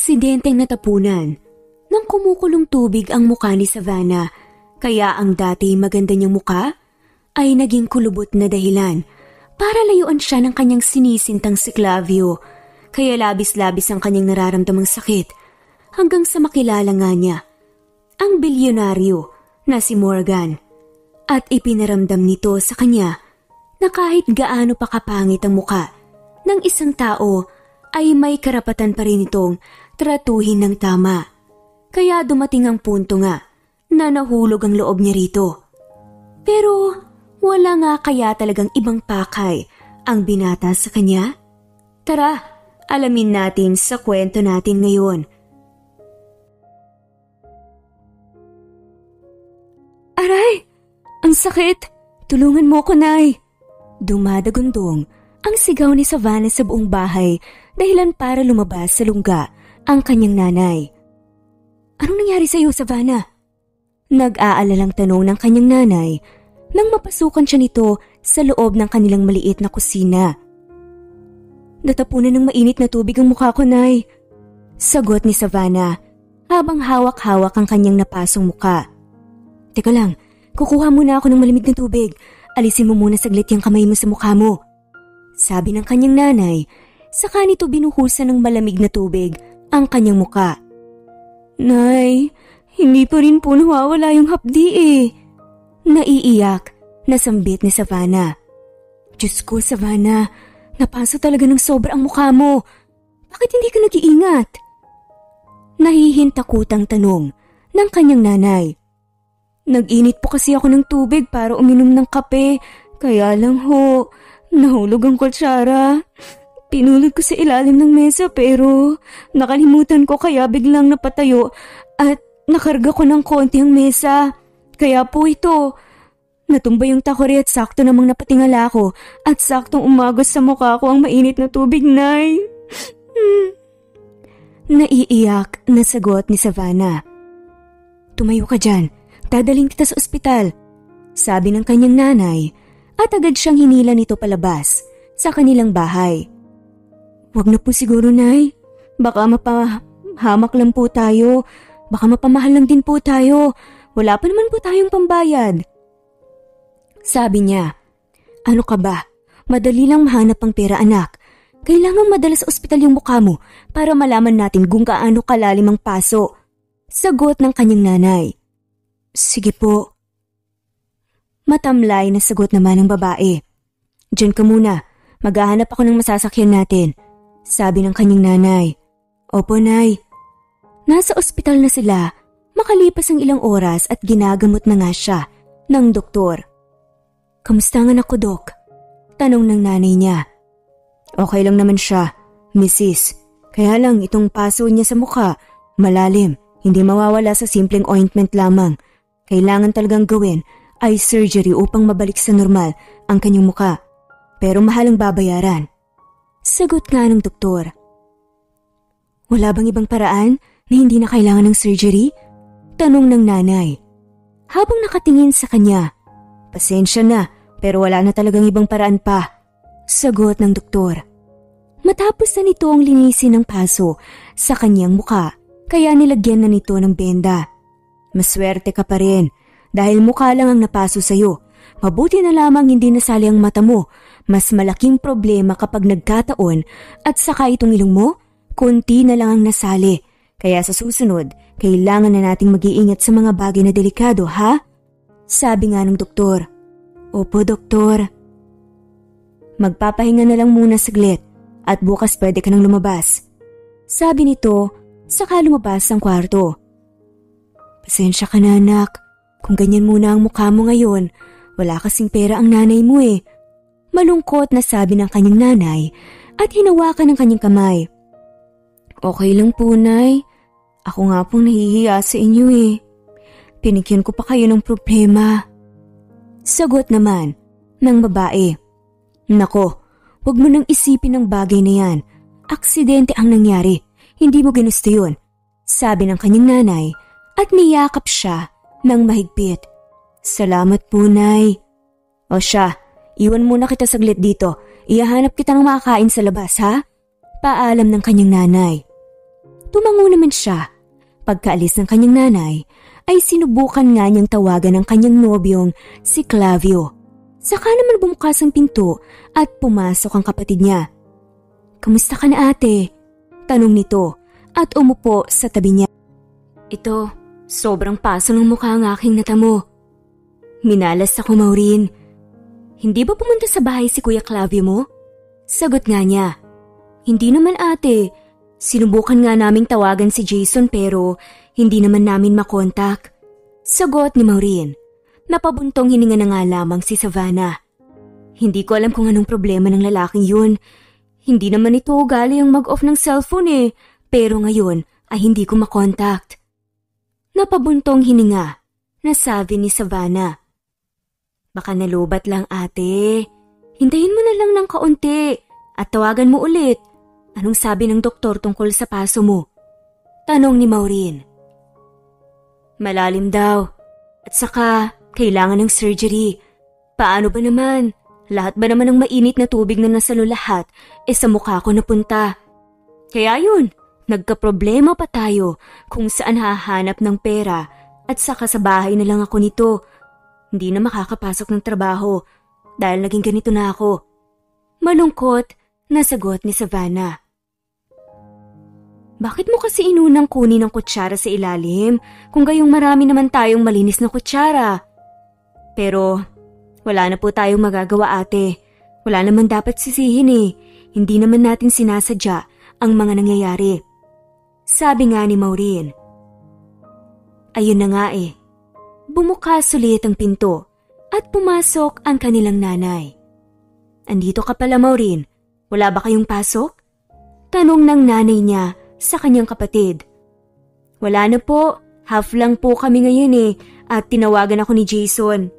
Aksidenteng natapunan nang kumukulong tubig ang mukha ni Savannah, kaya ang dati maganda niyang mukha ay naging kulubot na dahilan para layuan siya ng kanyang sinisintang si Clavio, kaya labis-labis ang kanyang nararamdamang sakit hanggang sa makilala nga niya ang bilyonaryo na si Morgan at ipinaramdam nito sa kanya na kahit gaano pa kapangit ang mukha ng isang tao ay may karapatan pa rin itong tratuhin ng tama. Kaya dumating ang punto nga na nahulog ang loob niya rito. Pero wala nga kaya talagang ibang pakay ang binata sa kanya? Tara, alamin natin sa kwento natin ngayon. Aray! Ang sakit! Tulungan mo ko, Nay! Dumadagundong ang sigaw ni Savannah sa buong bahay dahilan para lumabas sa lungga ang kanyang nanay. Anong nangyari sa iyo, Savannah? Nag-aalalang tanong ng kanyang nanay nang mapasukan siya nito sa loob ng kanilang maliit na kusina. Natapunan ng mainit na tubig ang mukha ko, Nay. Sagot ni Savannah habang hawak-hawak ang kanyang napasong mukha. Teka lang, kukuha muna ako ng malamig na tubig. Alisin mo muna saglit yung kamay mo sa mukha mo. Sabi ng kanyang nanay, saka nito binuhusan ng malamig na tubig ang kanyang mukha. Nay, hindi pa rin po nawawala yung hapdi eh. Naiiyak na sambit ni Savannah. Diyos ko, Savannah, napaso talaga ng sobra ang mukha mo. Bakit hindi ka nag-iingat? Nahihintakutang tanong ng kanyang nanay. Nag-init po kasi ako ng tubig para uminom ng kape, kaya lang ho, nahulog ang kutsara. Pinulot ko sa ilalim ng mesa pero nakalimutan ko kaya biglang napatayo at nakarga ko ng konti ang mesa. Kaya po ito, natumba yung takori at sakto namang napatingala ko at saktong umagos sa mukha ko ang mainit na tubig, Nay. Naiiyak na sagot ni Savannah. Tumayo ka dyan. Dadaling kita sa ospital, sabi ng kanyang nanay at agad siyang hinila nito palabas sa kanilang bahay. Huwag na po siguro, Nay. Baka mapahamak lang po tayo. Baka mapamahal lang din po tayo. Wala pa naman po tayong pambayad. Sabi niya, ano ka ba? Madali lang mahanap ang pera, anak. Kailangang madala sa ospital yung mukha mo para malaman natin kung gaano kalalim ang paso. Sagot ng kanyang nanay. Sige po. Matamlay na sagot naman ng babae. Diyan ka muna, maghahanap ako ng masasakyan natin, sabi ng kanyang nanay. Opo, Nay. Nasa ospital na sila, makalipas ang ilang oras at ginagamot na nga siya ng doktor. Kamusta ang anak ko, Dok? Tanong ng nanay niya. Okay lang naman siya, Mrs. Kaya lang itong paso niya sa mukha, malalim, hindi mawawala sa simpleng ointment lamang. Kailangan talagang gawin ay surgery upang mabalik sa normal ang kanyang muka. Pero mahal ang babayaran. Sagot nga ng doktor. Wala bang ibang paraan na hindi na kailangan ng surgery? Tanong ng nanay. Habang nakatingin sa kanya, pasensya na pero wala na talagang ibang paraan pa. Sagot ng doktor. Matapos na nito ang linisin ng paso sa kanyang muka, kaya nilagyan na nito ng benda. Maswerte ka pa rin dahil mukha lang ang napaso sa'yo. Mabuti na lamang hindi nasali ang mata mo. Mas malaking problema kapag nagkataon at saka itong ilong mo, konti na lang ang nasali. Kaya sa susunod, kailangan na nating mag-iingat sa mga bagay na delikado, ha? Sabi nga ng doktor. Opo, doktor. Magpapahinga na lang muna saglit at bukas pwede ka nang lumabas. Sabi nito, saka lumabas ang kwarto. Pasensya ka na, anak. Kung ganyan muna ang mukha mo ngayon, wala kasing pera ang nanay mo eh. Malungkot na sabi ng kanyang nanay at hinawakan ng kanyang kamay. Okay lang po, Nay. Ako nga pong nahihiya sa inyo eh. Pinigyan ko pa kayo ng problema. Sagot naman ng babae. Nako, huwag mo nang isipin ang bagay na yan. Aksidente ang nangyari. Hindi mo ginusto yun. Sabi ng kanyang nanay at niyakap siya ng mahigpit. Salamat po, Nay. O siya, iwan muna kita saglit dito. Ihahanap kita ng makakain sa labas, ha? Paalam ng kanyang nanay. Tumango naman siya. Pagkaalis ng kanyang nanay, ay sinubukan nga niyang tawagan ang kanyang nobyong si Clavio. Saka naman bumukas ang pinto at pumasok ang kapatid niya. "Kamusta ka na, ate?" tanong nito at umupo sa tabi niya. "Ito, sobrang paso ng mukha ang aking natamo." Minalas ako, Maureen. "Hindi ba pumunta sa bahay si Kuya Clavio mo?" Sagot nga niya. "Hindi naman, ate. Sinubukan nga naming tawagan si Jason pero hindi naman namin makontak." Sagot ni Maureen. Napabuntong hininga na nga lamang si Savannah. "Hindi ko alam kung anong problema ng lalaking yun. Hindi naman ito ugali ang mag-off ng cellphone eh, pero ngayon ay hindi ko makontak." Napabuntong hininga, nasabi ni Savannah. "Baka nalubat lang, ate. Hintayin mo na lang ng kaunti at tawagan mo ulit. Anong sabi ng doktor tungkol sa paso mo?" tanong ni Maureen. "Malalim daw. At saka, kailangan ng surgery. Paano ba naman? Lahat ba naman ng mainit na tubig na nasalo lahat sa mukha ko napunta? Kaya yun, nagkaproblema pa tayo kung saan hahanap ng pera at saka sa bahay na lang ako nito. Hindi na makakapasok ng trabaho dahil naging ganito na ako." Malungkot na sagot ni Savannah. "Bakit mo kasi inunang kunin ang kutsara sa ilalim kung gayong marami naman tayong malinis na kutsara? Pero wala na po tayong magagawa, ate. Wala naman dapat sisihin eh. Hindi naman natin sinasadya ang mga nangyayari." Sabi nga ni Maureen. Ayun na nga eh. Bumukas ulit ang pinto at pumasok ang kanilang nanay. "Andito ka pala, Maureen. Wala ba kayong pasok?" tanong ng nanay niya sa kanyang kapatid. "Wala na po. Half lang po kami ngayon eh at tinawagan ako ni Jason.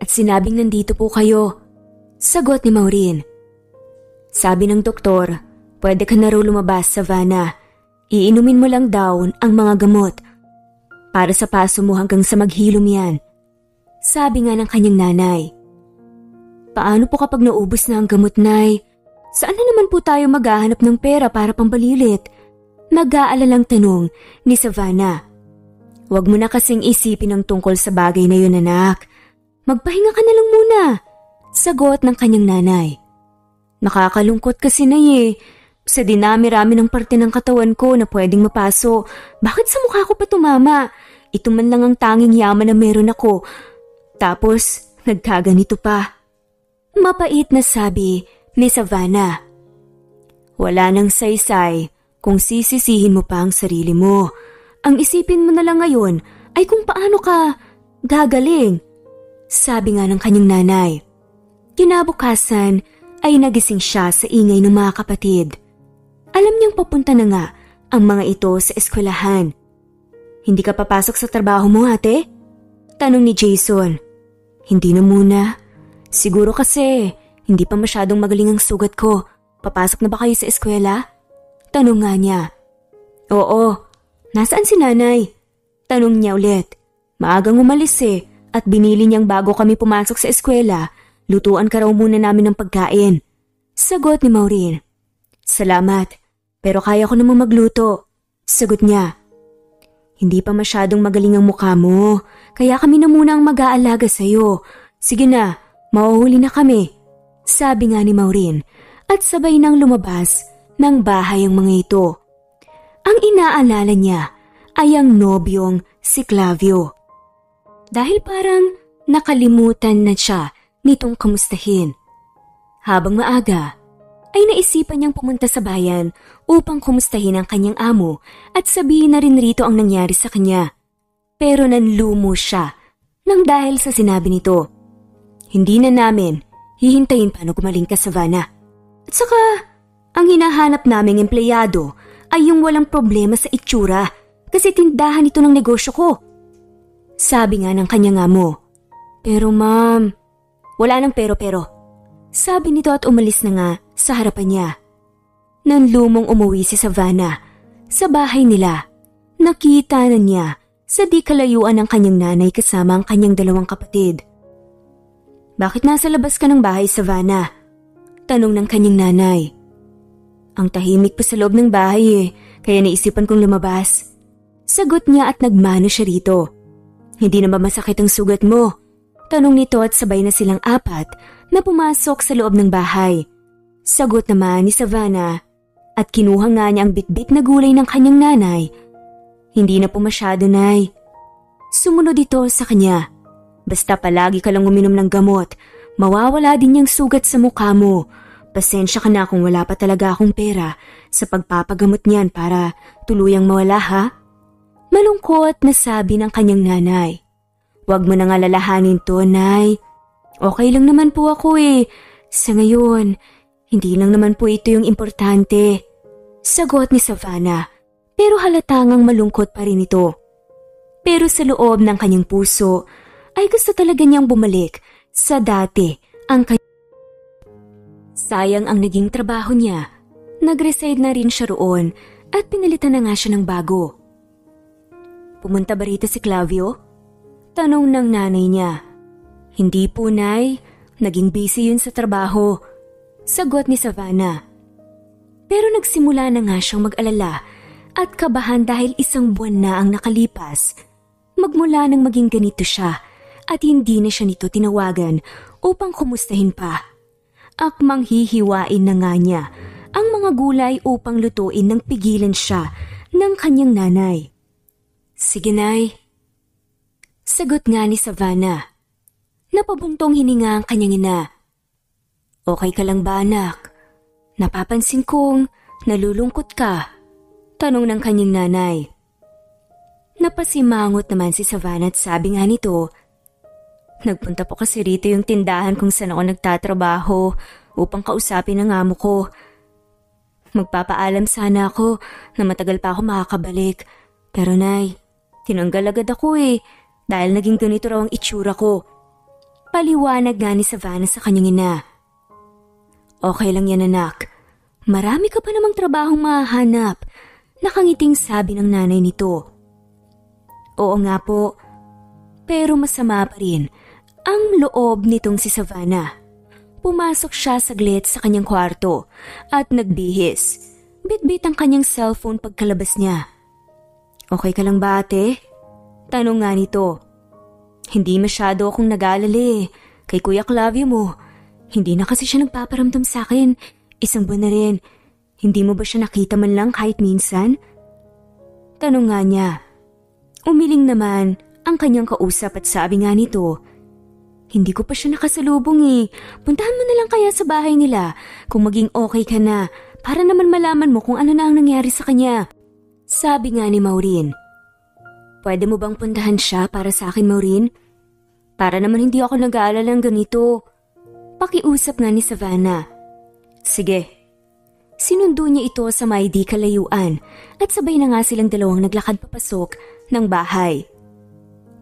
At sinabing nandito po kayo." Sagot ni Maureen. "Sabi ng doktor, pwede ka na raw lumabas, Savannah. Iinumin mo lang daw ang mga gamot. Para sa paso mo hanggang sa maghilom yan." Sabi nga ng kanyang nanay. "Paano po kapag naubos na ang gamot, Nay? Saan na naman po tayo maghahanap ng pera para pambalilit?" Nag-aalalang tanong ni Savannah. "Huwag mo na kasing isipin ang tungkol sa bagay na yun, anak. Magpahinga ka na lang muna." Sagot ng kanyang nanay. "Nakakalungkot kasi, Nay eh. Sa dinami-rami ng parte ng katawan ko na pwedeng mapaso, bakit sa mukha ko pa tumama? Ito man lang ang tanging yaman na meron ako. Tapos, nagkaganito pa." Mapait na sabi ni Savannah. "Wala nang saysay kung sisisihin mo pa ang sarili mo. Ang isipin mo na lang ngayon ay kung paano ka gagaling." Sabi nga ng kanyang nanay. Kinabukasan ay nagising siya sa ingay ng mga kapatid. Alam niyang papunta na nga ang mga ito sa eskwelahan. "Hindi ka papasok sa trabaho mo, ate?" tanong ni Jason. "Hindi na muna. Siguro kasi hindi pa masyadong magaling ang sugat ko. Papasok na ba kayo sa eskwela?" Tanong nga niya. "Oo. Nasaan si nanay?" Tanong niya ulit. "Maagang umalis eh at binili niyang bago kami pumasok sa eskwela, lutuan ka raw muna namin ng pagkain." Sagot ni Maureen. "Salamat, pero kaya ko namang magluto." Sagot niya. "Hindi pa masyadong magaling ang mukha mo, kaya kami na muna ang mag-aalaga sa'yo. Sige na, mauhuli na kami." Sabi nga ni Maureen at sabay nang lumabas ng bahay ang mga ito. Ang inaalala niya ay ang nobyong si Clavio. Dahil parang nakalimutan na siya nitong kamustahin. Habang maaga, ay naisipan niyang pumunta sa bayan upang kumustahin ang kanyang amo at sabihin na rin rito ang nangyari sa kanya. Pero nanlumo siya nang dahil sa sinabi nito. "Hindi na namin hihintayin pa na gumaling ka, Savannah. At saka, ang hinahanap naming empleyado ay yung walang problema sa itsura kasi tindahan ito ng negosyo ko." Sabi nga ng kanyang amo. "Pero ma'am." "Wala nang pero-pero." Sabi nito at umalis na nga sa harapan niya. Nanlumong umuwi si Savannah sa bahay nila. Nakita na niya sa di kalayuan ng kanyang nanay kasama ang kanyang dalawang kapatid. "Bakit nasa labas ka ng bahay, Savannah?" Tanong ng kanyang nanay. "Ang tahimik pa sa loob ng bahay eh, kaya naisipan kong lumabas. Sagot niya at nagmano siya rito. Hindi na ba masakit ang sugat mo? Tanong nito at sabay na silang apat na pumasok sa loob ng bahay. Sagot naman ni Savannah at kinuha nga niya ang bitbit na gulay ng kanyang nanay. Hindi na po masyado, Nay. Sumunod ito sa kanya. Basta palagi ka lang uminom ng gamot, mawawala din yung sugat sa mukha mo. Pasensya ka na kung wala pa talaga akong pera sa pagpapagamot niyan para tuluyang mawala, ha? Malungkot na sabi ng kanyang nanay. Huwag mo nang alalahanin to, Nay. Okay lang naman po ako eh. Sa ngayon, hindi lang naman po ito yung importante. Sagot ni Savannah, pero halatang malungkot pa rin ito. Pero sa loob ng kanyang puso, ay gusto talaga niyang bumalik sa dati ang Sayang ang naging trabaho niya. Nag-resign na rin siya roon at pinalitan na nga siya ng bago. Pumunta ba rito si Clavio? Tanong ng nanay niya. Hindi po, Nay. Naging busy yun sa trabaho. Sagot ni Savannah. Pero nagsimula na nga siyang mag-alala at kabahan dahil 1 buwan na ang nakalipas. Magmula nang maging ganito siya at hindi na siya nito tinawagan upang kumustahin pa. Akmang hihiwain na nga niya ang mga gulay upang lutuin nang pigilan siya ng kanyang nanay. Sige, Nay. Sagot nga ni Savannah. Napabuntong hininga ang kanyang ina. Okay ka lang ba, anak? Napapansin kong nalulungkot ka. Tanong ng kanyang nanay. Napasimangot naman si Savannah at sabi nga nito, nagpunta po kasi rito yung tindahan kung saan ako nagtatrabaho upang kausapin ang amo ko. Magpapaalam sana ako na matagal pa ako makakabalik. Pero Nay, tinanggal agad ako dahil naging ganito raw ang itsura ko. Paliwanag nga ni Savannah sa kanyang ina. Okay lang yan, anak. Marami ka pa namang trabahong mahahanap. Nakangiting sabi ng nanay nito. Oo nga po. Pero masama pa rin ang loob nitong si Savannah. Pumasok siya saglit sa kanyang kwarto at nagbihis. Bitbit ang kanyang cellphone pagkalabas niya. Okay ka lang ba, ate? Tanong nga nito. Hindi masyado akong nag-aalala kay Kuya Clavio mo. Hindi na kasi siya nagpaparamdam sa akin. 1 buwan na rin. Hindi mo ba siya nakita man lang kahit minsan? Tanong nga niya. Umiling naman ang kanyang kausap at sabi nga nito, hindi ko pa siya nakasalubong Puntahan mo na lang kaya sa bahay nila kung maging okay ka na para naman malaman mo kung ano na ang nangyari sa kanya. Sabi nga ni Maureen. Pwede mo bang puntahan siya para sa akin, Maureen? Para naman hindi ako nag-aalalang ganito. Pakiusap nga ni Savannah. Sige. Sinundo niya ito sa may di kalayuan at sabay na nga silang dalawang naglakad papasok ng bahay.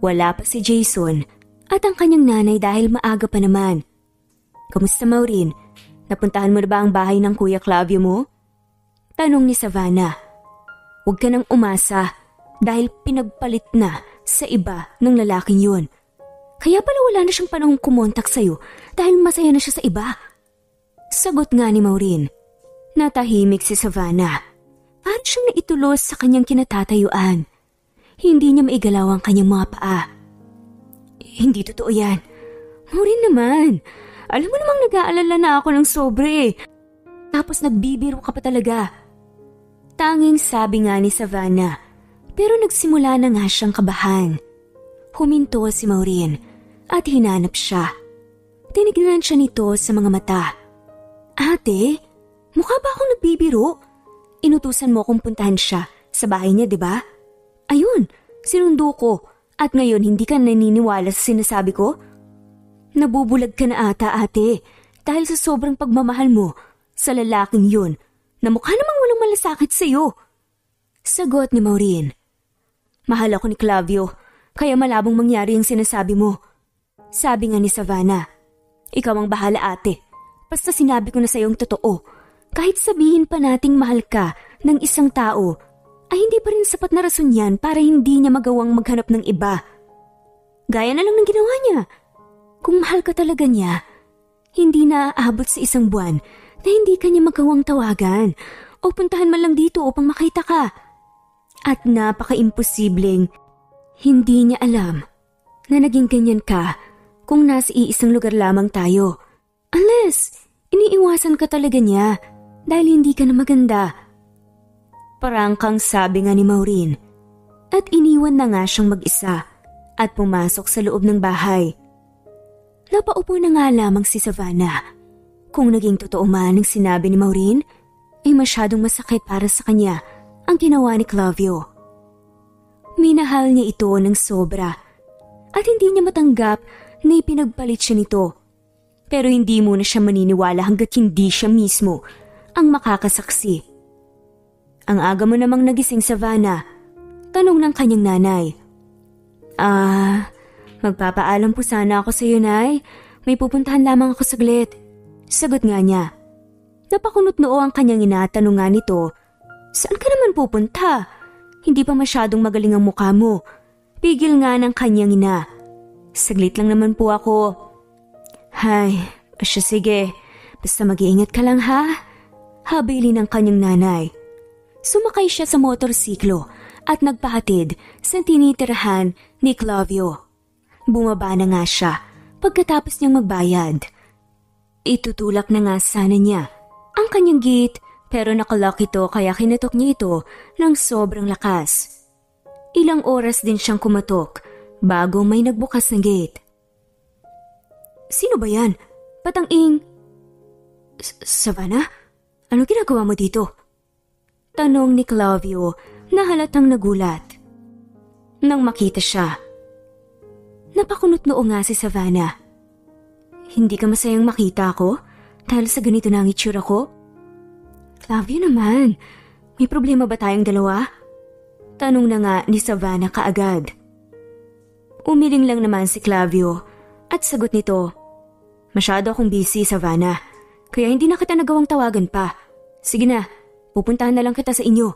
Wala pa si Jason at ang kanyang nanay dahil maaga pa naman. Kamusta, Maureen? Napuntahan mo na ba ang bahay ng Kuya Clavio mo? Tanong ni Savannah. Huwag ka nang umasa dahil pinagpalit na sa iba ng lalaking yun. Kaya pala wala na siyang panahong kumontak sa'yo dahil masaya na siya sa iba. Sagot nga ni Maureen. Natahimik si Savannah. Parang siyang naitulos sa kanyang kinatatayuan. Hindi niya maigalaw ang kanyang mga paa. Hindi totoo yan. Maureen naman. Alam mo namang nag-aalala na ako ng sobre. Tapos nagbibiro ka pa talaga. Tanging sabi nga ni Savannah. Pero nagsimula na nga siyang kabahan. Huminto si Maureen at hinanap siya. Tinignan siya nito sa mga mata. Ate, mukha ba akong nagbibiro? Inutusan mo akong puntahan siya sa bahay niya, di ba? Ayun, sinundo ko. At ngayon hindi ka naniniwala sa sinasabi ko? Nabubulag ka na ata, ate, dahil sa sobrang pagmamahal mo sa lalaking yun na mukha namang walang malasakit sa'yo. Sagot ni Maureen. Mahal ako ni Clavio, kaya malabong mangyari ang sinasabi mo. Sabi nga ni Savannah. Ikaw ang bahala, ate. Basta sinabi ko na sa'yo ang totoo. Kahit sabihin pa nating mahal ka ng isang tao, ay hindi pa rin sapat na rason yan para hindi niya magawang maghanap ng iba. Gaya na lang ng ginawa niya. Kung mahal ka talaga niya, hindi na aabot sa 1 buwan na hindi ka niya magawang tawagan o puntahan man lang dito upang makita ka. At napaka-imposibleng hindi niya alam na naging ganyan ka kung nasa iisang lugar lamang tayo. Unless, iniiwasan ka talaga niya dahil hindi ka na maganda. Parangkang sabi nga ni Maureen. At iniwan na nga siyang mag-isa at pumasok sa loob ng bahay. Napaupo na nga lamang si Savannah. Kung naging totoo man ang sinabi ni Maureen, ay masyadong masakit para sa kanya ang ginawa ni Clavio. Minahal niya ito ng sobra at hindi niya matanggap na ipinagpalit siya nito. Pero hindi muna siya maniniwala hanggat hindi siya mismo ang makakasaksi. Ang aga mo namang nagising, Savannah, tanong ng kanyang nanay. Magpapaalam po sana ako sa iyo, Nay. May pupuntahan lamang ako saglit. Sagot nga niya. Napakunot noo ang kanyang ina at tanong nga nito, saan ka naman pupunta? Hindi pa masyadong magaling ang mukha mo. Pigil nga ng kanyang ina. Saglit lang naman po ako. Hay, asya sige. Basta mag-iingat ka lang ha? Habilin ng kanyang nanay. Sumakay siya sa motorsiklo at nagpahatid sa tinitirahan ni Clavio. Bumaba na nga siya pagkatapos niyang magbayad. Itutulak na nga sana niya ang kanyang gate pero nakalock ito kaya kinatok niya ito ng sobrang lakas. Ilang oras din siyang kumatok bago may nagbukas ng gate. Sino ba yan? Patang-ing... Savannah? Ano ginagawa mo dito? Tanong ni Clavio na halatang nagulat. Nang makita siya, napakunot noo nga si Savannah. Hindi ka masayang makita ako dahil sa ganito na ang itsura ko? Clavio naman, may problema ba tayong dalawa? Tanong na nga ni Savannah kaagad. Umiling lang naman si Clavio at sagot nito, masyado akong busy, Savannah, kaya hindi na kita nagawang tawagan pa. Sige na, pupuntahan na lang kita sa inyo.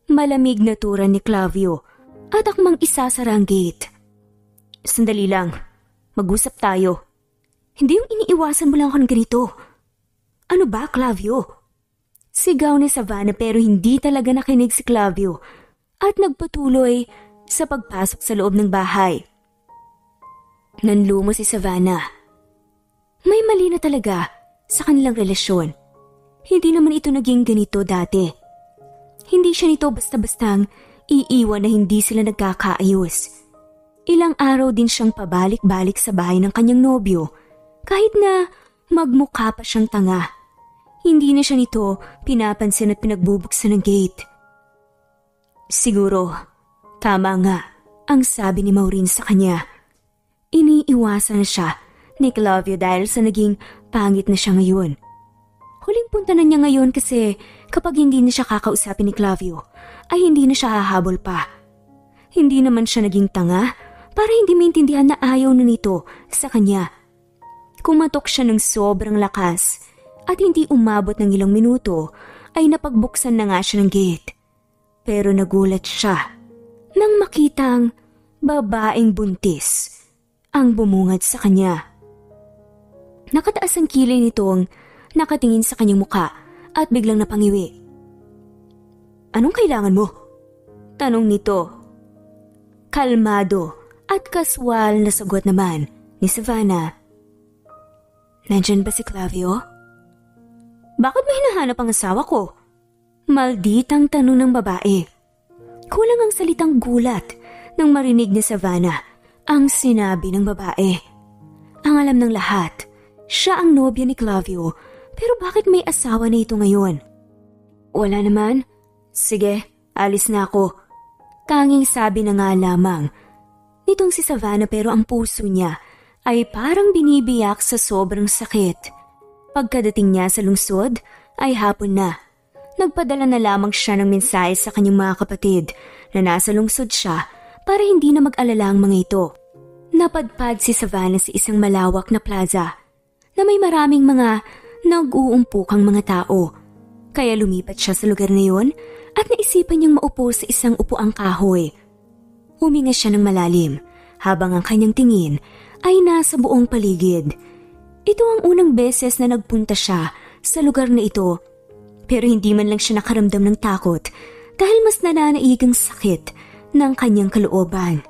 Malamig na turan ni Clavio at akmang isasara ang gate. Sandali lang, mag-usap tayo. Hindi yung iniiwasan mo lang ako ng ganito. Ano ba, Clavio? Sigaw ni Savannah pero hindi talaga nakinig si Clavio at nagpatuloy sa pagpasok sa loob ng bahay. Nanlumo si Savannah. May mali na talaga sa kanilang relasyon. Hindi naman ito naging ganito dati. Hindi siya nito basta-bastang iiwan na hindi sila nagkakaayos. Ilang araw din siyang pabalik-balik sa bahay ng kanyang nobyo kahit na magmukha pa siyang tanga. Hindi na siya nito pinapansin at pinagbubuksan ng gate. Siguro, tama nga ang sabi ni Maureen sa kanya. Iniiwasan na siya ni Clavio dahil sa naging pangit na siya ngayon. Huling punta na niya ngayon kasi kapag hindi na siya kakausapin ni Clavio, ay hindi na siya hahabol pa. Hindi naman siya naging tanga para hindi maintindihan na ayaw na nito sa kanya. Kumatok siya ng sobrang lakas at hindi umabot ng ilang minuto ay napagbuksan na nga siya ng gate. Pero nagulat siya nang makitang babaeng buntis ang bumungad sa kanya. Nakataas ang kilay nitong nakatingin sa kanyang muka at biglang napangiwi. Anong kailangan mo? Tanong nito. Kalmado at kaswal na sagot naman ni Savannah. Nandyan ba si Clavio? Bakit mo hinahanap ang asawa ko? Malditang tanong ng babae. Kulang ang salitang gulat nang marinig ni Savannah ang sinabi ng babae. Ang alam ng lahat, siya ang nobya ni Clavio. Pero bakit may asawa na ito ngayon? Wala naman. Sige, alis na ako. Tanging sabi na nga lamang nitong si Savannah pero ang puso niya ay parang binibiyak sa sobrang sakit. Pagkadating niya sa lungsod ay hapon na. Nagpadala na lamang siya ng mensahe sa kanyang mga kapatid na nasa lungsod siya para hindi na mag-alala ang mga ito. Napadpad si Savannah sa isang malawak na plaza na may maraming mga nag-uumpukang mga tao. Kaya lumipat siya sa lugar na yun at naisipan niyang maupo sa isang upuang kahoy. Huminga siya ng malalim habang ang kanyang tingin ay nasa buong paligid. Ito ang unang beses na nagpunta siya sa lugar na ito. Pero hindi man lang siya nakaramdam ng takot dahil mas nananaigang sakit ng kanyang kalooban.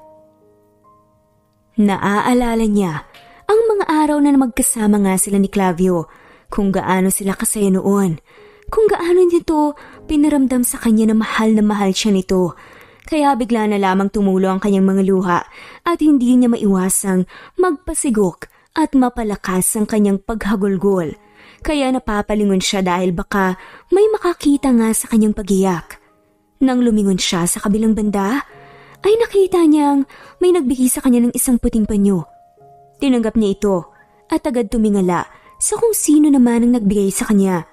Naaalala niya ang mga araw na magkasama nga sila ni Clavio, kung gaano sila kasaya noon, kung gaano nito pinaramdam sa kanya na mahal siya nito. Kaya bigla na lamang tumulo ang kanyang mga luha at hindi niya maiwasang magpasigok at mapalakas ang kanyang paghagulgol. Kaya napapalingon siya dahil baka may makakita nga sa kanyang pagiyak. Nang lumingon siya sa kabilang banda, ay nakita niyang may nagbigay sa kanya ng isang puting panyo. Tinanggap niya ito at agad tumingala sa kung sino naman ang nagbigay sa kanya.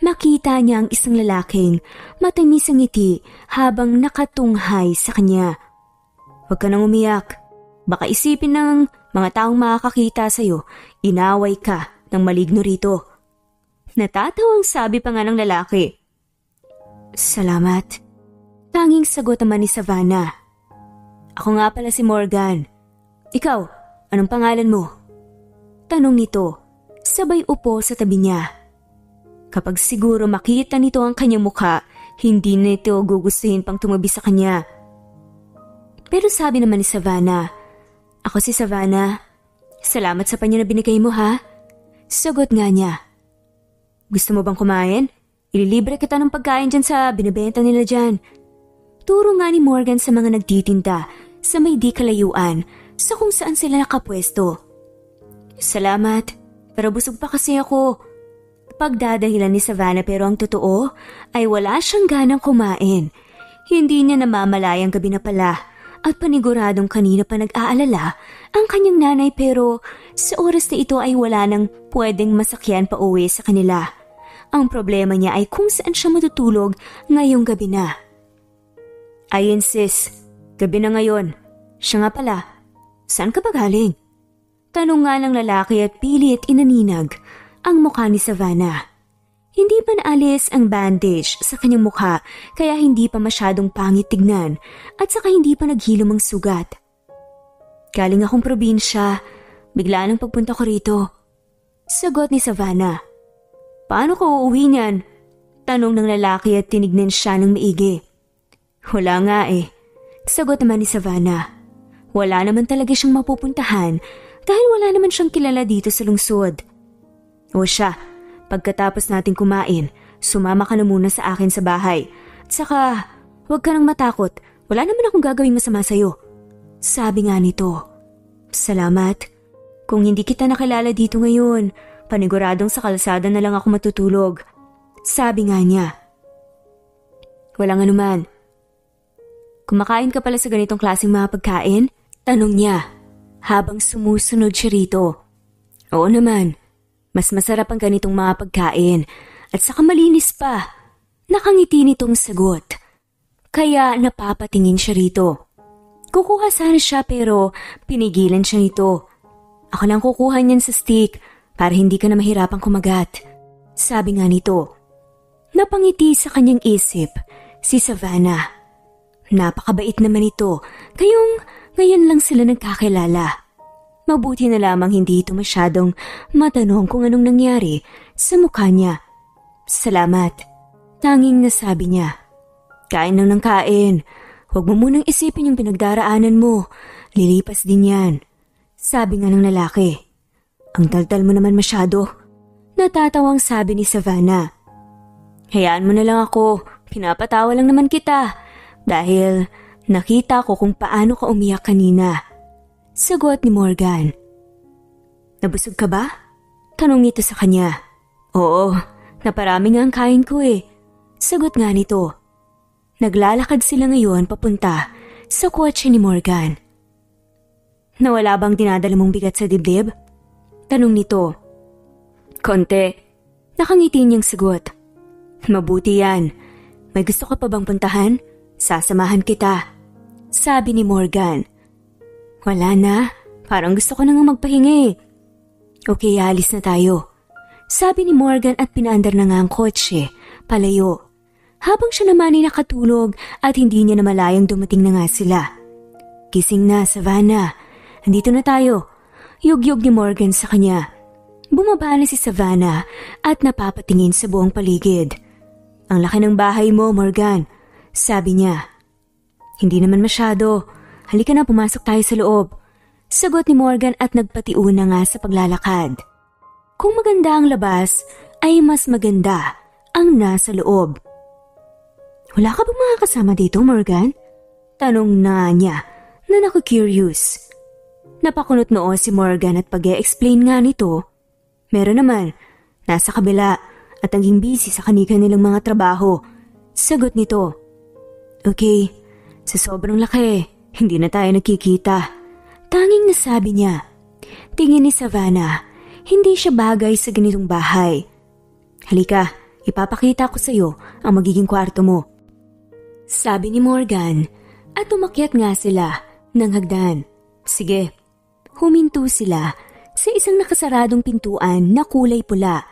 Nakita niya ang isang lalaking matamis ang ngiti habang nakatunghay sa kanya. "Huwag ka nang umiyak. Baka isipin ng mga taong makakakita sa'yo, inaway ka ng maligno rito." Natatawang sabi pa nga ng lalaki. "Salamat." Tanging sagot naman ni Savannah. "Ako nga pala si Morgan. Ikaw, anong pangalan mo?" Tanong nito, sabay upo sa tabi niya. Kapag siguro makita nito ang kanyang mukha, hindi nito gugustuhin pang tumabi sa kanya. Pero sabi naman ni Savannah, "Ako si Savannah. Salamat sa panyo na binigay mo, ha?" Sagot nga niya. "Gusto mo bang kumain? Ililibre kita ng pagkain dyan sa binibenta nila dyan." Turo nga ni Morgan sa mga nagtitinda sa may di kalayuan sa kung saan sila nakapwesto. "Salamat, pero busog pa kasi ako." Pagdadahilan ni Savannah, pero ang totoo ay wala siyang ganang kumain. Hindi niya namamalayang gabi na pala at paniguradong kanina pa nag-aalala ang kanyang nanay, pero sa oras na ito ay wala nang pwedeng masakyan pa uwi sa kanila. Ang problema niya ay kung saan siya matutulog ngayong gabi na. "Ayun sis, gabi na ngayon. Siya nga pala, saan ka ba galing?" Tanong nga ng lalaki at pilit inaninag ang mukha ni Savannah. Hindi pa naalis ang bandage sa kanyang mukha kaya hindi pa masyadong pangit tignan at saka hindi pa naghilom ang sugat. "Galing akong probinsya, bigla nang pagpunta ko rito." Sagot ni Savannah. "Paano ka uuwi niyan?" Tanong ng lalaki at tinignan siya ng maigi. "Wala nga eh." Sagot naman ni Savannah. Wala naman talaga siyang mapupuntahan dahil wala naman siyang kilala dito sa lungsod. "O siya, pagkatapos natin kumain, sumama ka na muna sa akin sa bahay. At saka, huwag ka nang matakot, wala naman akong gagawing masama sa'yo." Sabi nga nito. "Salamat. Kung hindi kita nakilala dito ngayon, paniguradong sa kalsada na lang ako matutulog." Sabi nga niya. "Walang anuman." "Kumakain ka pala sa ganitong klaseng mga pagkain?" Tanong niya habang sumusunod siya rito. "Oo naman. Mas masarap ang ganitong mga pagkain at saka malinis pa." Nakangiti nitong sagot. Kaya napapatingin siya rito. Kukuha sana siya pero pinigilan siya nito. "Ako lang kukuha niyan sa stick para hindi ka na mahirapang kumagat." Sabi nga nito. Napangiti sa kanyang isip si Savannah. Napakabait naman ito, kayong ngayon lang sila nagkakilala. Mabuti na lamang hindi ito masyadong matanong kung anong nangyari sa mukha niya. "Salamat." Tanging nasabi niya. "Kain lang ng kain. Huwag mo munang isipin yung pinagdaraanan mo. Lilipas din yan." Sabi nga ng lalaki. "Ang taltal mo naman masyado." Natatawang sabi ni Savannah. "Hayaan mo na lang ako. Pinapatawa lang naman kita. Dahil nakita ko kung paano ka umiyak kanina." Sagot ni Morgan. "Nabusog ka ba?" Tanong nito sa kanya. "Oo, naparami nga ang kain ko eh." Sagot nga nito. Naglalakad sila ngayon papunta sa kotse ni Morgan. "Nawala bang dinadala mong bigat sa dibdib?" Tanong nito. "Konti." Nakangiti niyang sagot. "Mabuti yan. May gusto ka pa bang puntahan? Sasamahan kita." Sabi ni Morgan. "Wala na. Parang gusto ko na nga magpahinga eh." "Okay, alis na tayo." Sabi ni Morgan at pinaandar na nga ang kotse, palayo. Habang siya naman ay nakatulog at hindi niya namalayang dumating na nga sila. "Gising na, Savannah. Andito na tayo." Yugyug ni Morgan sa kanya. Bumaba na si Savannah at napapatingin sa buong paligid. Ang laki ng bahay mo, Morgan, sabi niya. Hindi naman masyado. Halika na, pumasok tayo sa loob. Sagot ni Morgan at nagpatiuna nga sa paglalakad. Kung maganda ang labas, ay mas maganda ang nasa loob. Wala ka bang mga kasama dito, Morgan? Tanong na niya na naku-curious. Napakunot noo si Morgan at pag-e-explain nga nito. Meron naman, nasa kabila at naging busy sa kanilang mga trabaho. Sagot nito. Okay, sa sobrang laki, hindi na tayo nagkikita. Tanging nasabi niya. Tingin ni Savannah, hindi siya bagay sa ganitong bahay. Halika, ipapakita ko sa iyo ang magiging kwarto mo. Sabi ni Morgan at umakyat nga sila ng hagdan. Sige, huminto sila sa isang nakasaradong pintuan na kulay pula.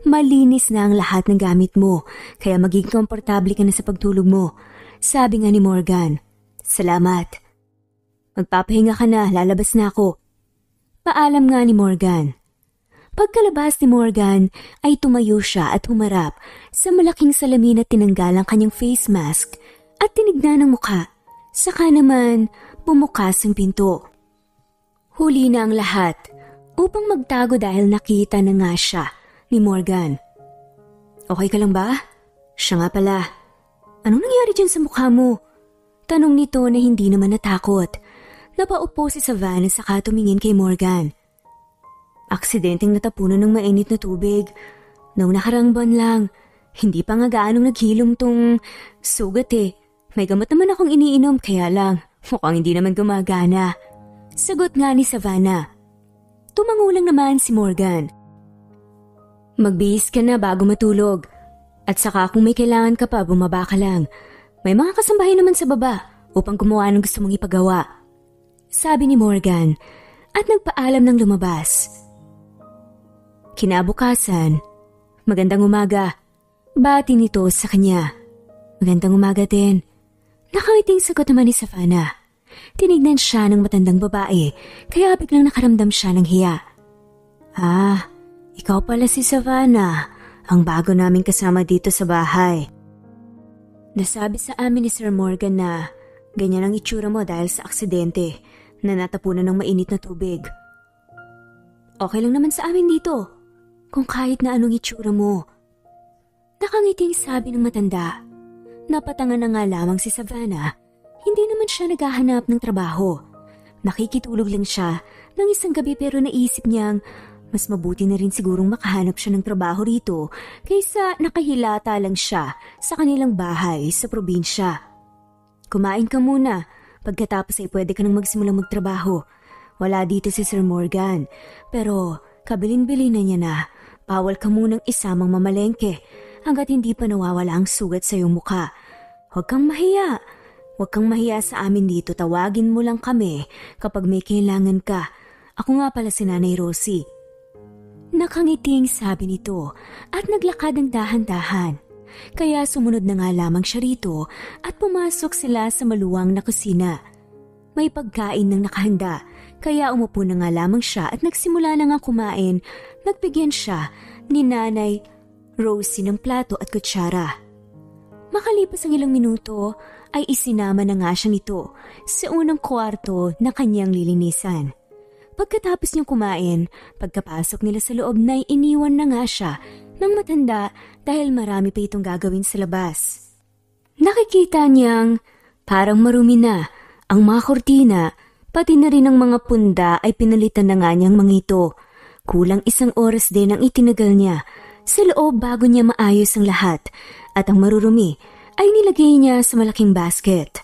Malinis na ang lahat ng gamit mo, kaya magiging komportable ka na sa pagtulog mo. Sabi nga ni Morgan. Salamat. Magpapahinga ka na, lalabas na ako. Paalam nga ni Morgan. Pagkalabas ni Morgan ay tumayo siya at humarap sa malaking salamin at tinanggal ang kanyang face mask at tinignan ang mukha. Saka naman bumukas ang pinto. Huli na ang lahat upang magtago dahil nakita na nga siya ni Morgan. Okay ka lang ba? Siya nga pala. Anong nangyari dyan sa mukha mo? Tanong nito na hindi naman natakot. Napaupo si Savannah saka tumingin kay Morgan. Aksidenteng natapunan ng mainit na tubig. Noong nakaraang buwan lang, hindi pa nga gaanong naghilom tong sugat eh. May gamot naman akong iniinom kaya lang mukhang hindi naman gumagana. Sagot nga ni Savannah. Tumangulang naman si Morgan. Magbihis ka na bago matulog. At saka kung may kailangan ka pa, bumaba ka lang. May mga kasambahay naman sa baba upang gumawa ng gusto mong ipagawa. Sabi ni Morgan at nagpaalam ng lumabas. Kinabukasan, magandang umaga. Bati nito sa kanya. Magandang umaga din. Nakawiting sagot naman ni Savannah. Tinignan siya ng matandang babae kaya biglang nakaramdam siya ng hiya. Ah, ikaw pala si Savannah, ang bago naming kasama dito sa bahay. Nasabi sa amin ni Sir Morgan na ganyan ang itsura mo dahil sa aksidente na natapunan ng mainit na tubig. Okay lang naman sa amin dito, kung kahit na anong itsura mo. Nakangiting sabi ng matanda. Napatangan na nga lamang si Savannah. Hindi naman siya naghahanap ng trabaho. Nakikitulog lang siya ng isang gabi pero naisip niyang mas mabuti na rin sigurong makahanap siya ng trabaho rito kaysa nakahilata lang siya sa kanilang bahay sa probinsya. Kumain ka muna. Pagkatapos ay pwede ka nang magsimulang magtrabaho. Wala dito si Sir Morgan. Pero kabilin-bilin na niya na bawal ka munang isamang mamalengke hanggat hindi pa nawawala ang sugat sa iyong mukha. Huwag kang mahiya. Huwag kang mahiya sa amin dito. Tawagin mo lang kami kapag may kailangan ka. Ako nga pala si Nanay Rosie. Nakangiting sabi nito at naglakad ng dahan-dahan. Kaya sumunod na nga lamang siya rito at pumasok sila sa maluwang na kusina. May pagkain ng nakahanda kaya umupo na nga lamang siya at nagsimula na nga kumain. Nagbigyan siya ni Nanay Rosie ng plato at kutsara. Makalipas ang ilang minuto ay isinama na nga siya nito sa unang kwarto na kanyang lilinisan. Pagkatapos niyang kumain, pagkapasok nila sa loob na iniwan na nga siya ng matanda dahil marami pa itong gagawin sa labas. Nakikita niyang parang marumi na ang mga kortina, pati na rin ang mga punda ay pinalitan na nga niyang mga ito. Kulang 1 oras din ang itinagal niya sa loob bago niya maayos ang lahat at ang marurumi ay nilagay niya sa malaking basket.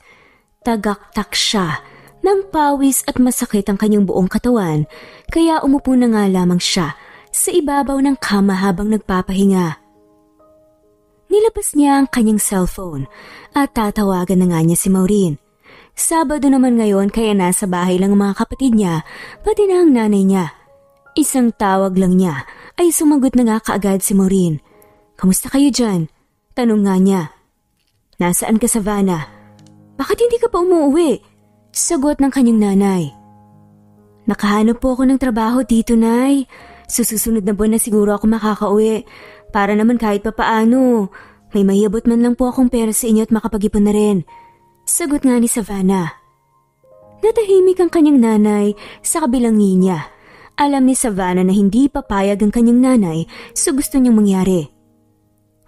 Tagaktak siya ng pawis at masakit ang kanyang buong katawan kaya umupo na nga lamang siya sa ibabaw ng kama habang nagpapahinga. Nilabas niya ang kanyang cellphone at tatawagan na nga niya si Maureen. Sabado naman ngayon kaya nasa bahay lang ang mga kapatid niya pati na ang nanay niya. Isang tawag lang niya ay sumagot na nga kaagad si Maureen. Kamusta kayo dyan? Tanong nga niya. Nasaan ka, Savannah? Bakit hindi ka pa umuwi? Sagot ng kanyang nanay. Nakahanap po ako ng trabaho dito, Nay. Sa susunod na buwan na siguro ako makakauwi. Para naman kahit papaano, may mahiabot man lang po akong pera sa inyo at makapag-ipon na rin. Sagot nga ni Savannah. Natahimik ang kanyang nanay sa kabilang niya. Alam ni Savannah na hindi papayag ang kanyang nanay sa gusto niyang mangyari.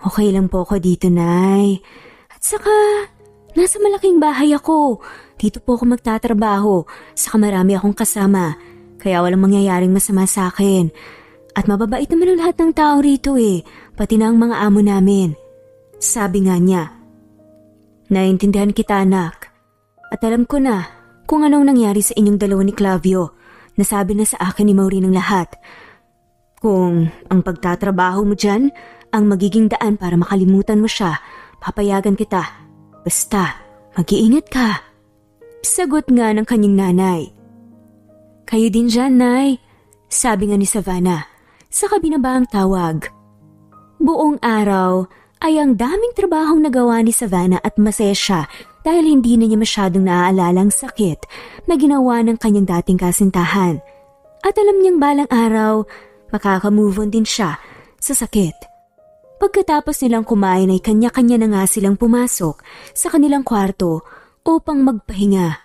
Okay lang po ako dito, Nay. At saka, nasa malaking bahay ako. Dito po ako magtatrabaho. Saka marami akong kasama. Kaya walang mangyayaring masama sa akin. At mababait naman ang lahat ng tao rito pati na ang mga amo namin. Sabi nga niya. Naintindihan kita, anak. At alam ko na kung anong nangyari sa inyong dalawa ni Clavio. Nasabi na sa akin ni Maureen ang lahat. Kung ang pagtatrabaho mo dyan ang magiging daan para makalimutan mo siya, papayagan kita. Basta, mag-iingat ka. Sagot nga ng kanyang nanay. Kayo din dyan, Nay. Sabi nga ni Savannah. Sa kabinabang tawag. Buong araw ay ang daming trabahong nagawa ni Savannah at masaya siya dahil hindi na niya masyadong naaalala ang sakit na ginawa ng kanyang dating kasintahan. At alam niyang balang araw, makaka-move on din siya sa sakit. Pagkatapos nilang kumain ay kanya-kanya na nga silang pumasok sa kanilang kwarto upang magpahinga.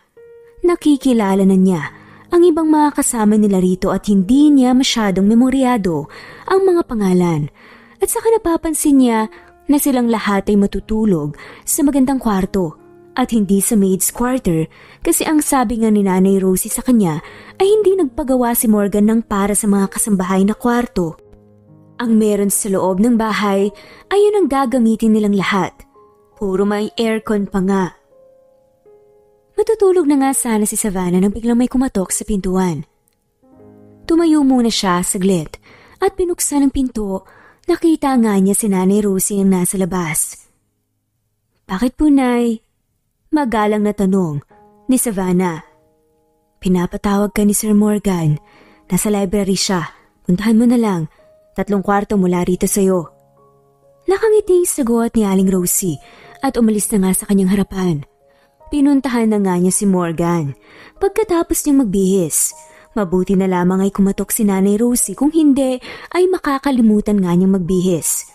Nakikilala na niya ang ibang mga kasama nila rito at hindi niya masyadong memoryado ang mga pangalan. At saka napapansin niya na silang lahat ay matutulog sa magandang kwarto at hindi sa maid's quarter kasi ang sabi nga ni Nanay Rosie sa kanya ay hindi nagpagawa si Morgan ng para sa mga kasambahay na kwarto. Ang meron sa loob ng bahay ay yun ang gagamitin nilang lahat. Puro may aircon pa nga. Matutulog na nga sana si Savannah nang biglang may kumatok sa pintuan. Tumayo muna siya saglit at pinuksan ang pinto. Nakita nga niya si Nanay Rosie ang nasa labas. Bakit po, Nay? Magalang na tanong ni Savannah. Pinapatawag ka ni Sir Morgan. Nasa library siya. Puntahan mo na lang. 3 kwarto mula rito sa'yo. Nakangiting sagot ni Aling Rosie at umalis na nga sa kanyang harapan. Pinuntahan na nga niya si Morgan. Pagkatapos niyang magbihis, mabuti na lamang ay kumatok si Nanay Rosie kung hindi ay makakalimutan nga niyang magbihis.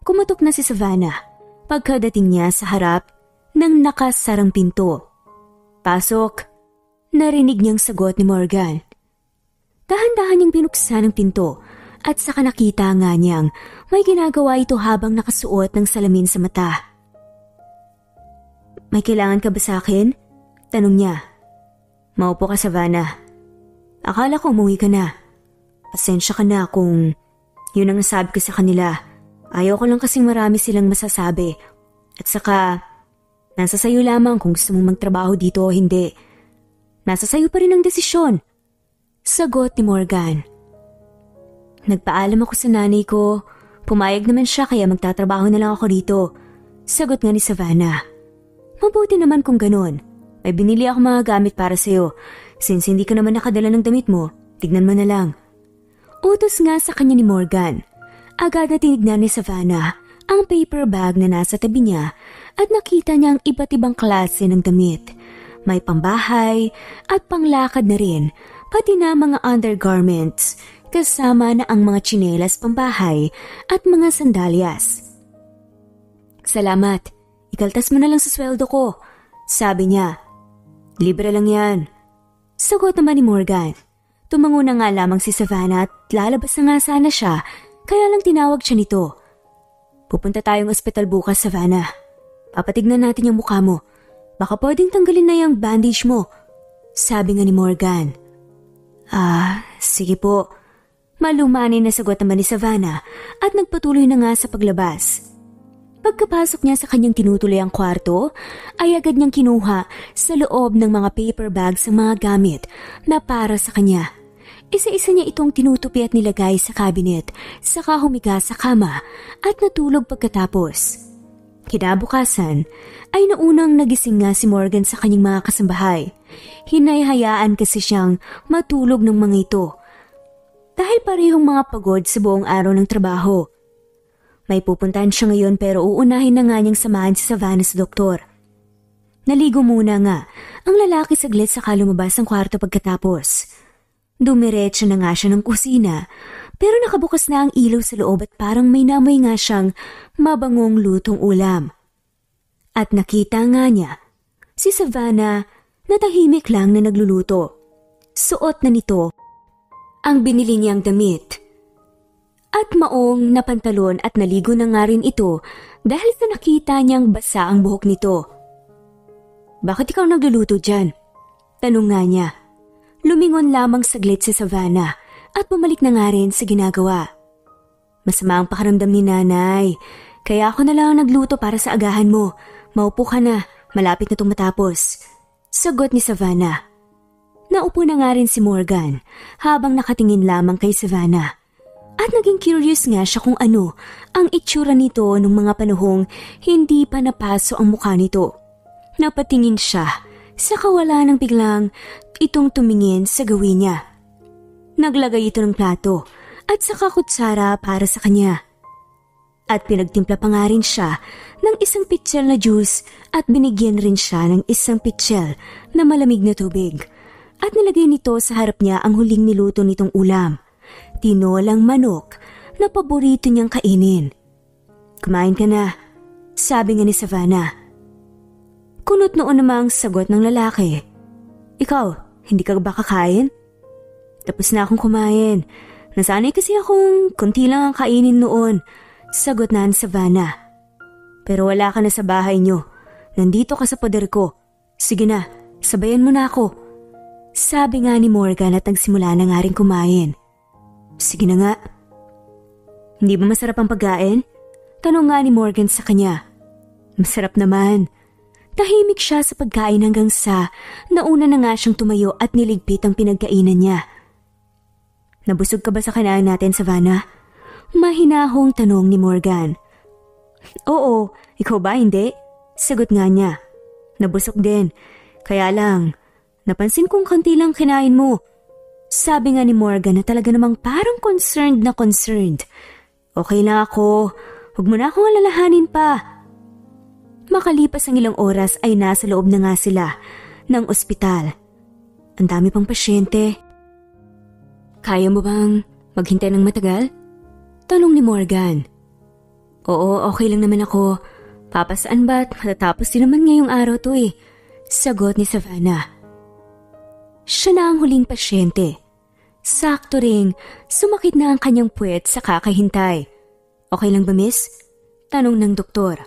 Kumatok na si Savannah pagkadating niya sa harap ng nakasarang pinto. Pasok! Narinig niyang sagot ni Morgan. Dahan-dahan niyang binuksan ang pinto at saka nakita nga niyang may ginagawa ito habang nakasuot ng salamin sa mata. May kailangan ka ba sa akin? Tanong niya. Maupo ka, Savannah. Akala ko umuwi ka na. Pasensya ka na kung yun ang nasabi ko sa kanila. Ayaw ko lang kasing marami silang masasabi. At saka, nasa sayo lamang kung gusto mong magtrabaho dito o hindi. Nasa sayo pa rin ang desisyon. Sagot ni Morgan. Nagpaalam ako sa nanay ko. Pumayag naman siya kaya magtatrabaho na lang ako rito. Sagot nga ni Savannah. Mabuti naman kung ganun. May binili ako mga gamit para sa'yo. Since hindi ka naman nakadala ng damit mo, tignan mo na lang. Utos nga sa kanya ni Morgan. Agad na tinignan ni Savannah ang paper bag na nasa tabi niya at nakita niya ang iba't ibang klase ng damit. May pambahay at panglakad na rin, pati na mga undergarments, kasama na ang mga tsinelas pambahay at mga sandalyas. Salamat. Ikaltas mo na lang sa sweldo ko, sabi niya. Libre lang yan. Sagot naman ni Morgan. Tumango na nga lamang si Savannah at lalabas na nga sana siya, kaya lang tinawag siya nito. Pupunta tayong ospital bukas, Savannah. Papatignan natin yung mukha mo. Baka pwedeng tanggalin na yung bandage mo, sabi nga ni Morgan. Sige po. Malumanay na sagot naman ni Savannah at nagpatuloy na nga sa paglabas. Pagkapasok niya sa kanyang tinutuloy ang kwarto, ay agad niyang kinuha sa loob ng mga paper bags ang mga gamit na para sa kanya. Isa-isa niya itong tinutupi at nilagay sa cabinet, saka humiga sa kama at natulog pagkatapos. Kinabukasan ay naunang nagising nga si Morgan sa kanyang mga kasambahay. Hinayhayaan kasi siyang matulog ng mga ito. Dahil parehong mga pagod sa buong araw ng trabaho. May pupuntahan siya ngayon pero uunahin na nga niyang samahan si Savannah sa doktor. Naligo muna nga ang lalaki saglit saka lumabas ng kwarto pagkatapos. Dumiretso na nga siya ng kusina pero nakabukas na ang ilaw sa loob at parang may namoy nga siyang mabangong lutong ulam. At nakita nga niya si Savannah na tahimik lang na nagluluto. Suot na nito ang binili niyang damit. At maong na pantalon at naligo na nga rin ito dahil sa nakita niyang basa ang buhok nito. "Bakit ikaw nagluluto dyan?" tanong nga niya. Lumingon lamang saglit si Savannah at bumalik na nga rin sa ginagawa. "Masama ang pakaramdam ni nanay, kaya ako na lang nagluto para sa agahan mo. Maupo ka na, malapit na itong matapos," sagot ni Savannah. Naupo na nga rin si Morgan habang nakatingin lamang kay Savannah. At naging curious nga siya kung ano ang itsura nito nung mga panahong hindi pa napaso ang mukha nito. Napatingin siya sa kawalan ng biglang itong tumingin sa gawin niya. Naglagay ito ng plato at saka kutsara para sa kanya. At pinagtimpla pa nga rin siya ng isang pitsil na juice at binigyan rin siya ng isang pitsil na malamig na tubig. At nilagay nito sa harap niya ang huling niluto nitong ulam. Tinolang manok na paborito niyang kainin. "Kumain ka na," sabi nga ni Savannah. Kunot noon namang sagot ng lalaki. "Ikaw, hindi ka ba kakain?" "Tapos na akong kumain. Nasanay kasi akong konti lang ang kainin noon," sagot na ni Savannah. "Pero wala ka na sa bahay niyo. Nandito ka sa poder ko. Sige na, sabayan mo na ako," sabi nga ni Morgan at nagsimula na nga rin kumain. "Sige na nga." "Hindi ba masarap ang pagkain?" tanong nga ni Morgan sa kanya. "Masarap naman." Tahimik siya sa pagkain hanggang sa nauna na nga siyang tumayo at niligpit ang pinagkainan niya. "Nabusog ka ba sa kinain natin, Savannah?" mahinahong tanong ni Morgan. "Oo, ikaw ba hindi?" sagot nga niya. "Nabusog din, kaya lang napansin kong konti lang kinain mo," sabi nga ni Morgan na talaga namang parang concerned na concerned. "Okay lang ako, huwag mo na akong alalahanin pa." Makalipas ang ilang oras ay nasa loob na nga sila ng ospital. Ang dami pang pasyente. "Kaya mo bang maghintay ng matagal?" tanong ni Morgan. "Oo, okay lang naman ako. Papasaan ba't matatapos din naman ngayong araw to eh," sagot ni Savannah. Siya na ang huling pasyente. Sakto ring sumakit na ang kanyang puwet sa kakahintay. "Okay lang ba, miss?" tanong ng doktor.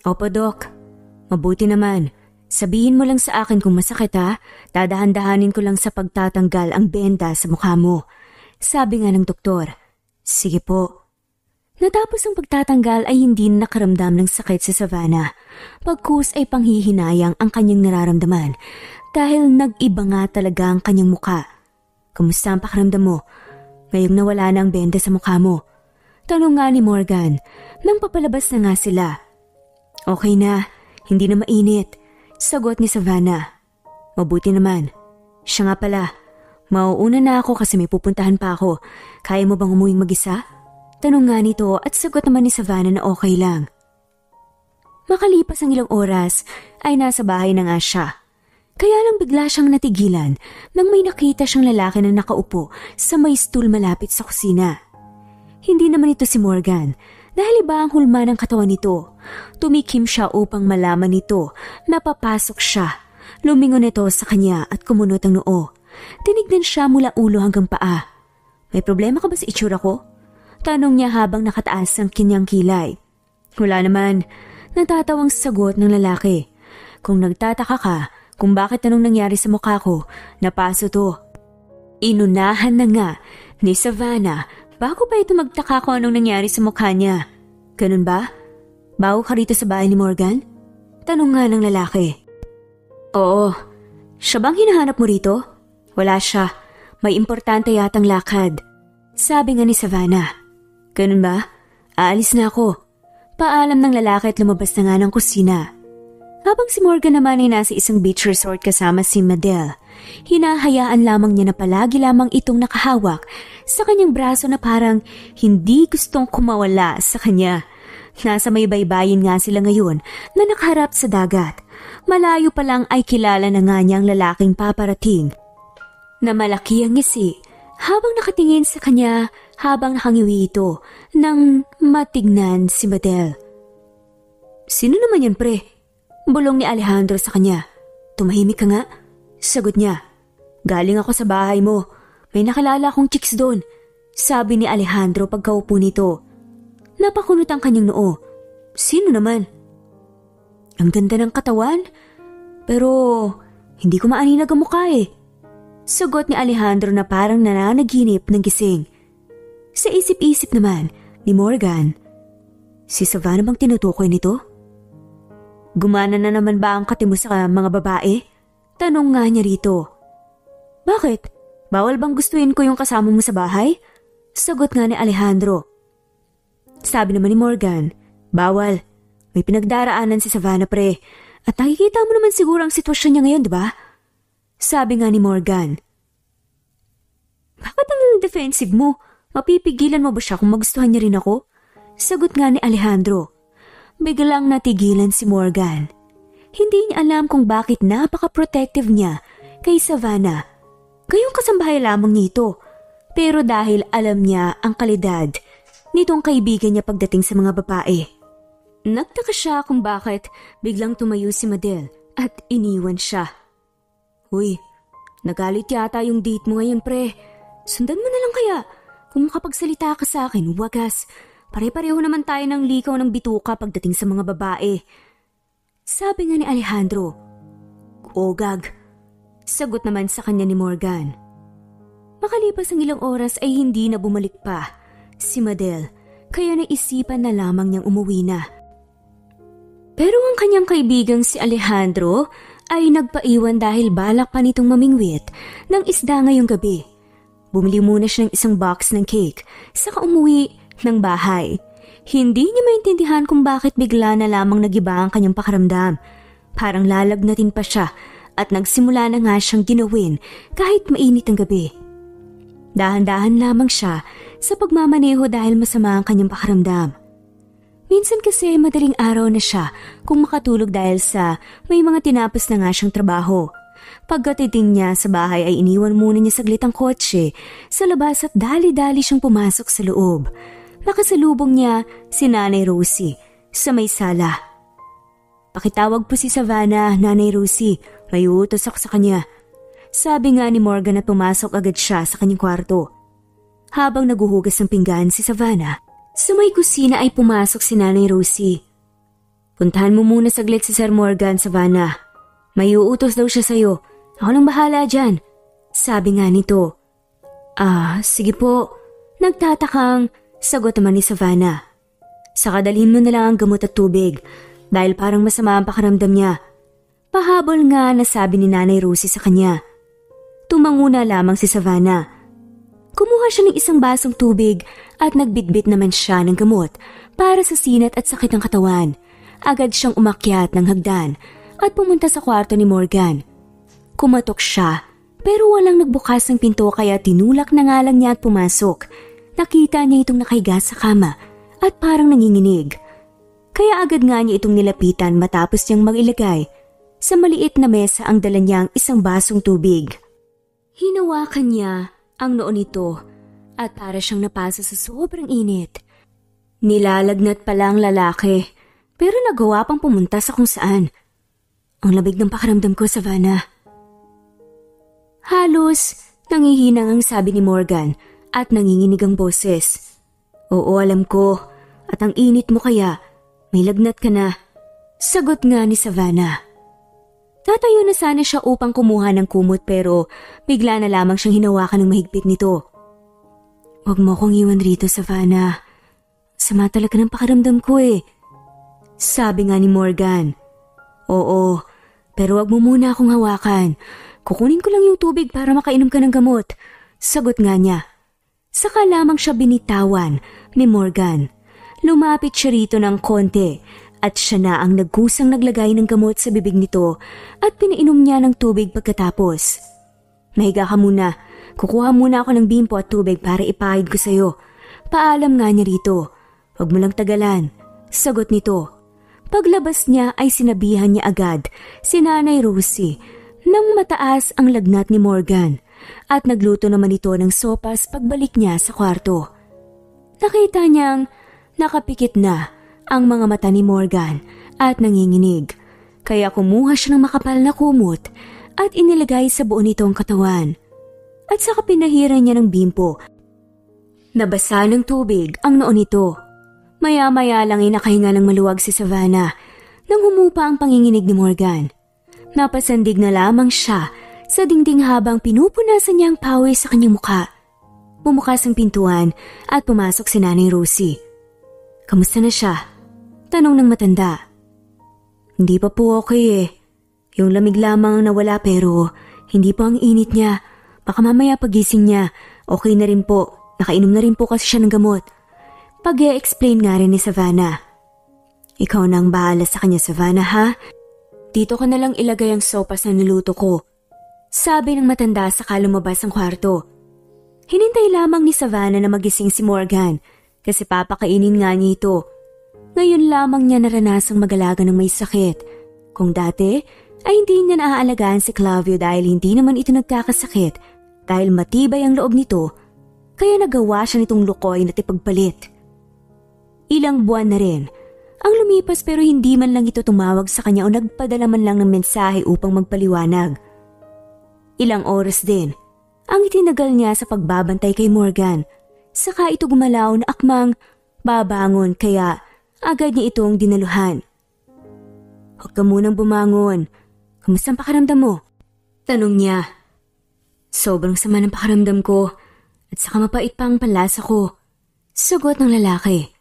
"Opo, Dok. Mabuti naman. Sabihin mo lang sa akin kung masakit ha. Dadahan-dahanin ko lang sa pagtatanggal ang benda sa mukha mo," sabi nga ng doktor. "Sige po." Natapos ang pagtatanggal ay hindi nakaramdam ng sakit si Savannah. Pagkus ay panghihinayang ang kanyang nararamdaman dahil nag-iba nga talaga ang kanyang mukha. "Kamusta ang pakiramdam mo? Ngayong nawala na ang benda sa mukha mo?" tanong nga ni Morgan nang papalabas na nga sila. "Okay na, hindi na mainit," sagot ni Savannah. "Mabuti naman. Siya nga pala, mauuna na ako kasi may pupuntahan pa ako. Kaya mo bang umuwing mag-isa?" tanong nga nito at sagot naman ni Savannah na okay lang. Makalipas ang ilang oras ay nasa bahay na nga siya. Kaya lang bigla siyang natigilan nang may nakita siyang lalaki na nakaupo sa may stool malapit sa kusina. Hindi naman ito si Morgan dahil iba ang hulma ng katawan nito. Tumikim siya upang malaman nito na papasok siya. Lumingon ito sa kanya at kumunot ang noo. Tinignan siya mula ulo hanggang paa. "May problema ka ba sa itsura ko?" tanong niya habang nakataas ang kanyang kilay. "Wala naman," natatawang sagot ng lalaki. "Kung nagtataka ka kung bakit anong nangyari sa mukha ko, napaso to." Inunahan na nga ni Savannah bago pa ito magtaka kung anong nangyari sa mukha niya. "Ganun ba? Bago ka rito sa bahay ni Morgan?" tanong nga ng lalaki. "Oo. Siya bang hinahanap mo rito?" "Wala siya. May importante yatang lakad," sabi nga ni Savannah. "Ganun ba? Aalis na ako." Paalam ng lalaki at lumabas na nga ng kusina. Habang si Morgan naman ay nasa isang beach resort kasama si Madel, hinahayaan lamang niya na palagi lamang itong nakahawak sa kanyang braso na parang hindi gustong kumawala sa kanya. Nasa may baybayin nga sila ngayon na nakaharap sa dagat. Malayo pa lang ay kilala na nga niya ang lalaking paparating na malaki ang ngisi habang nakatingin sa kanya habang nakangiwi ito nang matignan si Madel. "Sino naman yan, pre?" bulong ni Alejandro sa kanya. "Tumahimik ka nga," sagot niya. "Galing ako sa bahay mo. May nakilala akong chicks doon," sabi ni Alejandro pagkaupo nito. Napakunot ang kanyang noo. "Sino naman?" "Ang ganda ng katawan, pero hindi ko maaninag ang mukha eh," sagot ni Alejandro na parang nananaginip ng gising. Sa isip-isip naman ni Morgan, si Savannah bang tinutukoy nito? "Gumana na naman ba ang kati mo sa mga babae?" tanong nga niya rito. "Bakit? Bawal bang gustuin ko yung kasama mo sa bahay?" sagot nga ni Alejandro. Sabi naman ni Morgan, "Bawal. May pinagdaraanan si Savannah, pre. At nakikita mo naman siguro ang sitwasyon niya ngayon, di ba?" sabi nga ni Morgan. "Bakit ang defensive mo? Mapipigilan mo ba siya kung magustuhan niya rin ako?" sagot nga ni Alejandro. Biglang natigilan si Morgan. Hindi niya alam kung bakit napaka-protective niya kay Savannah. Gayong kasambahay lamang nito. Pero dahil alam niya ang kalidad nitong kaibigan niya pagdating sa mga babae. Nagtaka siya kung bakit biglang tumayo si Madel at iniwan siya. "Uy, nagalit yata yung date mo ngayon, pre. Sundan mo na lang kaya. Kung makapagsalita ka sa akin, wagas. Pare-pareho naman tayo ng likaw ng bituka pagdating sa mga babae," sabi nga ni Alejandro. "Ogag," sagot naman sa kanya ni Morgan. Makalipas ang ilang oras ay hindi na bumalik pa si Madel, kaya naisipan na lamang niyang umuwi na. Pero ang kanyang kaibigang si Alejandro ay nagpaiwan dahil balak pa nitong mamingwit ng isda ngayong gabi. Bumili muna siya ng isang box ng cake, saka umuwi ng bahay. Hindi niya maintindihan kung bakit bigla na lamang nagiba ang kanyang pakaramdam. Parang lalagnatin pa siya at nagsimula na nga siyang ginawin kahit mainit ang gabi. Dahan-dahan lamang siya sa pagmamaneho dahil masama ang kanyang pakaramdam. Minsan kasi madaling araw na siya kung makatulog dahil sa may mga tinapos na nga siyang trabaho. Pagkatiting niya sa bahay ay iniwan muna niya saglit ang kotse sa labas at dali-dali siyang pumasok sa loob. Nakasalubong niya si Nanay Rosie sa may sala. "Pakitawag po si Savannah, Nanay Rosie. May utos ako sa kanya," sabi nga ni Morgan at pumasok agad siya sa kanyang kwarto. Habang naguhugas ng pinggan si Savannah, sa may kusina ay pumasok si Nanay Rosie. "Puntahan mo muna saglit si Sir Morgan, Savannah. May uutos daw siya sa'yo. Ako nang bahala dyan," sabi nga nito. Sige po," nagtatakang sagot naman ni Savannah. "Saka dalhin mo na lang ang gamot at tubig dahil parang masama ang pakaramdam niya," pahabol nga na sabi ni Nanay Rosie sa kanya. Tumanguna lamang si Savannah. Kumuha siya ng isang basong tubig at nagbitbit naman siya ng gamot para sa sinat at sakit ng katawan. Agad siyang umakyat ng hagdan at pumunta sa kwarto ni Morgan. Kumatok siya pero walang nagbukas ng pinto kaya tinulak na nga lang niya at pumasok. Nakita niya itong nakahiga sa kama at parang nanginginig. Kaya agad nga niya itong nilapitan matapos niyang mag-ilagay sa maliit na mesa ang dala niyang isang basong tubig. Hinawakan niya ang noo nito at para siyang napasa sa sobrang init. Nilalagnat pala ang lalaki pero nagawa pang pumunta sa kung saan. Ang labig ng pakiramdam ko, Savannah. Halos nangihinang ang sabi ni Morgan at nanginginig ang boses. "Oo, alam ko. At ang init mo kaya, may lagnat ka na," sagot nga ni Savannah. Tatayo na sana siya upang kumuha ng kumot pero bigla na lamang siyang hinawakan ng mahigpit nito. "Huwag mo akong iwan rito, Savannah. Sama talaga ng pakiramdam ko eh," sabi nga ni Morgan. "Oo, pero wag mo muna akong hawakan. Kukunin ko lang yung tubig para makainom ka ng gamot," sagot nga niya. Saka lamang siya binitawan ni Morgan. Lumapit siya rito ng konti at siya na ang nagkusang naglagay ng gamot sa bibig nito at pinainom niya ng tubig pagkatapos. "Mahiga ka muna. Kukuha muna ako ng bimpo at tubig para ipahid ko sa'yo." Paalam nga niya rito. "Wag mo lang tagalan," sagot nito. Paglabas niya ay sinabihan niya agad si Nanay Rosie nang mataas ang lagnat ni Morgan at nagluto naman ito ng sopas pagbalik niya sa kwarto. Nakita niyang nakapikit na ang mga mata ni Morgan at nanginginig. Kaya kumuha siya ng makapal na kumot at inilagay sa buo nitong katawan. At saka pinahiran niya ng bimpo. Nabasa ng tubig ang noo nito. Maya-maya lang ay nakahinga ng maluwag si Savannah nang humupa ang panginginig ni Morgan. Napasandig na lamang siya sa dingding habang pinupunasan niya ang pawis sa kanyang muka. Bumukas ang pintuan at pumasok si Nanay Rosie. "Kamusta na siya?" tanong ng matanda. "Hindi pa po okay eh. Yung lamig lamang ang nawala pero hindi po ang init niya. Baka mamaya pagising niya, okay na rin po. Nakainom na rin po kasi siya ng gamot." Pag-e-explain nga rin ni Savannah. "Ikaw na ang bahala sa kanya, Savannah, ha? Dito ka na lang ilagay ang sopas na niluto ko," sabi ng matanda saka lumabas ang kwarto. Hinintay lamang ni Savannah na magising si Morgan kasi papakainin nga niya ito. Ngayon lamang niya naranasang mag-alaga ng may sakit. Kung dati ay hindi niya naaalagaan si Clavio dahil hindi naman ito nagkakasakit dahil matibay ang loob nito, kaya nagawa siya nitong lukoy at ipagpalit. Ilang buwan na rin ang lumipas pero hindi man lang ito tumawag sa kanya o nagpadala man lang ng mensahe upang magpaliwanag. Ilang oras din ang itinagal niya sa pagbabantay kay Morgan, saka ito gumalaw na akmang babangon kaya agad niya itong dinaluhan. "Huwag ka munang bumangon. Kamusta ang pakiramdam mo?" tanong niya. "Sobrang sama ng pakiramdam ko at saka mapait pa ang panlasa ko," sagot ng lalaki.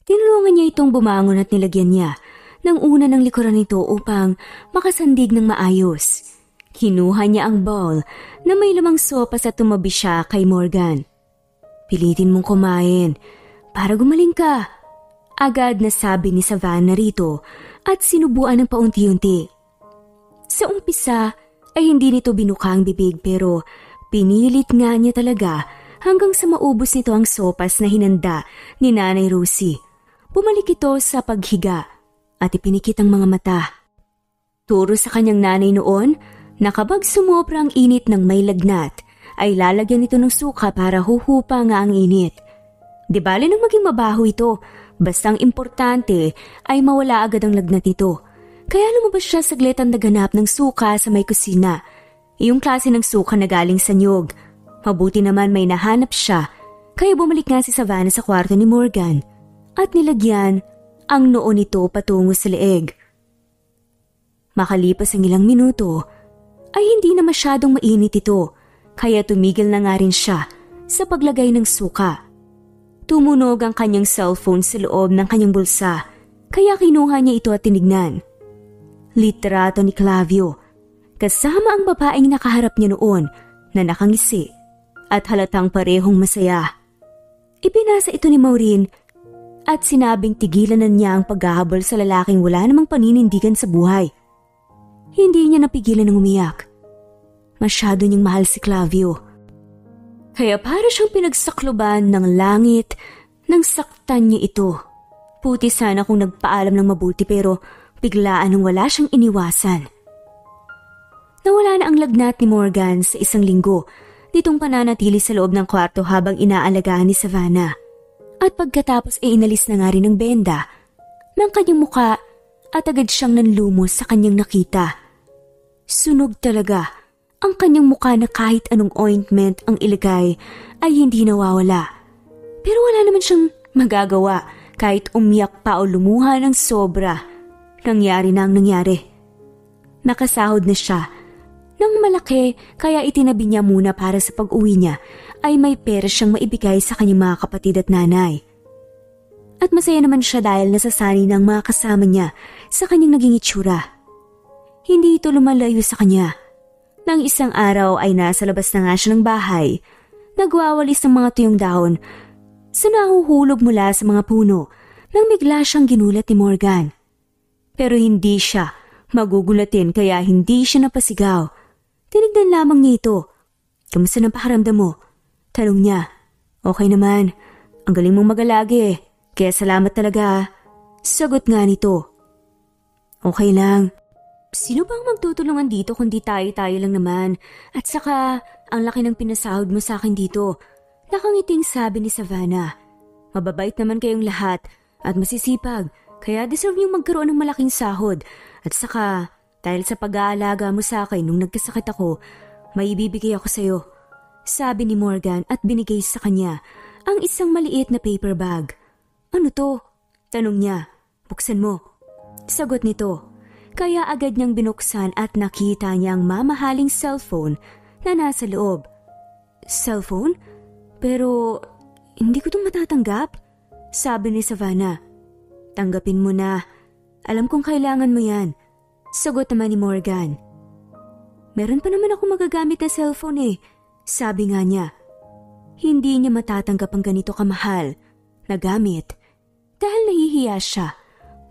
Tinulungan niya itong bumangon at nilagyan niya ng una ng likuran nito upang makasandig ng maayos. Kinuha niya ang bowl na may lamang sopas at tumabi siya kay Morgan. "Pilitin mong kumain para gumaling ka," agad na sabi ni Savannah rito at sinubuan ng paunti-unti. Sa umpisa ay hindi nito binuka ang bibig pero pinilit nga niya talaga hanggang sa maubos nito ang sopas na hinanda ni Nanay Rosie. Bumalik ito sa paghiga at ipinikit ang mga mata. Turo sa kanyang nanay noon na kapag sumobra ang init ng may lagnat ay lalagyan ito ng suka para huhupa nga ang init. Di bale nang maging mabaho ito, basta ang importante ay mawala agad ang lagnat nito. Kaya lumabas siya saglit ang naganap ng suka sa may kusina. Iyong klase ng suka na galing sa niyog. Mabuti naman may nahanap siya, kaya bumalik nga si Savannah sa kwarto ni Morgan at nilagyan ang noo nito patungo sa leeg. Makalipas ang ilang minuto, ay hindi na masyadong mainit ito, kaya tumigil na nga rin siya sa paglagay ng suka. Tumunog ang kanyang cellphone sa loob ng kanyang bulsa, kaya kinuha niya ito at tinignan. Litrato ni Clavio, kasama ang babaeng nakaharap niya noon na nakangisi at halatang parehong masaya. Ipinasa ito ni Maureen at sinabing tigilan na niya ang paghahabol sa lalaking wala namang paninindigan sa buhay. Hindi niya napigilan ng umiyak. Masyado niyang mahal si Clavio. Kaya para siyang pinagsakloban ng langit nang saktan niya ito. Puti sana kung nagpaalam ng mabuti pero biglaan nang wala siyang iniwasan. Nawala na ang lagnat ni Morgan sa 1 linggo nitong pananatili sa loob ng kwarto habang inaalagaan ni Savannah. At pagkatapos ay inalis na nga rin ng benda ng kanyang muka at agad siyang nanlumos sa kanyang nakita. Sunog talaga ang kanyang muka na kahit anong ointment ang ilagay ay hindi nawawala. Pero wala naman siyang magagawa kahit umiyak pa o lumuha ng sobra. Nangyari na ang nangyari. Nakasahod na siya ng malaki kaya itinabi niya muna para sa pag-uwi niya ay may pera siyang maibigay sa kanyang mga kapatid at nanay. At masaya naman siya dahil nasasanay ng mga kasama niya sa kanyang naging itsura. Hindi ito lumalayo sa kanya. Nang isang araw ay nasa labas na nga siya ng bahay, nagwawalis ng mga tuyong dahon sa nahuhulog mula sa mga puno nang bigla siyang ginulat ni Morgan. Pero hindi siya magugulatin kaya hindi siya napasigaw. Tinignan lamang niya ito. "Kamusta ng pakiramdam mo?" tanong niya. "Okay naman. Ang galing mong magalagi. Kaya salamat talaga." Sagot nga nito. "Okay lang. Sino bang magtutulungan dito kundi tayo-tayo lang naman? At saka, ang laki ng pinasahod mo sa akin dito." Nakangiting sabi ni Savannah. Mababait naman kayong lahat at masisipag, kaya deserve niyong magkaroon ng malaking sahod. At saka, dahil sa pag-aalaga mo sa akin nung nagkasakit ako, may ibibigay ako sa'yo. Sabi ni Morgan at binigay sa kanya ang isang maliit na paper bag. Ano to? Tanong niya. Buksan mo. Sagot nito. Kaya agad niyang binuksan at nakita niya ang mamahaling cellphone na nasa loob. Cellphone? Pero hindi ko itong matatanggap. Sabi ni Savannah. Tanggapin mo na. Alam kong kailangan mo yan. Sagot naman ni Morgan. Meron pa naman ako magagamit na cellphone eh. Sabi nga niya. Hindi niya matatanggap ang ganito kamahal na gamit dahil nahihiya siya.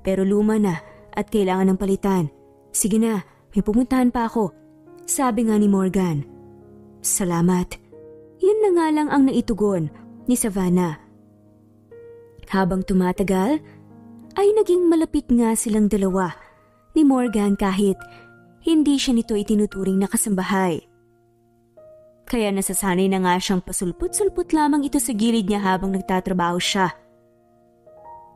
Pero luma na at kailangan ng palitan. Sige na, may pupuntahan pa ako. Sabi nga ni Morgan. Salamat. Yun na nga lang ang naitugon ni Savannah. Habang tumatagal, ay naging malapit nga silang dalawa ni Morgan kahit hindi siya nito itinuturing na kasambahay. Kaya nasasanay na nga siyang pasulput-sulput lamang ito sa gilid niya habang nagtatrabaho siya.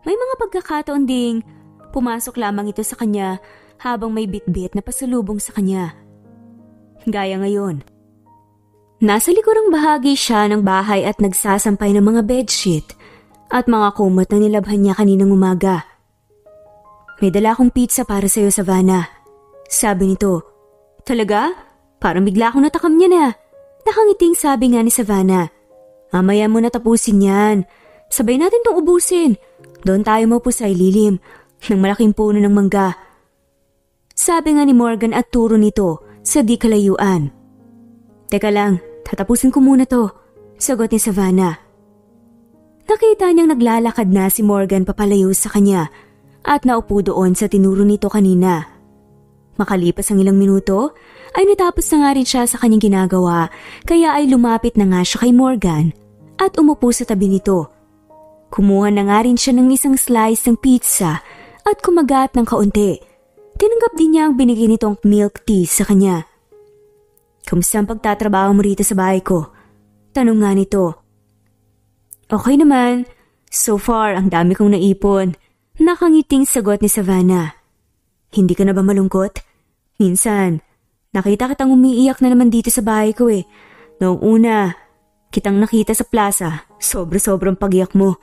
May mga pagkakataon ding pumasok lamang ito sa kanya habang may bitbit na pasalubong sa kanya. Gaya ngayon. Nasa likurang bahagi siya ng bahay at nagsasampay ng mga bedsheet at mga kumot na nilabhan niya kaninang umaga. May dala akong pizza para sa'yo, Savannah. Sabi nito. Talaga? Parang bigla akong natakam niya na. Nakangiting sabi nga ni Savannah. Mamaya mo na tapusin yan. Sabay natin tong ubusin. Doon tayo maupo sa ililim ng malaking puno ng mangga. Sabi nga ni Morgan at turo nito sa di kalayuan. Teka lang, tatapusin ko muna to. Sagot ni Savannah. Nakita niyang naglalakad na si Morgan papalayo sa kanya at naupo doon sa tinuro nito kanina. Makalipas ang ilang minuto, ay natapos na nga rin siya sa kanyang ginagawa kaya ay lumapit na nga siya kay Morgan at umupo sa tabi nito. Kumuha na nga rin siya ng isang slice ng pizza at kumagat ng kaunti. Tinanggap din niya ang binigay nitong milk tea sa kanya. Kamusta ang pagtatrabaho mo rito sa bahay ko? Tanong nga nito. Okay naman. So far, ang dami kong naipon. Nakangiting sagot ni Savannah. Hindi ka na ba malungkot? Minsan, nakita kitang umiiyak na naman dito sa bahay ko eh. Noong una, kitang nakita sa plaza, sobra-sobrang pag-iyak mo.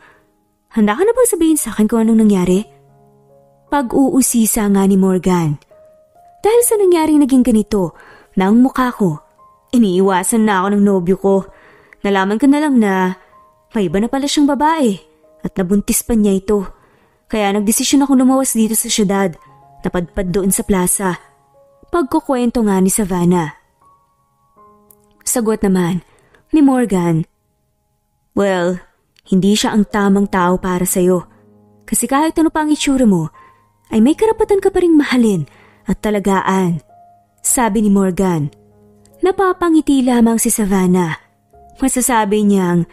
Handa ka na bang sabihin sa akin kung anong nangyari? Pag-uusisa nga ni Morgan. Dahil sa nangyaring naging ganito, na ang mukha ko, iniiwasan na ako ng nobyo ko. Nalaman ko na lang na may iba na pala siyang babae at nabuntis pa niya ito. Kaya nagdesisyon ako lumawas dito sa syudad. Napadpad doon sa plaza. Pagkukwento nga ni Savannah. Sagot naman ni Morgan. Well, hindi siya ang tamang tao para sa'yo. Kasi kahit ano pa ang itsura mo, ay may karapatan ka pa ring mahalin at talagaan. Sabi ni Morgan. Napapangiti lamang si Savannah. Masasabi niyang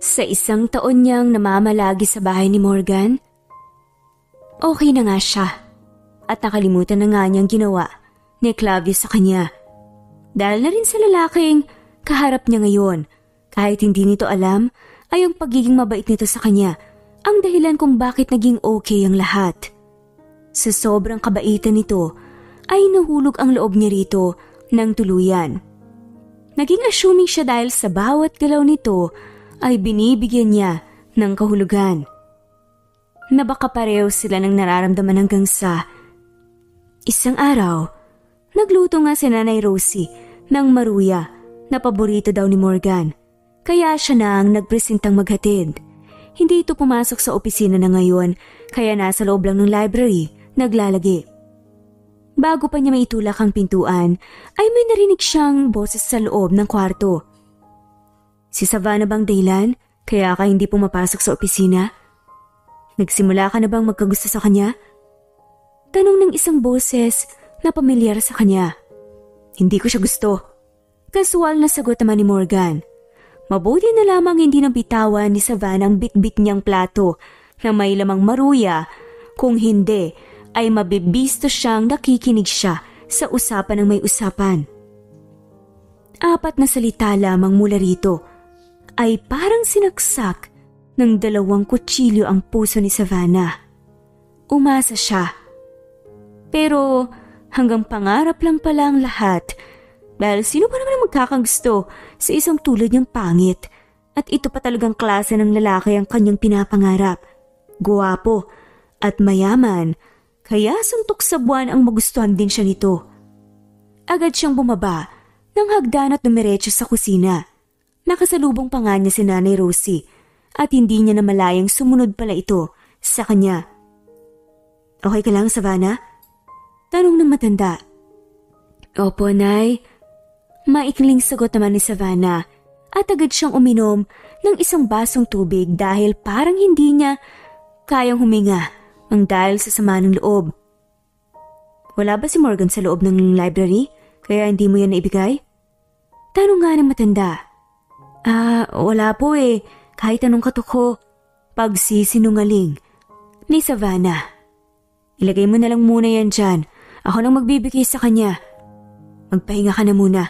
sa isang taon niyang namamalagi sa bahay ni Morgan, okay na nga siya. At nakalimutan na nga niyang ginawa ni Clavius sa kanya. Dahil na rin sa lalaking kaharap niya ngayon, kahit hindi nito alam, ay ang pagiging mabait nito sa kanya ang dahilan kung bakit naging okay ang lahat. Sa sobrang kabaitan nito, ay nahulog ang loob niya rito ng tuluyan. Naging assuming siya dahil sa bawat galaw nito ay binibigyan niya ng kahulugan. Na baka pareho sila ng nararamdaman hanggang sa isang araw, nagluto nga si Nanay Rosie ng maruya na paborito daw ni Morgan. Kaya siya na ang nagpresentang maghatid. Hindi ito pumasok sa opisina na ngayon kaya nasa loob lang ng library, naglalagi. Bago pa niya maitulak ang pintuan, ay may narinig siyang boses sa loob ng kwarto. Si Savannah bang dahilan kaya ka hindi pumapasok sa opisina? Nagsimula ka na bang magkagusto sa kanya? Tanong ng isang boses na pamilyar sa kanya. Hindi ko siya gusto. Kasual na sagot naman ni Morgan. Mabuti na lamang hindi nabitawan ni Savannah ang bitbit niyang plato na may lamang maruya. Kung hindi, ay mabibisto siyang nakikinig siya sa usapan ng may usapan. 4 na salita lamang mula rito ay parang sinaksak ng 2 kutsilyo ang puso ni Savannah. Umasa siya. Pero hanggang pangarap lang pala ang lahat dahil sino ba naman ang magkakagusto sa isang tulad niyang pangit at ito pa talagang klase ng lalaki ang kanyang pinapangarap. Guwapo at mayaman kaya suntok sa buwan ang magustuhan din siya nito. Agad siyang bumaba ng hagdan at dumiretso sa kusina. Nakasalubong pa nga niya si Nanay Rosie at hindi niya na malayang sumunod pala ito sa kanya. Okay ka lang, Savannah? Tanong ng matanda. Opo, Nay. Maikling sagot naman ni Savannah at agad siyang uminom ng isang basong tubig dahil parang hindi niya kayang huminga ang dahil sa sama ng loob. Wala ba si Morgan sa loob ng library kaya hindi mo yan naibigay? Tanong nga ng matanda. Wala po eh. Kahit anong katuko. Pagsisinungaling ni Savannah. Ilagay mo na lang muna yan dyan. Ako nang magbibigay sa kanya. Magpahinga ka na muna.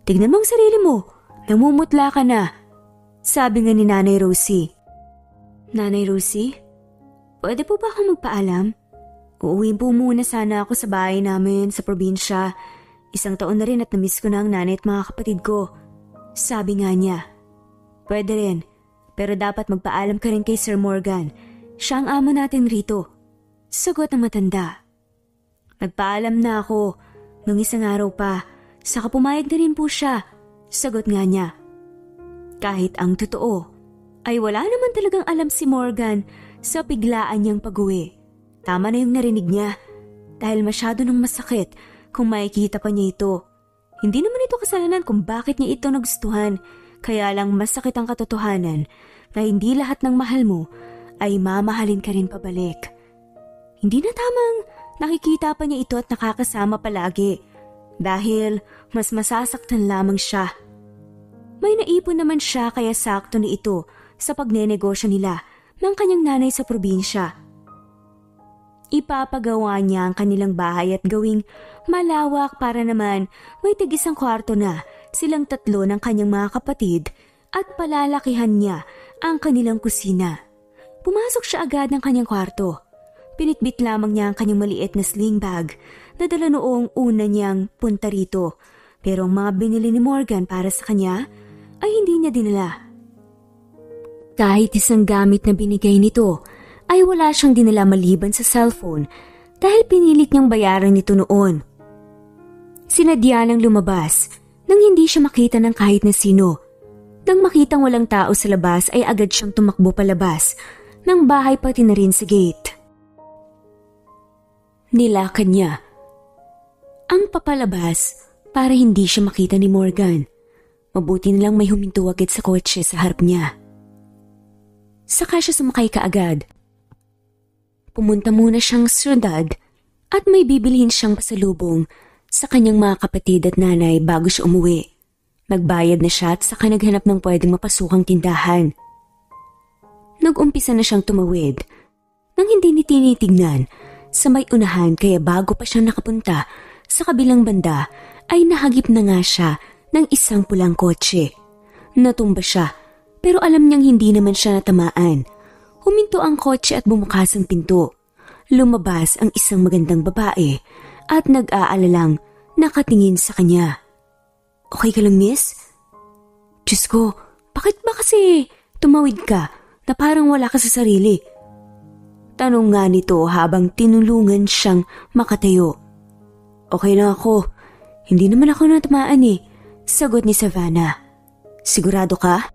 Tignan mo ang sarili mo. Namumutla ka na. Sabi nga ni Nanay Rosie. Nanay Rosie, pwede po ba akong magpaalam? Uuwi po muna sana ako sa bahay namin sa probinsya. 1 taon na rin at namiss ko na ang nanay at mga kapatid ko. Sabi nga niya. Pwede rin, pero dapat magpaalam ka rin kay Sir Morgan. Siya ang amo natin rito. Sagot ng matanda. Nagpaalam na ako nung 1 araw pa, saka pumayag na rin po siya. Sagot nga niya. Kahit ang totoo, ay wala naman talagang alam si Morgan sa biglaan niyang pag-uwi. Tama na yung narinig niya dahil masyado nang masakit kung makikita pa niya ito. Hindi naman ito kasalanan kung bakit niya ito nagustuhan, kaya lang masakit ang katotohanan na hindi lahat ng mahal mo ay mamahalin ka rin pabalik. Hindi na tamang nakikita pa niya ito at nakakasama palagi dahil mas masasaktan lamang siya. May naipon naman siya kaya sakto ni ito sa pagnenegosyo nila ng kanyang nanay sa probinsya. Ipapagawa niya ang kanilang bahay at gawing malawak para naman may tig-1 kwarto na silang 3 ng kanyang mga kapatid at palalakihan niya ang kanilang kusina. Pumasok siya agad ng kanyang kwarto. Pinitbit lamang niya ang kanyang maliit na sling bag na dala noong una niyang punta rito. Pero ang mga binili ni Morgan para sa kanya ay hindi niya dinala. Kahit isang gamit na binigay nito ay wala siyang dinala maliban sa cellphone dahil pinilit niyang bayaran nito noon. Sinadya nang lumabas nang hindi siya makita ng kahit na sino. Nang makitang walang tao sa labas ay agad siyang tumakbo palabas ng bahay pati na rin sa gate. Nilakad niya ang papalabas para hindi siya makita ni Morgan. Mabuti na lang may huminto agad sa kotse sa harap niya. Saka siya sumakay kaagad. Pumunta muna siyang syudad at may bibilhin siyang pasalubong sa kanyang mga kapatid at nanay bago siya umuwi. Nagbayad na siya at saka naghanap ng pwedeng mapasukang tindahan. Nag-umpisa na siyang tumawid nang hindi ni tinitignan sa may unahan kaya bago pa siya nakapunta sa kabilang banda ay nahagip na nga siya ng isang pulang kotse. Natumba siya pero alam niyang hindi naman siya natamaan. Huminto ang kotse at bumukas ang pinto. Lumabas ang isang magandang babae at nag-aalalang nakatingin sa kanya. Okay ka lang, miss? Diyos ko, bakit ba kasi tumawid ka na parang wala ka sa sarili? Tanong nga nito habang tinulungan siyang makatayo. Okay lang ako. Hindi naman ako natamaan eh. Sagot ni Savannah. Sigurado ka?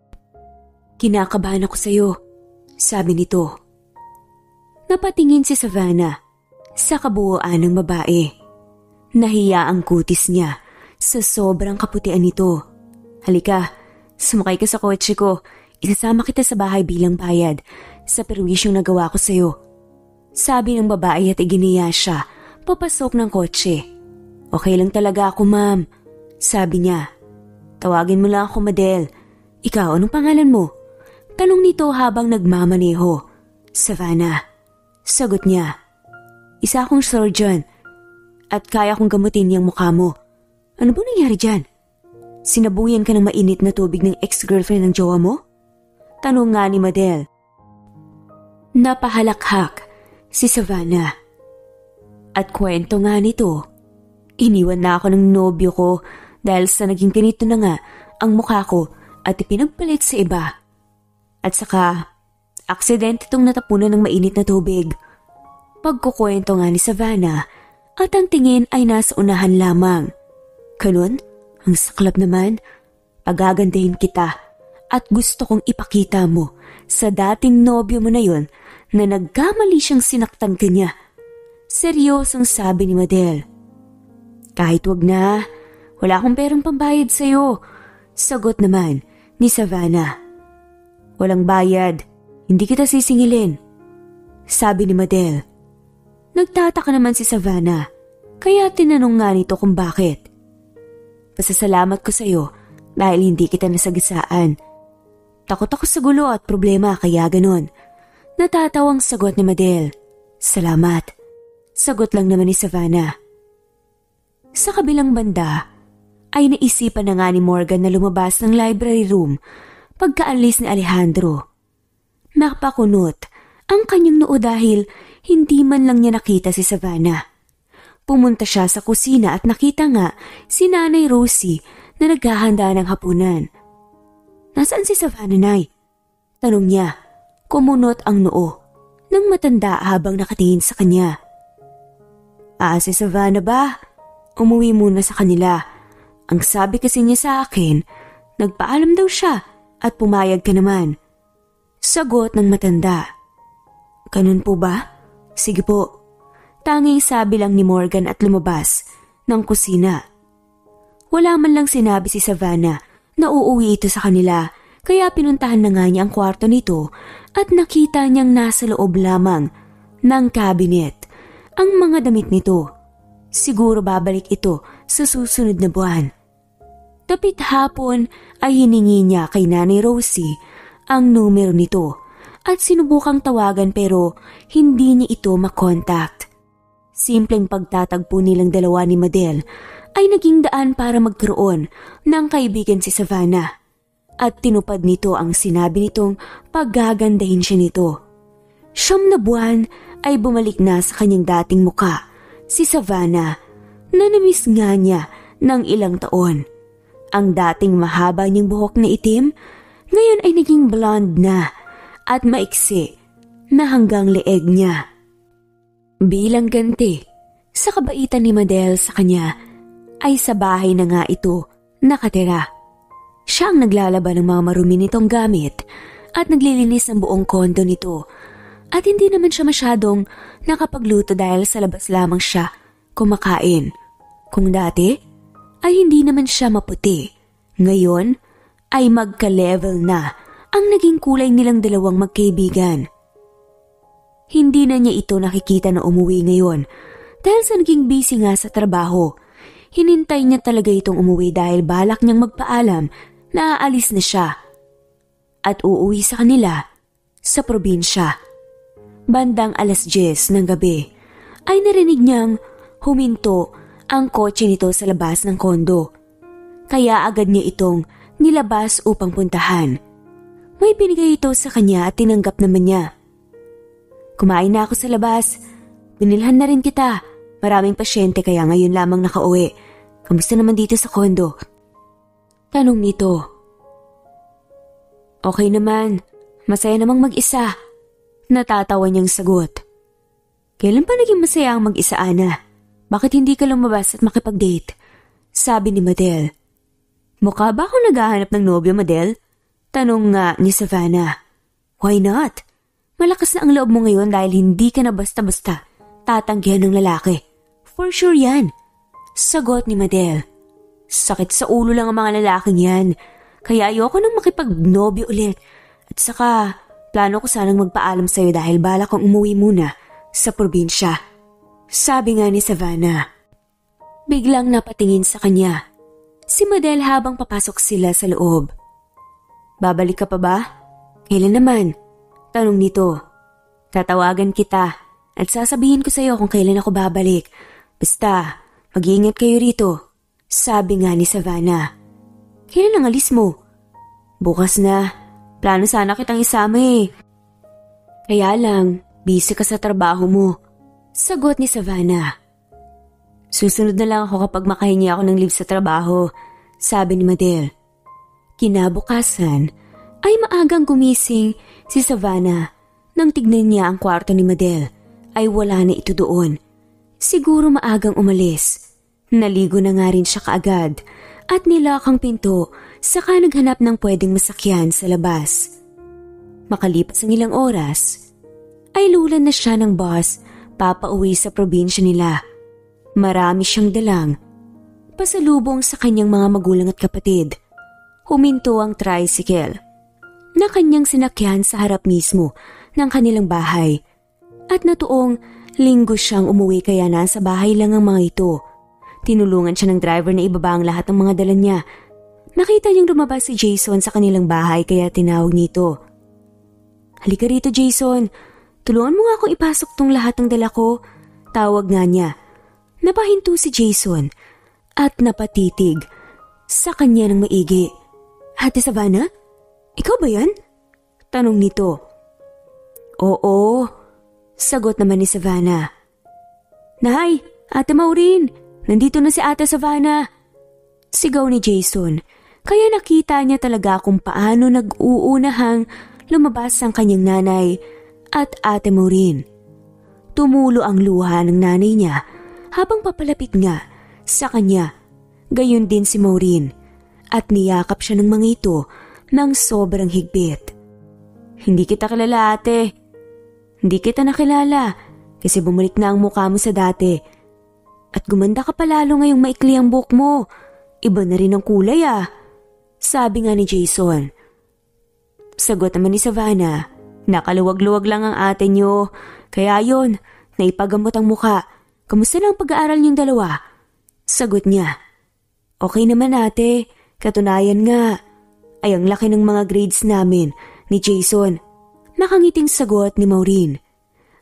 Kinakabahan ako sa'yo. Sabi nito. Napatingin si Savannah sa kabuuan ng babae. Nahiya ang kutis niya sa sobrang kaputian nito. Halika, sumakay ka sa kotse ko. Isasama kita sa bahay bilang bayad sa perwisyong nagawa ko sa'yo. Sabi ng babae at iginiya siya papasok ng kotse. Okay lang talaga ako, ma'am. Sabi niya. Tawagin mo lang ako, Madel. Ikaw, anong pangalan mo? Tanong nito habang nagmamaneho. Savannah. Sagot niya. Isa akong surgeon at kaya kong gamutin yung mukha mo. Ano ba nangyari dyan? Sinabuyan ka ng mainit na tubig ng ex-girlfriend ng jowa mo? Tanong nga ni Madel. Napahalakhak si Savannah. At kwento nga nito, iniwan na ako ng nobyo ko dahil sa naging ganito na nga ang mukha ko at ipinagpalit sa iba. At saka, aksidente itong natapunan ng mainit na tubig. Pagkukwento nga ni Savannah at ang tingin ay nasa unahan lamang. Ganun, ang saklap naman, pagagandahin kita at gusto kong ipakita mo sa dating nobyo mo na yon na nagkamali siyang sinaktan ka niya. Seryosong sabi ni Madel. Kahit wag na, wala akong perang pambayad sa'yo. Sagot naman ni Savannah. Walang bayad, hindi kita sisingilin. Sabi ni Madel. Nagtataka naman si Savannah, kaya tinanong nga nito kung bakit. Pasasalamat ko sa'yo dahil hindi kita nasagasaan. Takot ako sa gulo at problema kaya ganon. Natatawang sagot ni Madel. Salamat. Sagot lang naman ni Savannah. Sa kabilang banda, ay naisipan na nga ni Morgan na lumabas ng library room pagkaalis ni Alejandro. Napakunot ang kanyang noo dahil hindi man lang niya nakita si Savannah. Pumunta siya sa kusina at nakita nga si Nanay Rosie na naghahanda ng hapunan. Nasaan si Savannah, Nay? Tanong niya. Kumunot ang noo ng matanda habang nakatingin sa kanya. Si Savannah ba? Umuwi muna sa kanila. Ang sabi kasi niya sa akin, nagpaalam daw siya at pumayag ka naman. Sagot ng matanda. Ganun po ba? Sige po. Tanging sabi lang ni Morgan at lumabas ng kusina. Wala man lang sinabi si Savannah na uuwi ito sa kanila, kaya pinuntahan na nga niya ang kwarto nito at nakita niyang nasa loob lamang ng cabinet ang mga damit nito. Siguro babalik ito sa susunod na buwan. Tapit hapon ay hiningi niya kay Nanay Rosie ang numero nito at sinubukang tawagan pero hindi niya ito makontakt. Simpleng pagtatagpo nilang dalawa ni Madel ay naging daan para magkaroon ng kaibigan si Savannah at tinupad nito ang sinabi nitong paggagandahin siya nito. 9 na buwan ay bumalik na sa kanyang dating muka si Savannah na namiss nga niya ng ilang taon. Ang dating mahaba niyang buhok na itim ngayon ay naging blonde na at maiksi na hanggang leeg niya. Bilang ganti sa kabaitan ni Madel sa kanya ay sa bahay na nga ito nakatira. Siya ang naglalaban ng mga marumi nitong gamit at naglilinis ng buong kondo nito. At hindi naman siya masyadong nakapagluto dahil sa labas lamang siya kumakain. Kung dati ay hindi naman siya maputi, ngayon ay magka-level na ang naging kulay nilang dalawang magkaibigan. Hindi na niya ito nakikita na umuwi ngayon dahil sa naging busy nga sa trabaho. Hinintay niya talaga itong umuwi dahil balak niyang magpaalam na aalis na siya at uuwi sa kanila sa probinsya. Bandang 10:00 ng gabi ay narinig niyang huminto ang kotse nito sa labas ng kondo. Kaya agad niya itong nilabas upang puntahan. May binigay ito sa kanya at tinanggap naman niya. Kumain na ako sa labas. Binilhan na rin kita. Maraming pasyente kaya ngayon lamang nakauwi. Kamusta naman dito sa kondo? Tanong nito. Okay naman. Masaya namang mag-isa. Natatawa niyang sagot. Kailan pa naging masaya ang mag-isa, Ana? Bakit hindi ka lumabas at makipag-date? Sabi ni Madel. Mukha ba akong naghahanap ng nobyo, Madel? Tanong nga ni Savannah. Why not? Malakas na ang loob mo ngayon dahil hindi ka na basta-basta tatanggihan ng lalaki. For sure yan. Sagot ni Madel. Sakit sa ulo lang ang mga lalaking yan. Kaya ayoko nang makipag-nobyo ulit. At saka, plano ko sanang magpaalam sa'yo dahil balak kong umuwi muna sa probinsya. Sabi nga ni Savannah. Biglang napatingin sa kanya si Madel habang papasok sila sa loob. Babalik ka pa ba? Kailan naman? Tanong nito. Tatawagan kita at sasabihin ko sa'yo kung kailan ako babalik. Basta, mag-iingat kayo rito. Sabi nga ni Savannah. Kailan ang alis mo? Bukas na. Plano sana kitang isama eh. Kaya lang, busy ka sa trabaho mo. Sagot ni Savannah. Susunod na lang ako kapag makahingi ako ng leave sa trabaho, sabi ni Madel. Kinabukasan ay maagang gumising si Savannah. Nang tignan niya ang kwarto ni Madel ay wala na ito doon. Siguro maagang umalis. Naligo na nga rin siya kaagad at nilak ang pinto saka naghanap ng pwedeng masakyan sa labas. Makalipas ang ilang oras ay lulan na siya ng bus papauwi sa probinsya nila. Marami siyang dalang pasalubong sa kanyang mga magulang at kapatid. Huminto ang tricycle na kanyang sinakyan sa harap mismo ng kanilang bahay at natuong linggo siyang umuwi kaya nasa bahay lang ang mga ito. Tinulungan siya ng driver na ibaba ang lahat ng mga dala niya. Nakita niyang lumabas si Jason sa kanilang bahay kaya tinawag nito. Halika rito Jason, tulungan mo nga akong ipasok tong lahat ng dala ko. Tawag nga niya. Napahinto si Jason at napatitig sa kanya ng maigi. Ate Savannah? Ikaw ba yan? Tanong nito. Oo, sagot naman ni Savannah. Nay, Ate Maureen, nandito na si Ate Savannah. Sigaw ni Jason, kaya nakita niya talaga kung paano nag-uunahang lumabas ang kanyang nanay at Ate Maureen. Tumulo ang luha ng nanay niya habang papalapit nga sa kanya. Gayon din si Maureen at niyakap siya ng mga ito ng sobrang higpit. Hindi kita kilala ate. Hindi kita nakilala kasi bumalik na ang mukha mo sa dati. At gumanda ka palalo ngayong maikli ang buhok mo. Iba na rin ang kulay ah. Sabi nga ni Jason. Sagot naman ni Savannah. Nakaluwag-luwag lang ang ate niyo. Kaya yon, naipagamot ang mukha. Kamusta na ang pag-aaral niyong dalawa? Sagot niya. Okay naman ate. Katunayan nga. Ay ang laki ng mga grades namin ni Jason. Nakangiting sagot ni Maureen.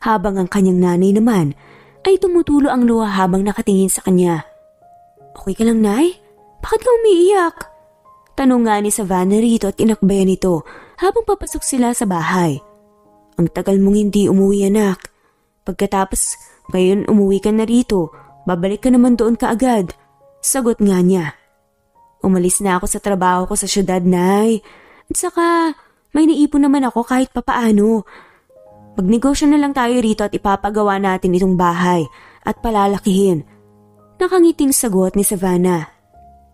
Habang ang kanyang nanay naman ay tumutulo ang luha habang nakatingin sa kanya. Okay ka lang, Nay? Bakit ka umiiyak? Tanong nga ni Savannah rito at inakbayan nito habang papasok sila sa bahay. Ang tagal mong hindi umuwi anak. Pagkatapos ngayon umuwi ka na rito, babalik ka naman doon kaagad. Sagot nga niya. Umalis na ako sa trabaho ko sa syudad, Nay. At saka may naipon naman ako kahit papaano. Magnegosyo na lang tayo rito at ipapagawa natin itong bahay at palalakihin. Nakangiting sagot ni Savannah.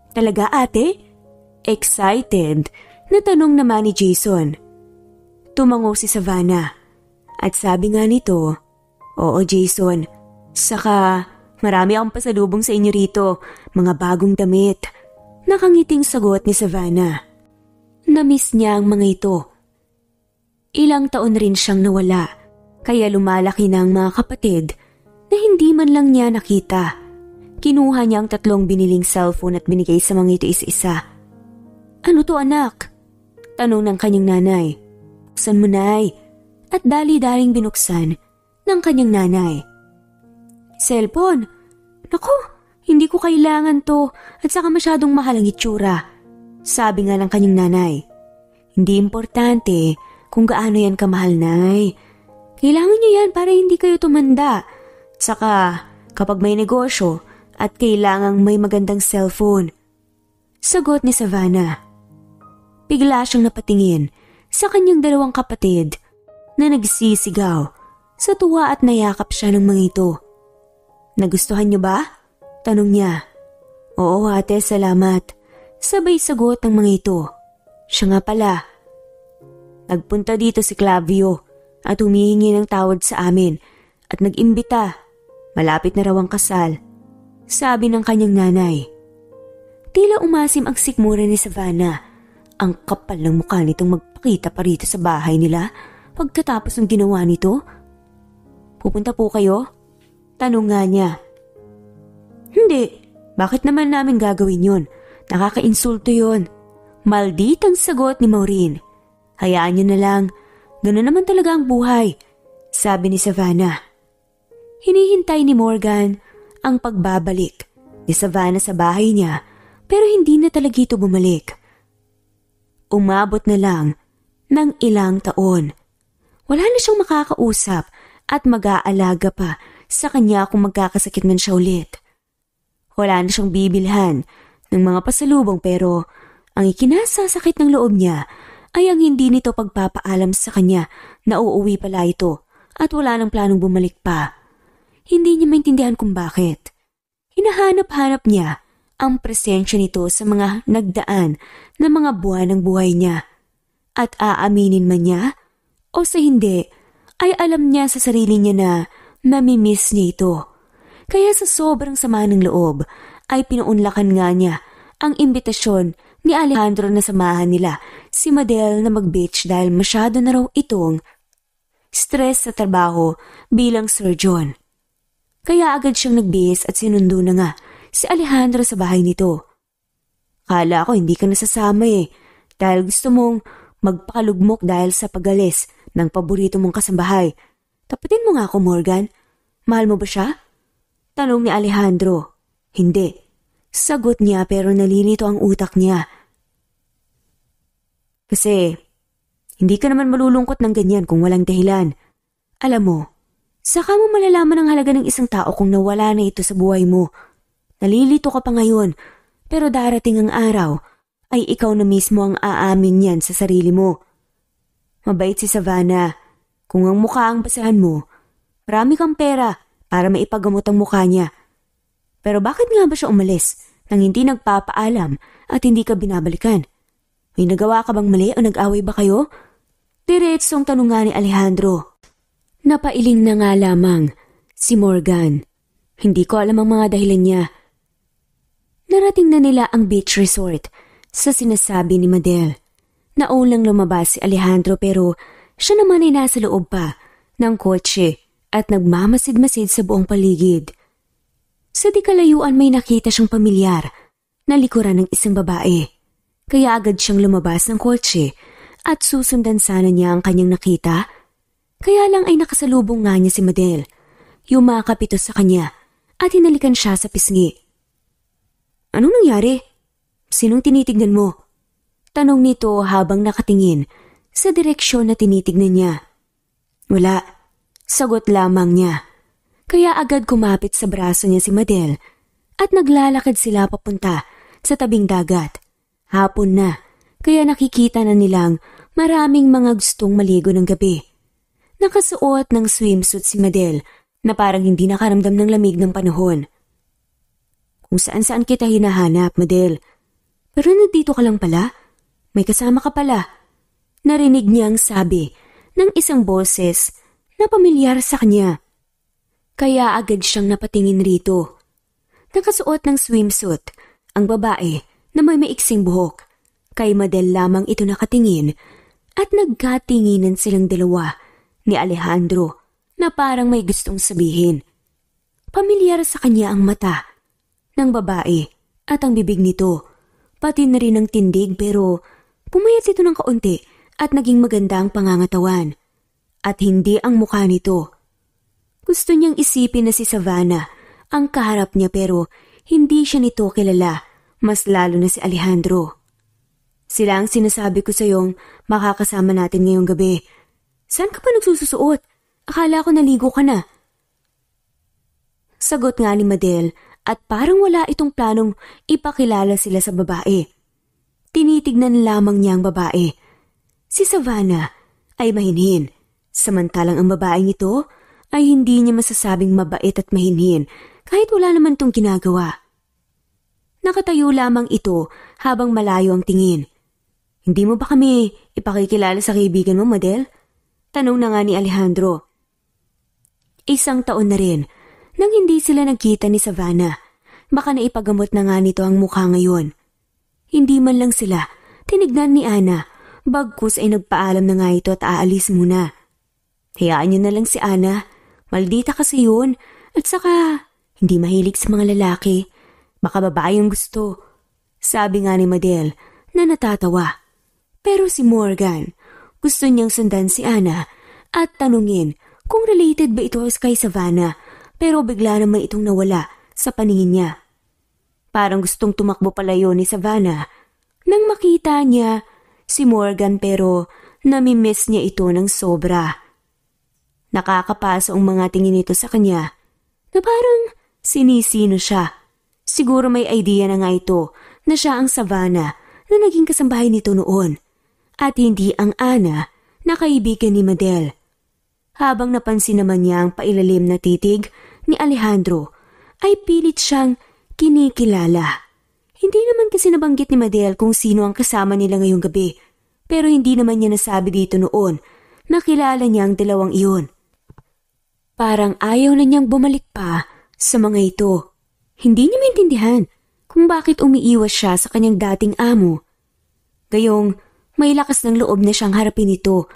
Talaga ate? Excited na tanong naman ni Jason. Tumango si Savannah at sabi nga nito, oo Jason, saka marami akong pasalubong sa inyo rito, mga bagong damit. Nakangiting sagot ni Savannah. Namiss niya ang mga ito. Ilang taon rin siyang nawala, kaya lumalaki na ang mga kapatid na hindi man lang niya nakita. Kinuha niya ang 3 biniling cellphone at binigay sa mga ito isa-isa. Ano to anak? Tanong ng kanyang nanay. Buksan mo nay. At dali-daling binuksan ng kanyang nanay. Cellphone? Naku, hindi ko kailangan to at saka masyadong mahal ang itsura. Sabi nga ng kanyang nanay. Hindi importante kung gaano yan kamahal, Nay. Kailangan niyo yan para hindi kayo tumanda. Saka kapag may negosyo at kailangang may magandang cellphone. Sagot ni Savannah. Bigla siyang napatingin sa kanyang 2 kapatid na nagsisigaw sa tuwa at nayakap siya ng mga ito. Nagustuhan niyo ba? Tanong niya. Oo ate, salamat. Sabay sagot ng mga ito. Siya nga pala. Nagpunta dito si Clavio at humihingi ng tawad sa amin at nag-imbita. Malapit na raw ang kasal. Sabi ng kanyang nanay. Tila umasim ang sikmura ni Savannah. Ang kapal ng mukha nitong magpakita pa rito sa bahay nila pagkatapos ng ginawa nito. Pupunta po kayo? Tanong nga niya. Hindi. Bakit naman namin gagawin yun? Nakaka-insulto yun. Malditang sagot ni Maureen. Hayaan niyo na lang. Gano'n naman talaga ang buhay. Sabi ni Savannah. Hinihintay ni Morgan ang pagbabalik ni Savannah sa bahay niya pero hindi na talaga ito bumalik. Umabot na lang ng ilang taon. Wala na siyang makakausap at mag-aalaga pa sa kanya kung magkakasakit man siya ulit. Wala na siyang bibilhan ng mga pasalubong pero ang ikinasasakit ng loob niya ay ang hindi nito pagpapaalam sa kanya na uuwi pala ito at wala nang planong bumalik pa. Hindi niya maintindihan kung bakit. Hinahanap-hanap niya ang presensya nito sa mga nagdaan na mga buwan ng buhay niya. At aaminin man niya o sa hindi, ay alam niya sa sarili niya na namimiss niya ito. Kaya sa sobrang sama ng loob, ay pinuunlakan nga niya ang imbitasyon ni Alejandro na samahan nila si Madel na mag-beach dahil masyado na raw itong stress sa trabaho bilang surgeon. Kaya agad siyang nagbihis at sinundo na nga si Alejandro sa bahay nito. Kala ko hindi ka nasasama dahil gusto mong magpakalugmok dahil sa pagalis ng paborito mong kasambahay. Tapatin mo nga ako, Morgan. Mahal mo ba siya? Tanong ni Alejandro. Hindi. Sagot niya pero nalilito ang utak niya. Kasi, hindi ka naman malulungkot ng ganyan kung walang dahilan. Alam mo, saka mo malalaman ang halaga ng isang tao kung nawala na ito sa buhay mo. Nalilito ka pa ngayon, pero darating ang araw ay ikaw na mismo ang aamin niyan sa sarili mo. Mabait si Savannah. Kung ang mukha ang basahan mo, marami kang pera para maipagamot ang mukha niya. Pero bakit nga ba siya umalis nang hindi nagpapaalam at hindi ka binabalikan? May nagawa ka bang mali o nag-away ba kayo? Diretsong tanong nga ni Alejandro. Napailing na nga lamang si Morgan. Hindi ko alam ang mga dahilan niya. Narating na nila ang beach resort sa sinasabi ni Madel. Naunang lumabas si Alejandro pero siya naman ay nasa loob pa ng kotse at nagmamasid-masid sa buong paligid. Sa di kalayuan may nakita siyang pamilyar na likuran ng isang babae. Kaya agad siyang lumabas ng kotse at susundan sana niya ang kanyang nakita. Kaya lang ay nakasalubong nga niya si Madel. Yumakap ito sa kanya at hinalikan siya sa pisngi. Anong nangyari? Sinong tinitignan mo? Tanong nito habang nakatingin sa direksyon na tinitignan niya. Wala. Sagot lamang niya. Kaya agad kumapit sa braso niya si Madel at naglalakad sila papunta sa tabing dagat. Hapon na, kaya nakikita na nilang maraming mga gustong maligo ng gabi. Nakasuot ng swimsuit si Madel na parang hindi nakaramdam ng lamig ng panahon. Kung saan-saan kita hinahanap, Madel. Pero nandito ka lang pala. May kasama ka pala. Narinig niyang sabi ng isang boses na pamilyar sa kanya. Kaya agad siyang napatingin rito. Nakasuot ng swimsuit ang babae na may maiksing buhok. Kay Madel lamang ito nakatingin at nagkatinginan silang dalawa ni Alejandro na parang may gustong sabihin. Pamilyar sa kanya ang mata ng babae at ang bibig nito. Pati na rin ang tindig pero pumayat ito ng kaunti at naging maganda ang pangangatawan. At hindi ang mukha nito. Gusto niyang isipin na si Savannah ang kaharap niya pero hindi siya nito kilala, mas lalo na si Alejandro. Sila ang sinasabi ko sa iyong makakasama natin ngayong gabi. Saan ka pa nagsususuot? Akala ko naligo ka na. Sagot nga ni Madel at parang wala itong planong ipakilala sila sa babae. Tinitignan lamang niya ang babae. Si Savannah ay mahinhin, samantalang ang babaeng ito ay hindi niya masasabing mabait at mahinhin kahit wala naman itong ginagawa. Nakatayo lamang ito habang malayo ang tingin. Hindi mo ba kami ipakikilala sa kaibigan mo, Madel? Tanong na nga ni Alejandro. 1 taon na rin nang hindi sila nagkita ni Savannah. Baka naipagamot na nga nito ang mukha ngayon. Hindi man lang sila tinignan ni Ana, bagkus ay nagpaalam na nga ito at aalis muna. Hayaan niyo na lang si Ana, maldita kasi yun at saka hindi mahilig sa mga lalaki. Baka babae yung gusto. Sabi nga ni Madel na natatawa. Pero si Morgan, gusto niyang sundan si Ana at tanungin kung related ba ito kay Savannah pero bigla naman itong nawala sa paningin niya. Parang gustong tumakbo pala yun ni Savannah nang makita niya si Morgan pero namimiss niya ito ng sobra. Nakakapasa ang mga tingin nito sa kanya na parang sinisino siya. Siguro may idea na nga ito na siya ang Savannah na naging kasambahay nito noon at hindi ang Ana na kaibigan ni Madel. Habang napansin naman niya ang pailalim na titig ni Alejandro, ay pilit siyang kinikilala. Hindi naman kasi nabanggit ni Madel kung sino ang kasama nila ngayong gabi, pero hindi naman niya nasabi dito noon na kilala niya ang dalawang iyon. Parang ayaw na niyang bumalik pa sa mga ito. Hindi niya maintindihan kung bakit umiiwas siya sa kanyang dating amo. Gayong may lakas ng loob na siyang harapin ito.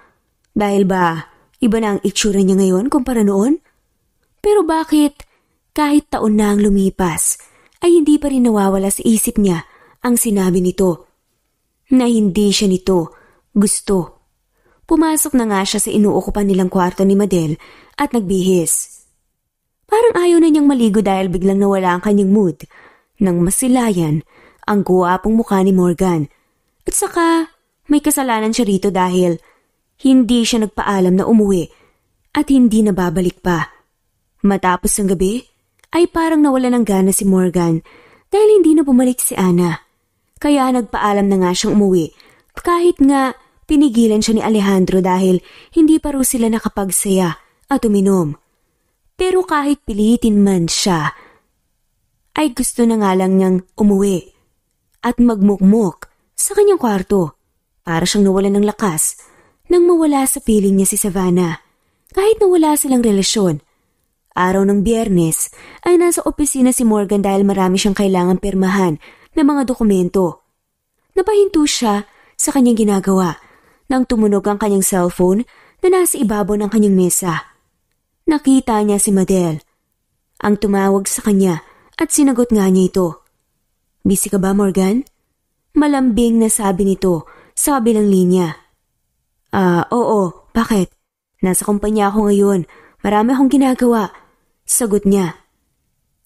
Dahil ba iba na ang itsura niya ngayon kumpara noon? Pero bakit kahit taon na ang lumipas ay hindi pa rin nawawala sa isip niya ang sinabi nito? Na hindi siya nito gusto. Pumasok na nga siya sa inuukupan nilang kwarto ni Madel at nagbihis. Parang ayaw na niyang maligo dahil biglang nawala ang kanyang mood nang masilayan ang guwapong mukha ni Morgan. At saka may kasalanan siya rito dahil hindi siya nagpaalam na umuwi at hindi na babalik pa. Matapos ang gabi ay parang nawala ng gana si Morgan dahil hindi na bumalik si Ana. Kaya nagpaalam na nga siyang umuwi kahit nga pinigilan siya ni Alejandro dahil hindi pa raw sila nakapagsaya at uminom. Pero kahit pilitin man siya, ay gusto na nga lang niyang umuwi at magmukmok sa kanyang kwarto para siyang nawalan ng lakas nang mawala sa piling niya si Savannah. Kahit nawala silang relasyon, araw ng Biyernes ay nasa opisina si Morgan dahil marami siyang kailangang pirmahan ng mga dokumento. Napahinto siya sa kanyang ginagawa nang tumunog ang kanyang cellphone na nasa ibabaw ng kanyang mesa. Nakita niya si Madel, ang tumawag sa kanya at sinagot nga niya ito. "Busy ka ba, Morgan?" Malambing na sabi nito sa kabilang linya. Oo, bakit? Nasa kumpanya ako ngayon, marami akong ginagawa. Sagot niya.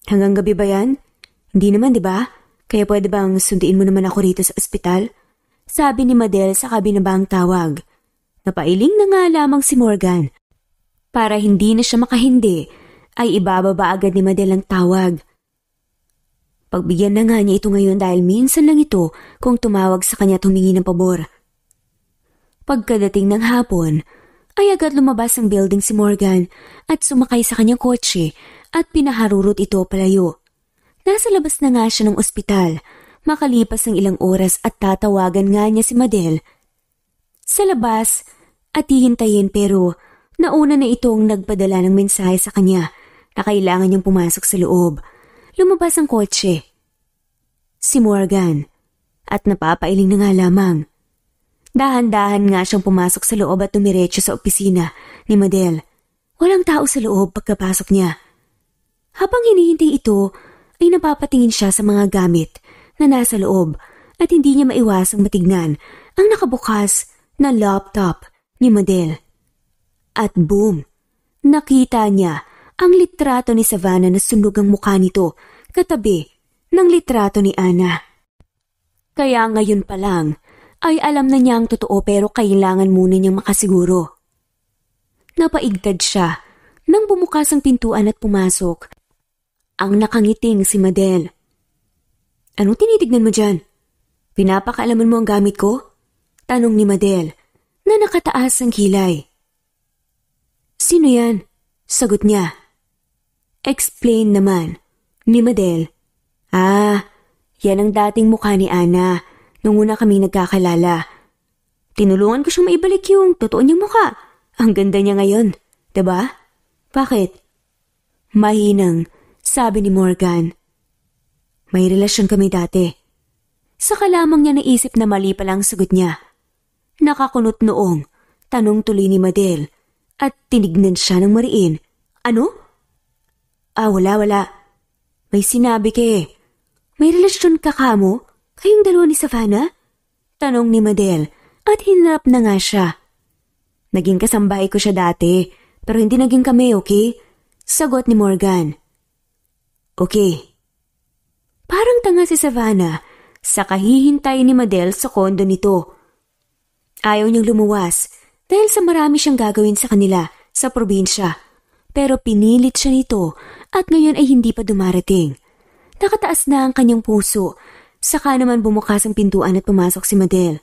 "Hanggang gabi ba yan?" "Hindi naman, di ba? Kaya pwede bang sunduin mo naman ako rito sa ospital?" Sabi ni Madel sa kabinabang tawag. Napailing na nga lamang si Morgan. Para hindi na siya makahindi, ay ibababa agad ni Madel ang tawag. Pagbigyan na nga niya ito ngayon dahil minsan lang ito kung tumawag sa kanya at humingi ng pabor. Pagkadating ng hapon, ay agad lumabas ang building si Morgan at sumakay sa kanyang kotse at pinaharurot ito palayo. Nasa labas na nga siya ng ospital, makalipas ng ilang oras at tatawagan nga niya si Madel. Sa labas at hihintayin pero nauna na itong nagpadala ng mensahe sa kanya na kailangan niyang pumasok sa loob. Lumabas ang kotse. Si Morgan. At napapailing na nga lamang. Dahan-dahan nga siyang pumasok sa loob at tumiretso sa opisina ni Madel. Walang tao sa loob pagkapasok niya. Habang hinihintay ito, ay napapatingin siya sa mga gamit na nasa loob at hindi niya maiwasang matignan ang nakabukas na laptop ni Madel. At boom, nakita niya ang litrato ni Savannah na sunog ang mukha nito katabi ng litrato ni Ana. Kaya ngayon pa lang ay alam na niya ang totoo pero kailangan muna niyang makasiguro. Napaigtad siya nang bumukas ang pintuan at pumasok. Ang nakangiting si Madel. "Anong tinitignan mo dyan? Pinapakaalaman mo ang gamit ko?" Tanong ni Madel na nakataas ang kilay. "Sino yan?" Sagot niya. Explain naman ni Madel. Yan ang dating mukha ni Ana nung una kami nagkakalala. Tinulungan ko siyang maibalik yung totoo niyang mukha. Ang ganda niya ngayon, diba? Bakit? Mahinang, sabi ni Morgan. May relasyon kami dati. Saka lamang niya naisip na mali palang sagot niya. Nakakunot noong, tanong tuloy ni Madel. At tinignan siya ng mariin. Ano? Wala. May sinabi ka eh. May relasyon ka kamo? Kayong dalawa ni Savannah? Tanong ni Madel at hinarap na nga siya. Naging kasambahay ko siya dati, pero hindi naging kami, okay? Sagot ni Morgan. Okay. Parang tanga si Savannah sa kahihintay ni Madel sa kondo nito. Ayaw niyang lumuwas dahil sa marami siyang gagawin sa kanila sa probinsya. Pero pinilit siya nito at ngayon ay hindi pa dumarating. Nakataas na ang kanyang puso. Saka naman bumukas ang pintuan at pumasok si Madel.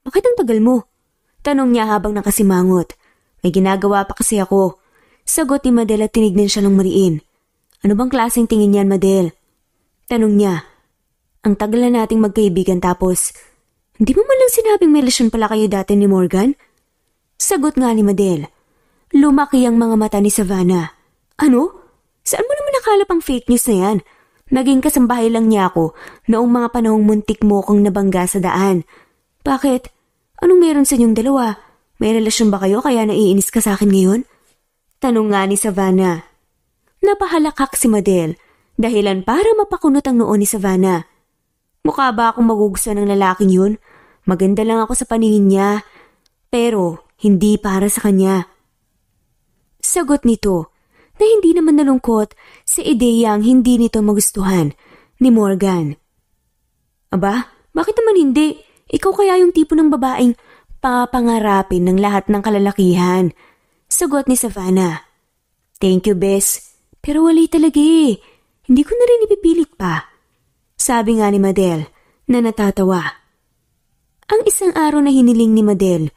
"Bakit ang tagal mo?" tanong niya habang nakasimangot. "May ginagawa pa kasi ako." Sagot ni Madel at tinignan siya ng mariin. "Ano bang klaseng tingin yan, Madel?" tanong niya. "Ang tagal na nating magkaibigan tapos, hindi mo man lang sinabing may relasyon pala kayo dati ni Morgan?" Sagot nga ni Madel. Lumaki ang mga mata ni Savannah. "Ano? Saan mo naman nakalap ang fake news na yan? Naging kasambahay lang niya ako noong mga panahong muntik mo kong nabangga sa daan. Bakit? Anong meron sa inyong dalawa? May relasyon ba kayo kaya naiinis ka sa akin ngayon?" tanong nga ni Savannah. Napahalakak si Madel, dahilan para mapakunot ang noo ni Savannah. "Mukha ba akong magugustuhan ng lalaking yun? Maganda lang ako sa paningin niya, pero hindi para sa kanya." Sagot nito na hindi naman nalungkot sa ideyang hindi nito magustuhan ni Morgan. "Aba, bakit naman hindi? Ikaw kaya yung tipo ng babaeng papangarapin ng lahat ng kalalakihan." Sagot ni Savannah. "Thank you, Bes. Pero wali talaga eh. Hindi ko na rin ipipilit pa." Sabi nga ni Madel na natatawa. Ang isang araw na hiniling ni Madel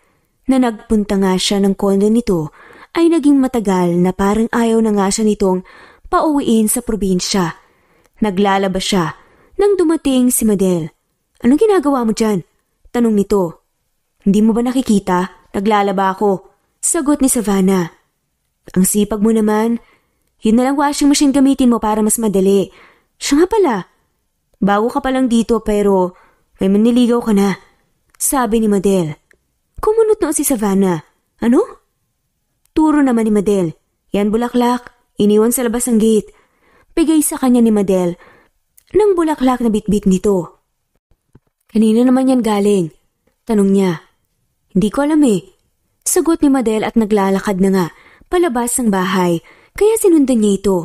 na nagpunta nga siya ng kondo nito ay naging matagal na parang ayaw na nga siya nitong pauwiin sa probinsya. Naglalaba siya nang dumating si Madel. "Anong ginagawa mo dyan?" tanong nito. "Hindi mo ba nakikita? Naglalaba ako." Sagot ni Savannah. "Ang sipag mo naman. Yun na lang washing machine gamitin mo para mas madali. Siya nga pala. Bago ka pa lang dito pero may maniligaw ka na." Sabi ni Madel. Kumunot noon si Savannah. "Ano?" Turo naman ni Madel. "Yan bulaklak. Iniwan sa labas ng gate." Bigay sa kanya ni Madel ng bulaklak na bitbit nito. "Kanina naman yan galing?" tanong niya. "Hindi ko alam eh." Sagot ni Madel at naglalakad na nga palabas ng bahay kaya sinundan niya ito.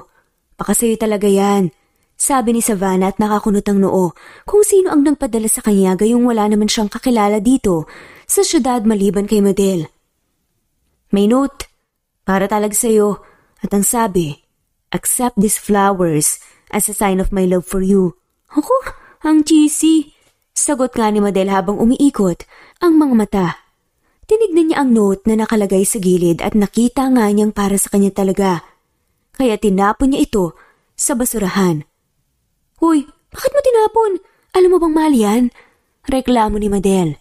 "Baka sa'yo talaga yan." Sabi ni Savannah at nakakunot ang noo kung sino ang nagpadala sa kanya gayong wala naman siyang kakilala dito sa syudad maliban kay Madel. "May note para talaga sa'yo at ang sabi, 'Accept these flowers as a sign of my love for you.'" "Ako, ang cheesy." Sagot nga ni Madel habang umiikot ang mga mata. Tinignan niya ang note na nakalagay sa gilid at nakita nga niyang para sa kanya talaga. Kaya tinapon niya ito sa basurahan. "Hoy, bakit mo tinapon? Alam mo bang mahal yan?" Reklamo ni Madel.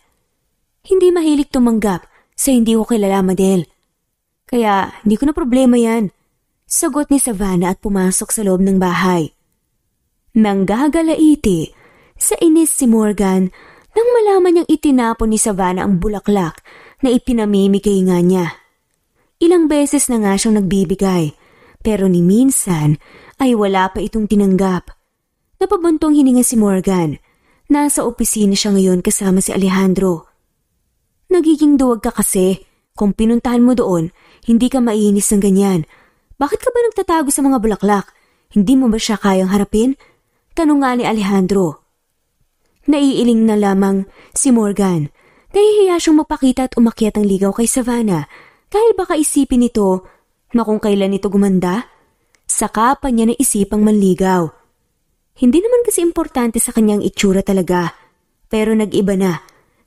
"Hindi mahilig tumanggap sa hindi ko kilala, Madel. Kaya hindi ko na problema yan." Sagot ni Savannah at pumasok sa loob ng bahay. Nanggagalaiti sa inis si Morgan nang malaman niyang itinapon ni Savannah ang bulaklak na ipinamimigay nga niya. Ilang beses na nga siyang nagbibigay, pero ni minsan ay wala pa itong tinanggap. Napabuntong hininga si Morgan. Nasa opisina siya ngayon kasama si Alejandro. "Nagiging duwag ka kasi. Kung pinuntahan mo doon, hindi ka maiinis ng ganyan. Bakit ka ba nagtatago sa mga bulaklak? Hindi mo ba siya kayang harapin?" tanong nga ni Alejandro. Naiiling na lamang si Morgan. Nahihiya siyang mapakita at umakyat ang ligaw kay Savannah dahil baka isipin nito na kung kailan ito gumanda, saka pa niya naisipang manligaw. Hindi naman kasi importante sa kanyang itsura talaga, pero nag-iba na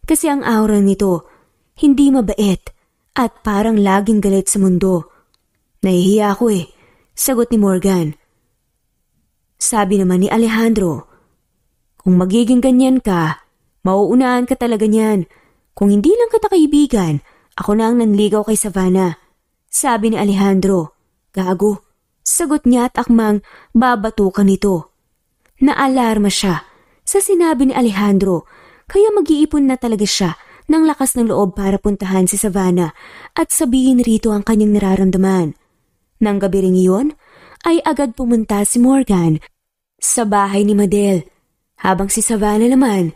kasi ang aura nito hindi mabait at parang laging galit sa mundo. "Nahihiya ako eh," sagot ni Morgan. Sabi naman ni Alejandro, "Kung magiging ganyan ka, mauunahan ka talaga niyan. Kung hindi lang kita kaibigan, ako na ang nanligaw kay Savannah." Sabi ni Alejandro. "Gago." Sagot niya at akmang babatukan nito. Naalarma siya sa sinabi ni Alejandro kaya mag-iipon na talaga siya ng lakas ng loob para puntahan si Savannah at sabihin rito ang kanyang nararamdaman. Nang gabi ring iyon ay agad pumunta si Morgan sa bahay ni Madel, habang si Savannah naman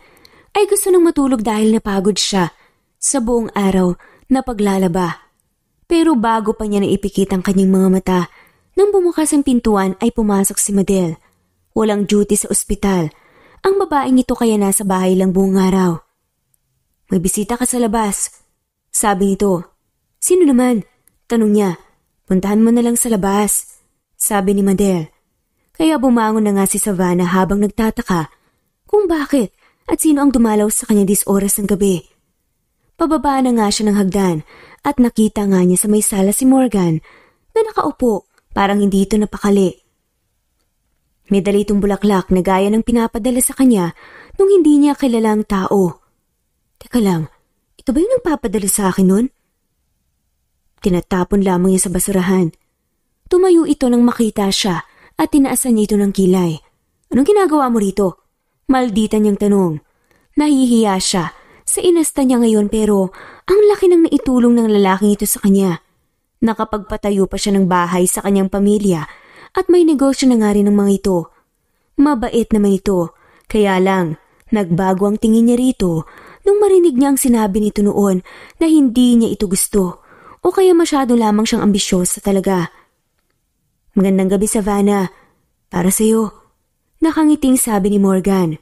ay gusto nang matulog dahil napagod siya sa buong araw na paglalaba. Pero bago pa niya naipikit ang kanyang mga mata, nang bumukas ang pintuan ay pumasok si Madel. Walang duty sa ospital. Ang babaeng ito kaya nasa bahay lang buong araw. May bisita ka sa labas. Sabi nito. Sino naman? Tanong niya. Puntahan mo na lang sa labas. Sabi ni Madel. Kaya bumangon na nga si Savannah habang nagtataka kung bakit at sino ang dumalaw sa kanya dis oras ng gabi. Pababa na nga siya ng hagdan at nakita nga niya sa may sala si Morgan na nakaupo parang hindi ito napakali. May dala itong bulaklak na gaya ng pinapadala sa kanya nung hindi niya kilalang tao. Teka lang, ito ba yung nagpapadala sa akin nun? Tinatapon lamang niya sa basurahan. Tumayo ito nang makita siya at tinaasan niya ito ng kilay. Anong ginagawa mo rito? Maldita niyang tanong. Nahihiya siya sa inasta niya ngayon pero ang laki ng naitulong ng lalaking ito sa kanya. Nakapagpatayo pa siya ng bahay sa kanyang pamilya at may negosyo na nga rin ng mga ito. Mabait naman ito, kaya lang nagbago ang tingin niya rito nung marinig niya ang sinabi nito noon na hindi niya ito gusto o kaya masyado lamang siyang ambisyosa talaga. Magandang gabi, Savannah. Para sa'yo. Nakangiting sabi ni Morgan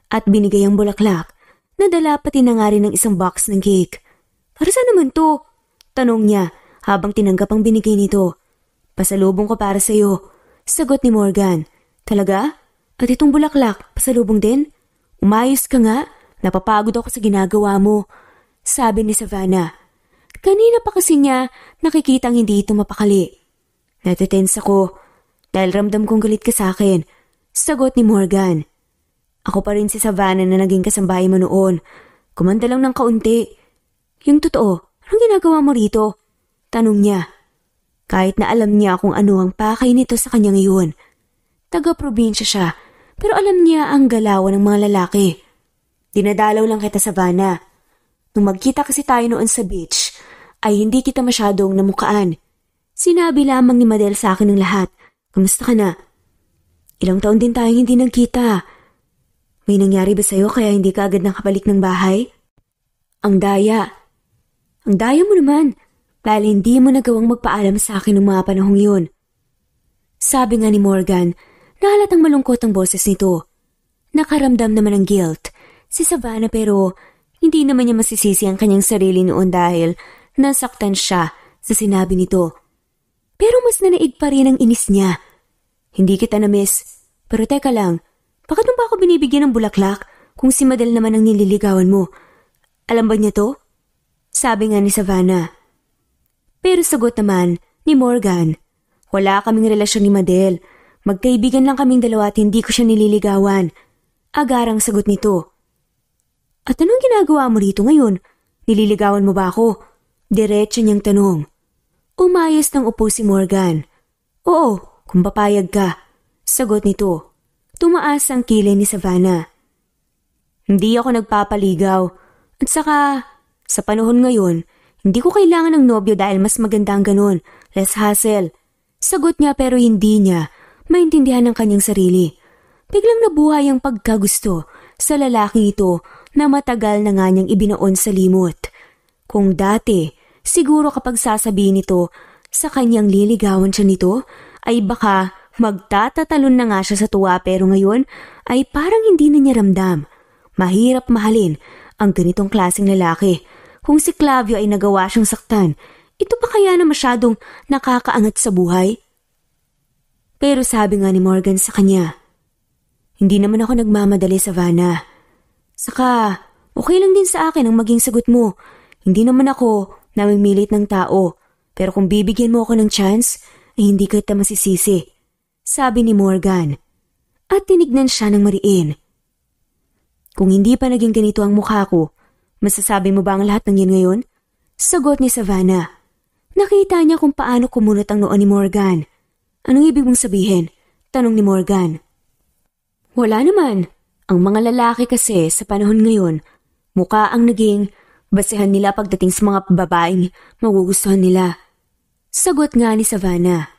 at binigay ang bulaklak na dala pati na nga rin ng isang box ng cake. Para saan naman to? Tanong niya habang tinanggap ang binigay nito. Pasalubong ko para sa'yo. Sagot ni Morgan. Talaga? At itong bulaklak, pasalubong din? Umayos ka nga. Napapagod ako sa ginagawa mo. Sabi ni Savannah. Kanina pa kasi niya nakikitang hindi ito mapakali. Natitense ako dahil ramdam kong galit ka sa akin. Sagot ni Morgan. Ako pa rin si Savannah na naging kasambahay mo noon. Kumanda lang ng kaunti. Yung totoo, anong ginagawa mo rito? Tanong niya. Kahit na alam niya kung ano ang pakay nito sa kanya ngayon. Taga-probinsya siya, pero alam niya ang galawan ng mga lalaki. Dinadalaw lang kita, Savannah. Nung magkita kasi tayo noon sa beach, ay hindi kita masyadong namukaan. Sinabi lamang ni Madel sa akin ng lahat. Kamusta ka na? Ilang taon din tayong hindi nagkita. May nangyari ba sa'yo kaya hindi ka agad nakabalik ng bahay? Ang daya. Ang daya mo naman. Dahil hindi mo nagawang magpaalam sa akin ng mga panahong yun. Sabi nga ni Morgan, nahalatang malungkot ang boses nito. Nakaramdam naman ng guilt si Savannah pero hindi naman niya masisisi ang kanyang sarili noon dahil nasaktan siya sa sinabi nito. Pero mas nanaig pa rin ang inis niya. Hindi kita na-miss. Pero teka lang, bakit mo ba ako binibigyan ng bulaklak kung si Madel naman ang nililigawan mo? Alam ba niya to? Sabi nga ni Savannah. Pero sagot naman ni Morgan, wala kaming relasyon ni Madel. Magkaibigan lang kaming dalawa at hindi ko siya nililigawan. Agarang sagot nito. At anong ginagawa mo rito ngayon? Nililigawan mo ba ako? Diretso niyang tanong. Umayos ng upo si Morgan. Oo, kung papayag ka. Sagot nito. Tumaas ang kilay ni Savannah. Hindi ako nagpapaligaw. At saka, sa panahon ngayon, hindi ko kailangan ng nobyo dahil mas maganda ang ganun. Less hassle. Sagot niya pero hindi niya maintindihan ang kanyang sarili. Biglang nabuhay ang pagkagusto sa lalaking ito na matagal na nga niyang ibinaon sa limot. Kung dati, siguro kapag sasabihin nito sa kanyang liligawan siya nito, ay baka magtatatalon na nga siya sa tuwa pero ngayon ay parang hindi na niya ramdam. Mahirap mahalin ang ganitong klaseng lalaki. Kung si Clavio ay nagawa siyang saktan, ito pa kaya na masyadong nakakaangat sa buhay? Pero sabi nga ni Morgan sa kanya, hindi naman ako nagmamadali, Savannah. Saka, okay lang din sa akin ang maging sagot mo. Hindi naman ako namimilit ng tao, pero kung bibigyan mo ako ng chance, ay hindi kita masisisi. Sabi ni Morgan. At tinignan siya ng mariin. Kung hindi pa naging ganito ang mukha ko, masasabi mo ba ang lahat ng yan ngayon? Sagot ni Savannah. Nakita niya kung paano kumunot ang noon ni Morgan. Anong ibig mong sabihin? Tanong ni Morgan. Wala naman. Ang mga lalaki kasi sa panahon ngayon, mukha ang naging basehan nila pagdating sa mga babaeng magugustuhan nila. Sagot nga ni Savannah.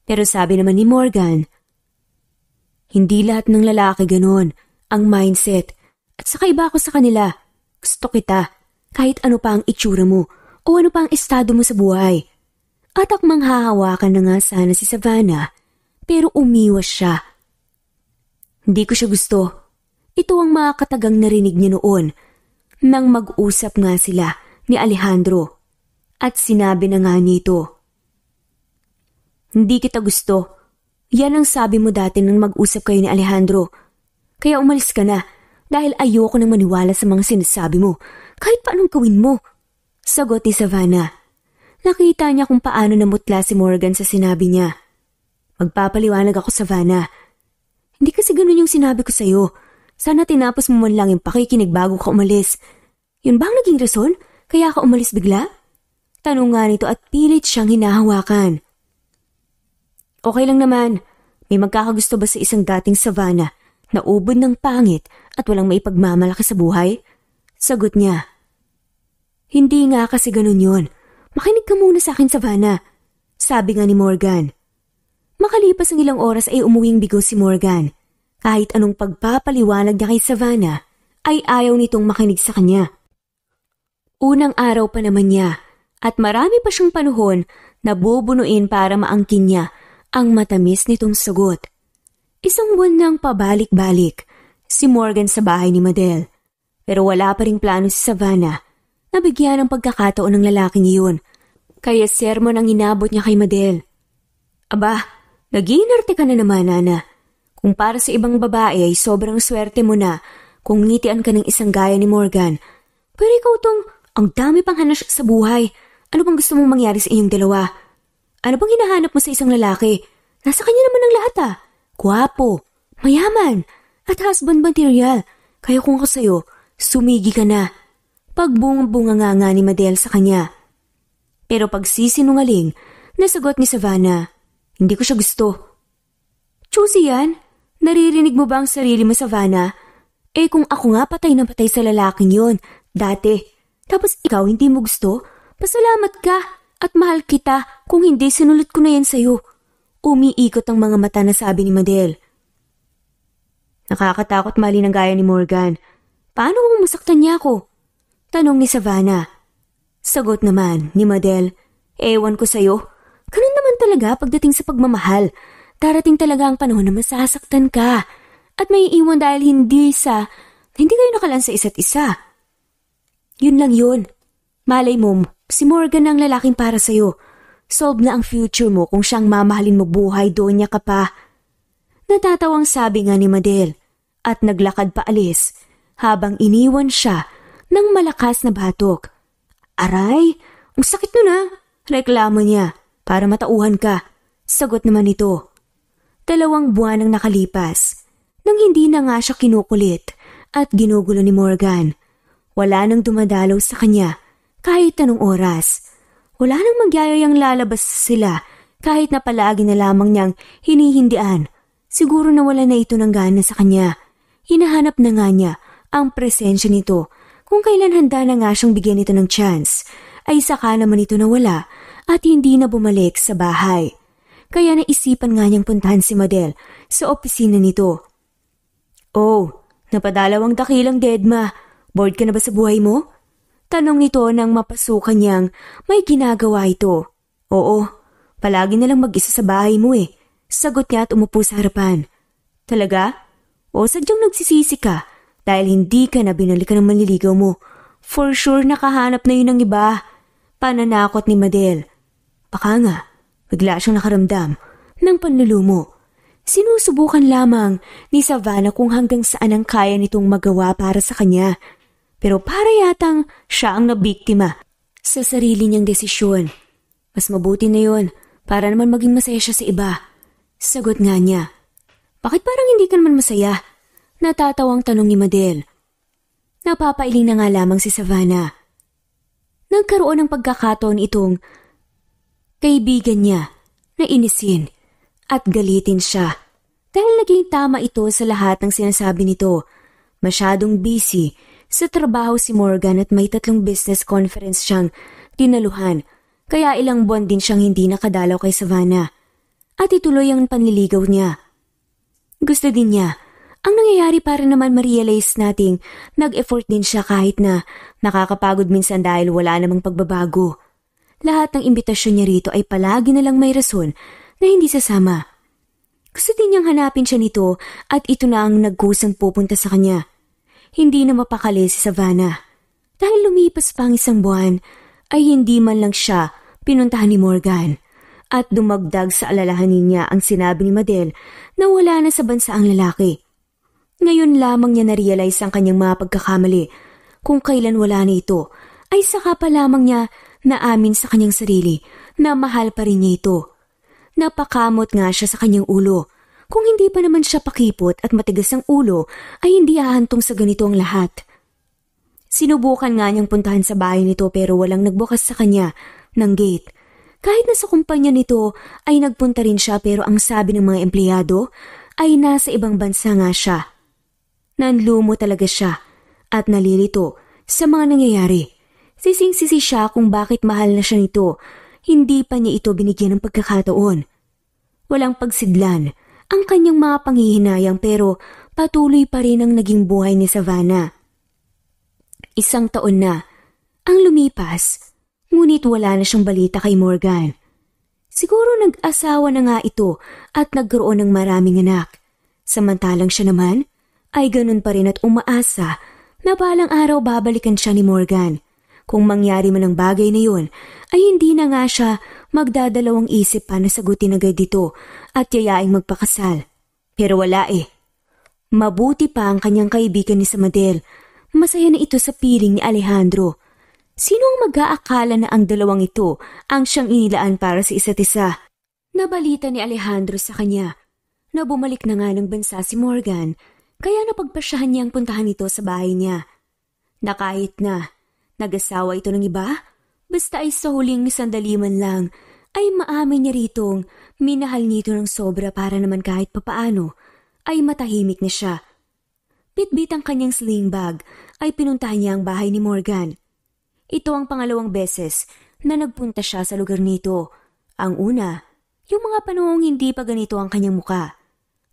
Pero sabi naman ni Morgan, hindi lahat ng lalaki ganon ang mindset. At saka iba ako sa kanila. Gusto kita, kahit ano pa ang itsura mo o ano pa ang estado mo sa buhay. At akmang hahawakan na nga sana si Savannah, pero umiwas siya. Hindi ko siya gusto. Ito ang mga katagang narinig niya noon. Nang mag-usap nga sila ni Alejandro at sinabi na nga nito, "Hindi kita gusto. Yan ang sabi mo dati nang mag-usap kayo ni Alejandro. Kaya umalis ka na dahil ayoko nang maniwala sa mga sinasabi mo kahit paanong gawin mo." Sagot ni Savannah. Nakita niya kung paano namutla si Morgan sa sinabi niya. "Magpapaliwanag ako, Savannah. Hindi kasi ganun yung sinabi ko sa'yo. Sana tinapos mo man lang yung pakikinig bago ka umalis. Yun bang naging rason? Kaya ka umalis bigla?" Tanong nga nito at pilit siyang hinahawakan. "Okay lang naman. May magkakagusto ba sa isang dating Savannah na ubod ng pangit at walang maipagmamalaki sa buhay?" Sagot niya. "Hindi nga kasi ganun yun. Makinig ka muna sa akin, Savannah." Sabi nga ni Morgan. Makalipas ang ilang oras ay umuwing bigo si Morgan. Kahit anong pagpapaliwanag niya kay Savannah, ay ayaw nitong makinig sa kanya. Unang araw pa naman niya at marami pa siyang panahon na bubunuin para maangkin niya ang matamis nitong sagot. Isang buwan nang pabalik-balik si Morgan sa bahay ni Madel. Pero wala pa ring plano si Savannah na bigyan ng pagkakataon ng lalaking iyon. Kaya sermon ang inabot niya kay Madel. "Aba, nag-iinarte ka na naman, Nana. Kung para sa ibang babae ay sobrang swerte mo na kung ngitian ka ng isang gaya ni Morgan. Pero ikaw tong ang dami pang hanas sa buhay. Ano bang gusto mong mangyari sa inyong dalawa? Ano bang hinahanap mo sa isang lalaki? Nasa kanya naman ang lahat ah. Gwapo, mayaman, at husband material. Kaya kung ako sa'yo, sumigi ka na." Pagbunga-bunga nga ni Madel sa kanya. Pero pagsisinungaling, nasagot ni Savannah, "Hindi ko siya gusto." "Choosy yan? Naririnig mo ba ang sarili mo, Savannah? Kung ako nga patay na patay sa lalaking yon, dati. Tapos ikaw hindi mo gusto? Pasalamat ka at mahal kita kung hindi sinulot ko na yan sa'yo." Umiikot ang mga mata na sabi ni Madel. Nakakatakot mali ng gaya ni Morgan. Paano kung masaktan niya ako? Tanong ni Savannah. Sagot naman ni Madel, "Ewan ko sa'yo. Ganun naman talaga pagdating sa pagmamahal. Darating talaga ang panahon na masasaktan ka at may iwan dahil hindi kayo nakalan sa isa't isa. Yun lang yun. Malay mo, si Morgan ang lalaking para sa'yo. Solve na ang future mo kung siyang mamahalin mo buhay, doon niya ka pa." Natatawang sabi nga ni Madel at naglakad pa alis habang iniwan siya ng malakas na batok. "Aray, ang sakit nun ah," reklamo niya. "Para matauhan ka." Sagot naman ito. 2 buwan ang nakalipas nang hindi na nga siya kinukulit at ginugulo ni Morgan. Wala nang dumadalaw sa kanya kahit anong oras. Wala nang magyayayang lalabas sila kahit na palagi na lamang niyang hinihindian. Siguro nawala na ito ng gana sa kanya. Hinahanap na nga niya ang presensya nito. Kung kailan handa na nga siyang bigyan nito ng chance, ay saka naman ito nawala at hindi na bumalik sa bahay. Kaya naisipan nga niyang puntahan si Madel sa opisina nito. "Oh, napadalawang dakilang deadma. Bored ka na ba sa buhay mo?" Tanong nito nang mapasukan niyang may ginagawa ito. "Oo, palagi na lang mag-isa sa bahay mo eh." Sagot niya at umupo sa harapan. "Talaga? O sadyang nagsisisi ka dahil hindi ka na binalikan ng manliligaw mo? For sure nakahanap na yun ng iba." Pananakot ni Madel. Baka nga, bigla siyang nakaramdam ng panlulumo. Sinusubukan lamang ni Savannah kung hanggang saan ang kaya nitong magawa para sa kanya. Pero para yatang siya ang nabiktima sa sarili niyang desisyon. Mas mabuti na yun para naman maging masaya siya sa iba. Sagot nga niya. "Bakit parang hindi ka naman masaya?" Natatawang tanong ni Madel. Napapailing na nga lamang si Savannah. Nagkaroon ng pagkakataon itong kaibigan niya na inisin at galitin siya. Dahil naging tama ito sa lahat ng sinasabi nito. Masyadong busy sa trabaho si Morgan at may 3 business conference siyang dinaluhan. Kaya ilang buwan din siyang hindi nakadalaw kay Savannah. At ituloy ang panliligaw niya. Gusto din niya. Ang nangyayari para naman ma-realize nating nag-effort din siya kahit na nakakapagod minsan dahil wala namang pagbabago. Lahat ng imbitasyon niya rito ay palagi na lang may rason na hindi sasama. Gusto din niyang hanapin siya nito at ito na ang nagkusang pupunta sa kanya. Hindi na mapakali si Savannah. Dahil lumipas pa ang isang buwan, ay hindi man lang siya pinuntahan ni Morgan. At dumagdag sa alalahanin niya ang sinabi ni Madel na wala na sa bansa ang lalaki. Ngayon lamang niya na-realize ang kanyang mga pagkakamali. Kung kailan wala na ito, ay saka pa lamang niya naamin sa kanyang sarili na mahal pa rin niya ito. Napakamot nga siya sa kanyang ulo. Kung hindi pa naman siya pakipot at matigas ang ulo, ay hindi hahantong sa ganito ang lahat. Sinubukan nga niyang puntahan sa bahay nito pero walang nagbukas sa kanya ng gate. Kahit nasa kumpanya nito ay nagpunta rin siya pero ang sabi ng mga empleyado ay nasa ibang bansa nga siya. Nanlumo talaga siya at nalilito sa mga nangyayari. Sising-sisi siya kung bakit mahal na siya nito. Hindi pa niya ito binigyan ng pagkakataon. Walang pagsidlan ang kanyang mga panghihinayang pero patuloy pa rin ang naging buhay ni Savannah. 1 taon na ang lumipas, ngunit wala na siyang balita kay Morgan. Siguro nag-asawa na nga ito at nagkaroon ng maraming anak. Samantalang siya naman ay ganun pa rin at umaasa na balang araw babalikan siya ni Morgan. Kung mangyari man ang bagay na yun, ay hindi na nga siya magdadalawang isip pa na sagutin agad dito at yayaing magpakasal. Pero wala eh. Mabuti pa ang kanyang kaibigan ni Samadel. Masaya na ito sa piling ni Alejandro. Sino ang mag-aakala na ang dalawang ito ang siyang inilaan para sa isa't isa? Nabalita ni Alejandro sa kanya na bumalik na nga ng bansa si Morgan, kaya napagpasyahan niyang puntahan ito sa bahay niya. Na kahit na nag-asawa ito ng iba, basta ay sa huling sandali man lang, ay maamin niya ritong minahal nito ng sobra para naman kahit papaano ay matahimik na siya. Bitbit ang kanyang sling bag ay pinuntahan niya ang bahay ni Morgan. Ito ang pangalawang beses na nagpunta siya sa lugar nito. Ang una, yung mga panahong hindi pa ganito ang kanyang muka.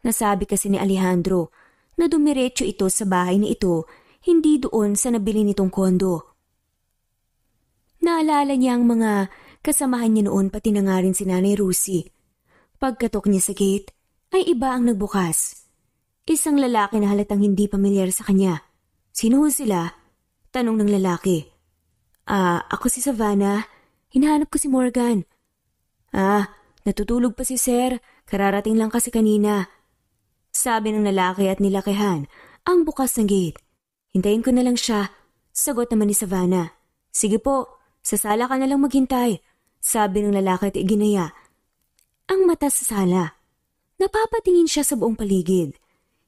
Nasabi kasi ni Alejandro na dumiretso ito sa bahay ni ito, hindi doon sa nabili nitong kondo. Naalala niya ang mga kasamahan niya noon pati na nga rin si Nanay Rusi. Pagkatok niya sa gate, ay iba ang nagbukas. Isang lalaki na halatang hindi pamilyar sa kanya. Sino sila? Tanong ng lalaki. Ako si Savannah. Hinahanap ko si Morgan. Natutulog pa si Sir. Kararating lang kasi kanina. Sabi ng lalaki at nilakihan ang bukas ng gate. Hintayin ko na lang siya. Sagot naman ni Savannah. Sige po, sa sala ka na lang maghintay. Sabi ng lalaki at iginaya ang mata sa sala. Napapatingin siya sa buong paligid.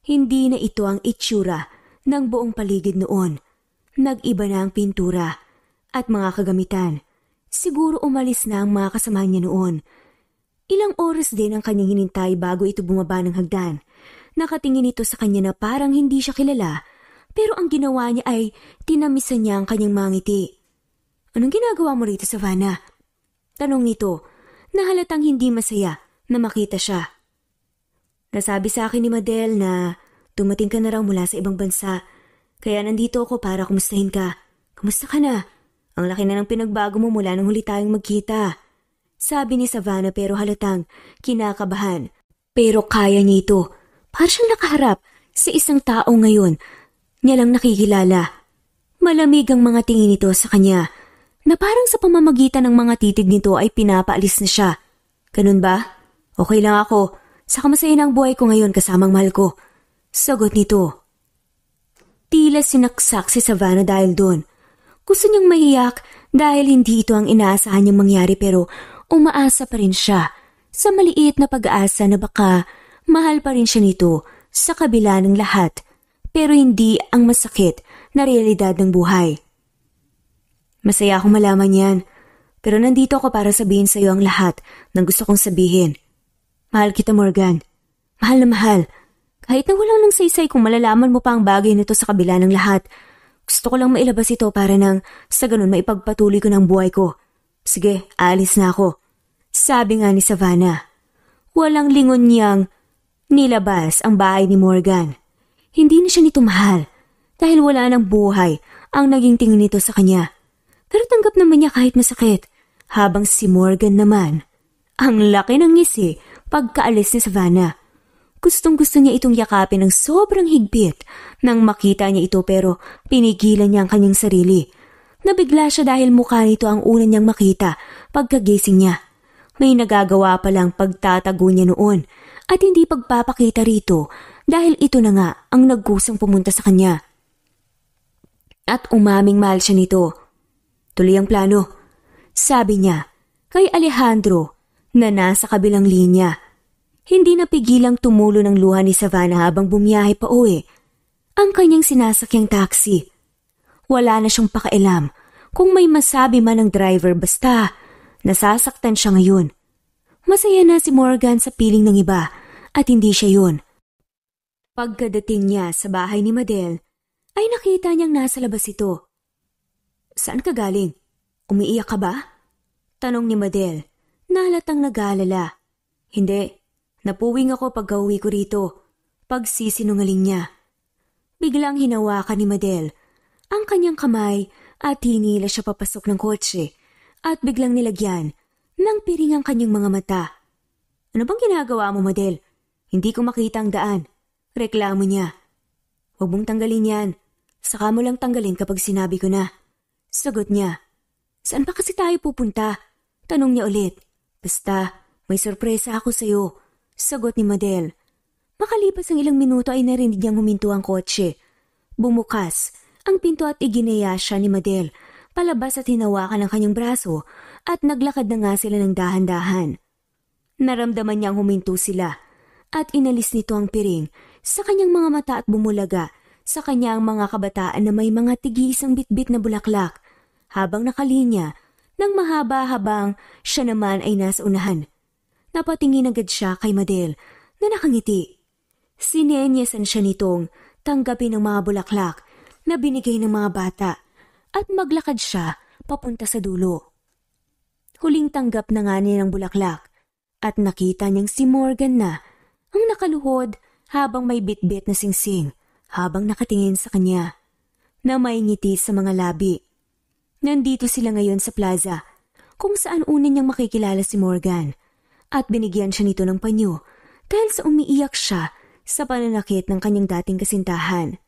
Hindi na ito ang itsura ng buong paligid noon. Nag-iba na ang pintura at mga kagamitan. Siguro umalis na ang mga kasamahan niya noon. Ilang oras din ang kanyang hinintay bago ito bumaba ng hagdan. Nakatingin ito sa kanya na parang hindi siya kilala, pero ang ginawa niya ay tinamisan niya ang kanyang mga ngiti. Anong ginagawa mo rito, Savannah? Tanong nito, na halatang hindi masaya na makita siya. Nasabi sa akin ni Madel na dumating ka na raw mula sa ibang bansa, kaya nandito ako para kumustahin ka. Kumusta ka na? Ang laki na ng pinagbago mo mula nang huli tayong magkita. Sabi ni Savannah pero halatang kinakabahan. Pero kaya niya ito. Para siyang nakaharap sa isang tao ngayon. Niya lang nakikilala. Malamig ang mga tingin nito sa kanya na parang sa pamamagitan ng mga titig nito ay pinapaalis na siya. Ganun ba? Okay lang ako. Saka masaya na ang buhay ko ngayon kasamang mahal ko. Sagot nito. Tila sinaksak si Savannah dahil doon. Gusto niyang maiyak dahil hindi ito ang inaasahan niyang mangyari pero umaasa pa rin siya sa maliit na pag-aasa na baka mahal pa rin siya nito sa kabila ng lahat pero hindi ang masakit na realidad ng buhay. Masaya akong malaman yan pero nandito ako para sabihin sa iyo ang lahat ng gusto kong sabihin. Mahal kita, Morgan. Mahal na mahal. Kahit na walang nang saysay kung malalaman mo pa ang bagay nito sa kabila ng lahat, gusto ko lang mailabas ito para nang sa ganun maipagpatuloy ko ng buhay ko. Sige, aalis na ako. Sabi nga ni Savannah. Walang lingon niyang nilabas ang bahay ni Morgan. Hindi na siya nito mahal dahil wala ng buhay ang naging tingin nito sa kanya. Pero tanggap naman niya kahit masakit. Habang si Morgan naman, ang laki ng ngisi pagkaalis ni Savannah. Gustong-gusto niya itong yakapin ng sobrang higpit nang makita niya ito pero pinigilan niya ang kanyang sarili Nabigla siya dahil mukha nito ang una niyang makita pagkagising niya. May nagagawa palang pagtatago niya noon at hindi pagpapakita rito dahil ito na nga ang nagkusang pumunta sa kanya. At umaming mahal siya nito. Tuloy ang plano, sabi niya kay Alejandro na nasa kabilang linya. Hindi napigilang tumulo ng luha ni Savannah habang bumiyahe pa uwi ang kanyang sinasakyang taxi. Wala na siyang pakialam kung may masabi man ng driver basta nasasaktan siya ngayon. Masaya na si Morgan sa piling ng iba at hindi siya yun. Pagkadating niya sa bahay ni Madel ay nakita niyang nasa labas ito. Saan ka galing? Umiiyak ka ba? Tanong ni Madel na halatang nag-aalala. Hindi, napuwing ako pagka-uwi ko rito. Pagsisinungaling niya. Biglang hinawakan ni Madel ang kanyang kamay at hinila siya papasok ng kotse at biglang nilagyan ng piring ang kanyang mga mata. Ano bang ginagawa mo, Madel? Hindi ko makita ang daan. Reklamo niya. Huwag mong tanggalin yan. Saka mo lang tanggalin kapag sinabi ko na. Sagot niya. Saan pa kasi tayo pupunta? Tanong niya ulit. Basta, may sorpresa ako sa'yo. Sagot ni Madel. Makalipas ang ilang minuto ay narinig niyang huminto ang kotse. Bumukas ang pinto at iginaya siya ni Madel palabas at hinawakan ang kanyang braso at naglakad na nga sila ng dahan-dahan. Naramdaman niyang huminto sila at inalis nito ang piring sa kanyang mga mata at bumulaga sa kanyang mga kabataan na may mga tig-iisang bitbit na bulaklak habang nakalinya ng mahaba habang siya naman ay nasa unahan. Napatingin agad siya kay Madel na nakangiti. Sinenyesan siya nitong tanggapin ang mga bulaklak na binigay ng mga bata at maglakad siya papunta sa dulo. Huling tanggap na nga niya ng bulaklak at nakita niyang si Morgan na ang nakaluhod habang may bitbit na singsing habang nakatingin sa kanya na may ngiti sa mga labi. Nandito sila ngayon sa plaza kung saan una niyang makikilala si Morgan at binigyan siya nito ng panyo dahil sa umiiyak siya sa pananakit ng kanyang dating kasintahan.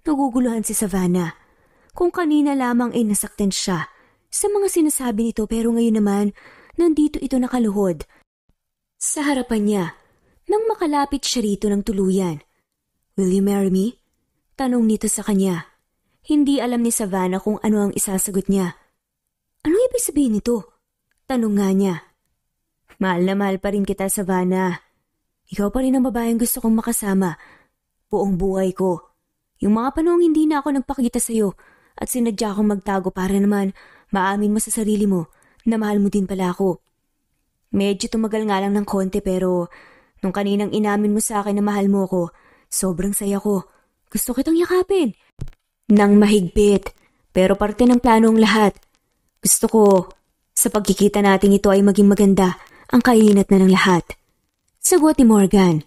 Naguguluhan si Savannah kung kanina lamang ay nasaktan siya sa mga sinasabi nito pero ngayon naman nandito ito nakaluhod sa harapan niya nang makalapit siya rito ng tuluyan. Will you marry me? Tanong nito sa kanya. Hindi alam ni Savannah kung ano ang isasagot niya. Anong ibig sabihin nito? Tanong nga niya. Mahal na mahal pa rin kita, Savannah. Ikaw pa rin ang babaeng gusto kong makasama. Buong buhay ko. Yung mga panahong hindi na ako nagpakita sa'yo at sinadya akong magtago para naman maamin mo sa sarili mo na mahal mo din pala ako. Medyo tumagal nga lang ng konti pero nung kaninang inamin mo sa akin na mahal mo ako, sobrang saya ko. Gusto kitang yakapin. Nang mahigpit, pero parte ng plano ang lahat. Gusto ko, sa pagkikita natin ito ay maging maganda ang kainat na ng lahat. Sagot ni Morgan.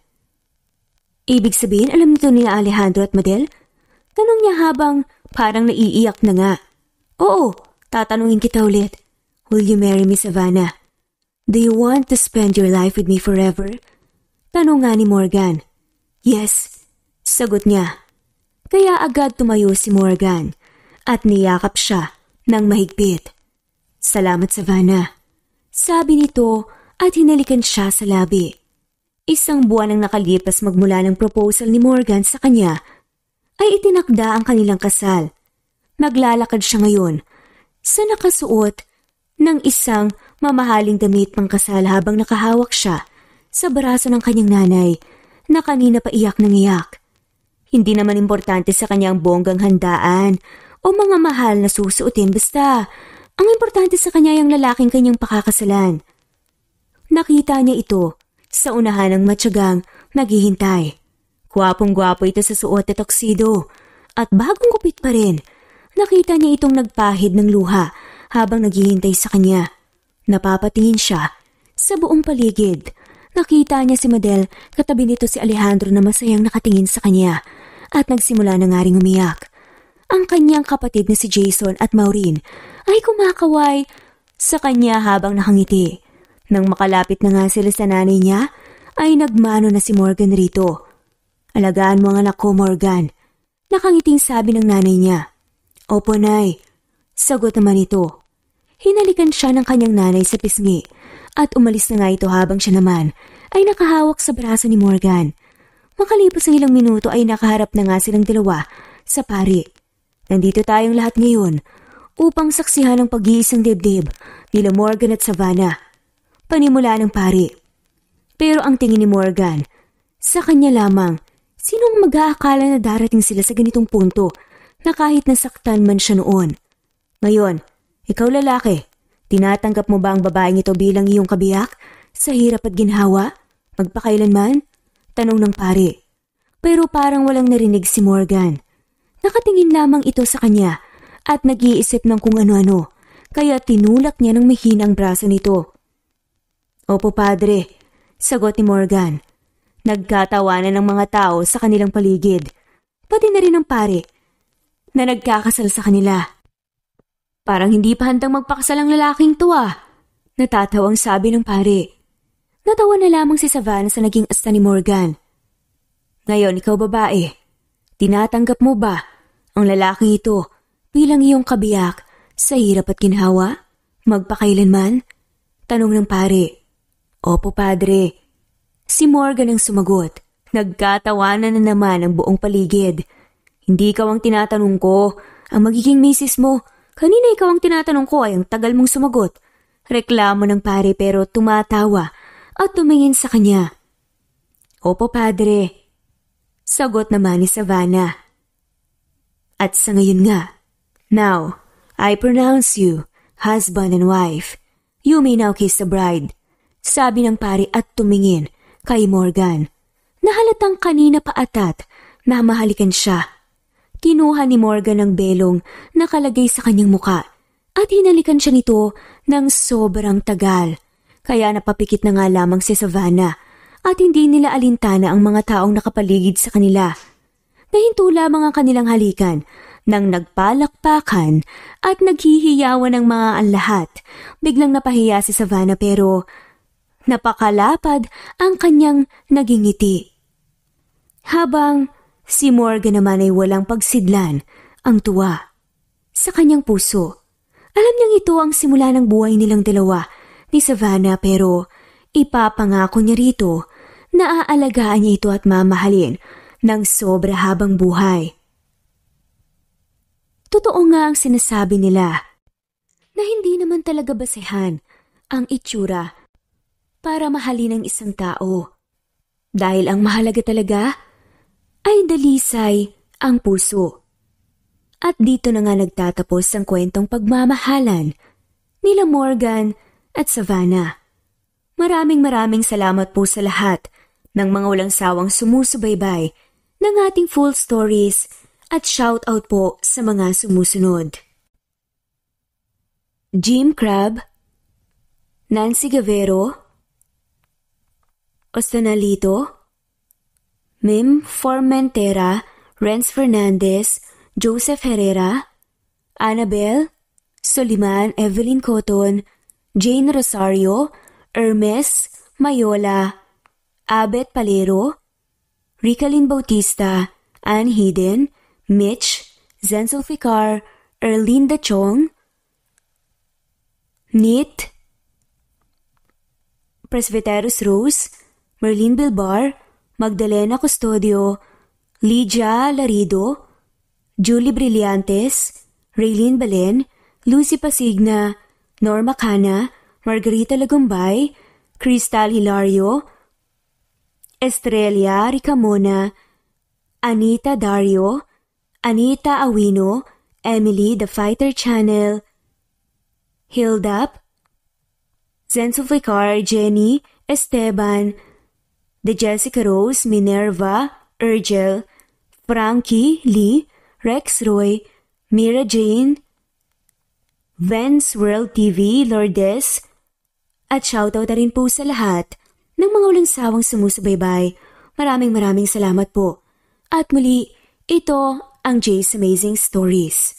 Ibig sabihin, alam nito ni Alejandro at Madel? Tanong niya habang parang naiiyak na nga. Oo, tatanungin kita ulit. Will you marry me, Savannah? Do you want to spend your life with me forever? Tanong nga ni Morgan. Yes, sagot niya. Kaya agad tumayo si Morgan at niyakap siya ng mahigpit. Salamat, Savannah. Sabi nito at hinalikan siya sa labi. Isang buwan ang nakalipas magmula ng proposal ni Morgan sa kanya, ay itinakda ang kanilang kasal. Naglalakad siya ngayon sa nakasuot ng isang mamahaling damit pangkasal habang nakahawak siya sa braso ng kanyang nanay na kanina pa iyak ng iyak. Hindi naman importante sa kanyang bonggang handaan o mga mahal na susuotin basta ang importante sa kanya ay ang lalaking kanyang pakakasalan. Nakita niya ito sa unahan ng matyagang naghihintay. Gwapong-gwapo ito sa suot at tuxedo at bagong gupit pa rin. Nakita niya itong nagpahid ng luha habang naghihintay sa kanya. Napapatingin siya sa buong paligid. Nakita niya si Madel katabi nito si Alejandro na masayang nakatingin sa kanya at nagsimula na nga ring umiyak. Ang kanyang kapatid na si Jason at Maureen ay kumakaway sa kanya habang nakangiti. Nang makalapit na nga sila sa nanay niya, ay nagmano na si Morgan rito. Alagaan mo ang anak ko, Morgan. Nakangiting sabi ng nanay niya. Opo, Nay. Sagot naman ito. Hinalikan siya ng kanyang nanay sa pisngi at umalis na nga ito habang siya naman ay nakahawak sa braso ni Morgan. Makalipas ng ilang minuto ay nakaharap na nga silang dalawa sa pari. Nandito tayong lahat ngayon upang saksihan ang pag-iisang dibdib nila Morgan at Savannah. Panimula ng pari. Pero ang tingin ni Morgan, sa kanya lamang, sinong mag-aakala na darating sila sa ganitong punto na kahit nasaktan man siya noon. Ngayon, ikaw lalaki, tinatanggap mo ba ang babaeng ito bilang iyong kabiyak sa hirap at ginhawa? Magpakailanman? Tanong ng pari. Pero parang walang narinig si Morgan. Nakatingin lamang ito sa kanya at nag-iisip ng kung ano-ano, kaya tinulak niya ng mahina ang braso nito. Opo, padre, sagot ni Morgan. Nagkatawanan ng mga tao sa kanilang paligid, pati na rin ang pare, na nagkakasal sa kanila. Parang hindi pa handang magpakasal ang lalaking to Natatawang sabi ng pare. Natawa na lamang si Savannah sa naging asta ni Morgan. Ngayon, ikaw babae, tinatanggap mo ba ang lalaking ito bilang iyong kabiyak sa hirap at ginhawa? Magpakailanman? Tanong ng pare. Opo, padre. Si Morgan ang sumagot. Nagkatawanan na naman ang buong paligid. Hindi ikaw ang tinatanong ko, ang magiging misis mo. Kanina ikaw ang tinatanong ko ay ang tagal mong sumagot. Reklamo ng pare pero tumatawa at tumingin sa kanya. Opo, padre. Sagot naman ni Savannah. At sa ngayon nga, now, I pronounce you husband and wife. You may now kiss the bride. Sabi ng pare at tumingin kay Morgan. Nahalatang kanina pa atat na mahalikan siya. Kinuha ni Morgan ang belong nakalagay sa kanyang muka at hinalikan siya nito ng sobrang tagal. Kaya napapikit na nga lamang si Savannah at hindi nila alintana ang mga taong nakapaligid sa kanila. Nahinto lamang ang kanilang halikan nang nagpalakpakan at naghihiyawan ng mga ang lahat. Biglang napahiya si Savannah pero napakalapad ang kanyang naging ngiti. Habang si Morgan naman ay walang pagsidlan ang tuwa sa kanyang puso. Alam niyang ito ang simula ng buhay nilang dalawa ni Savannah pero ipapangako niya rito na aalagaan niya ito at mamahalin ng sobra habang buhay. Totoo nga ang sinasabi nila na hindi naman talaga basehan ang itsura para mahalin ang isang tao. Dahil ang mahalaga talaga ay dalisay ang puso. At dito na nga nagtatapos ang kwentong pagmamahalan nila Morgan at Savannah. Maraming salamat po sa lahat ng mga walang sawang sumusubaybay ng ating full stories at shout out po sa mga sumusunod. Jim Crab, Nancy Gavero, Ostanalito, Mim Formentera, Renz Fernandez, Joseph Herrera, Annabel, Soliman Evelyn Coton, Jane Rosario, Hermes Mayola, Abet Palero, Ricalyn Bautista, Ann Hayden, Mitch, Zenzel Ficar, Erlinda Chong, Nit, Presbyteros Rose, Merlin Bilbar, Magdalena Custodio, Lydia Larido, Julie Brillantes, Raylene Balen, Lucy Pasigna, Norma Cana, Margarita Lagumbay, Crystal Hilario, Estrella Ricamona, Anita Dario, Anita Awino, Emily The Fighter Channel, Hildap, Zenzo Vicar, Jenny, Esteban, The Jessica Rose, Minerva, Urgel, Frankie, Lee, Rex Roy, Mira Jane, Vance World TV, Lourdes, at shoutout na rin po sa lahat ng mga walang sawang sumusubaybay. Maraming salamat po. At muli, ito ang Jay's Amazing Stories.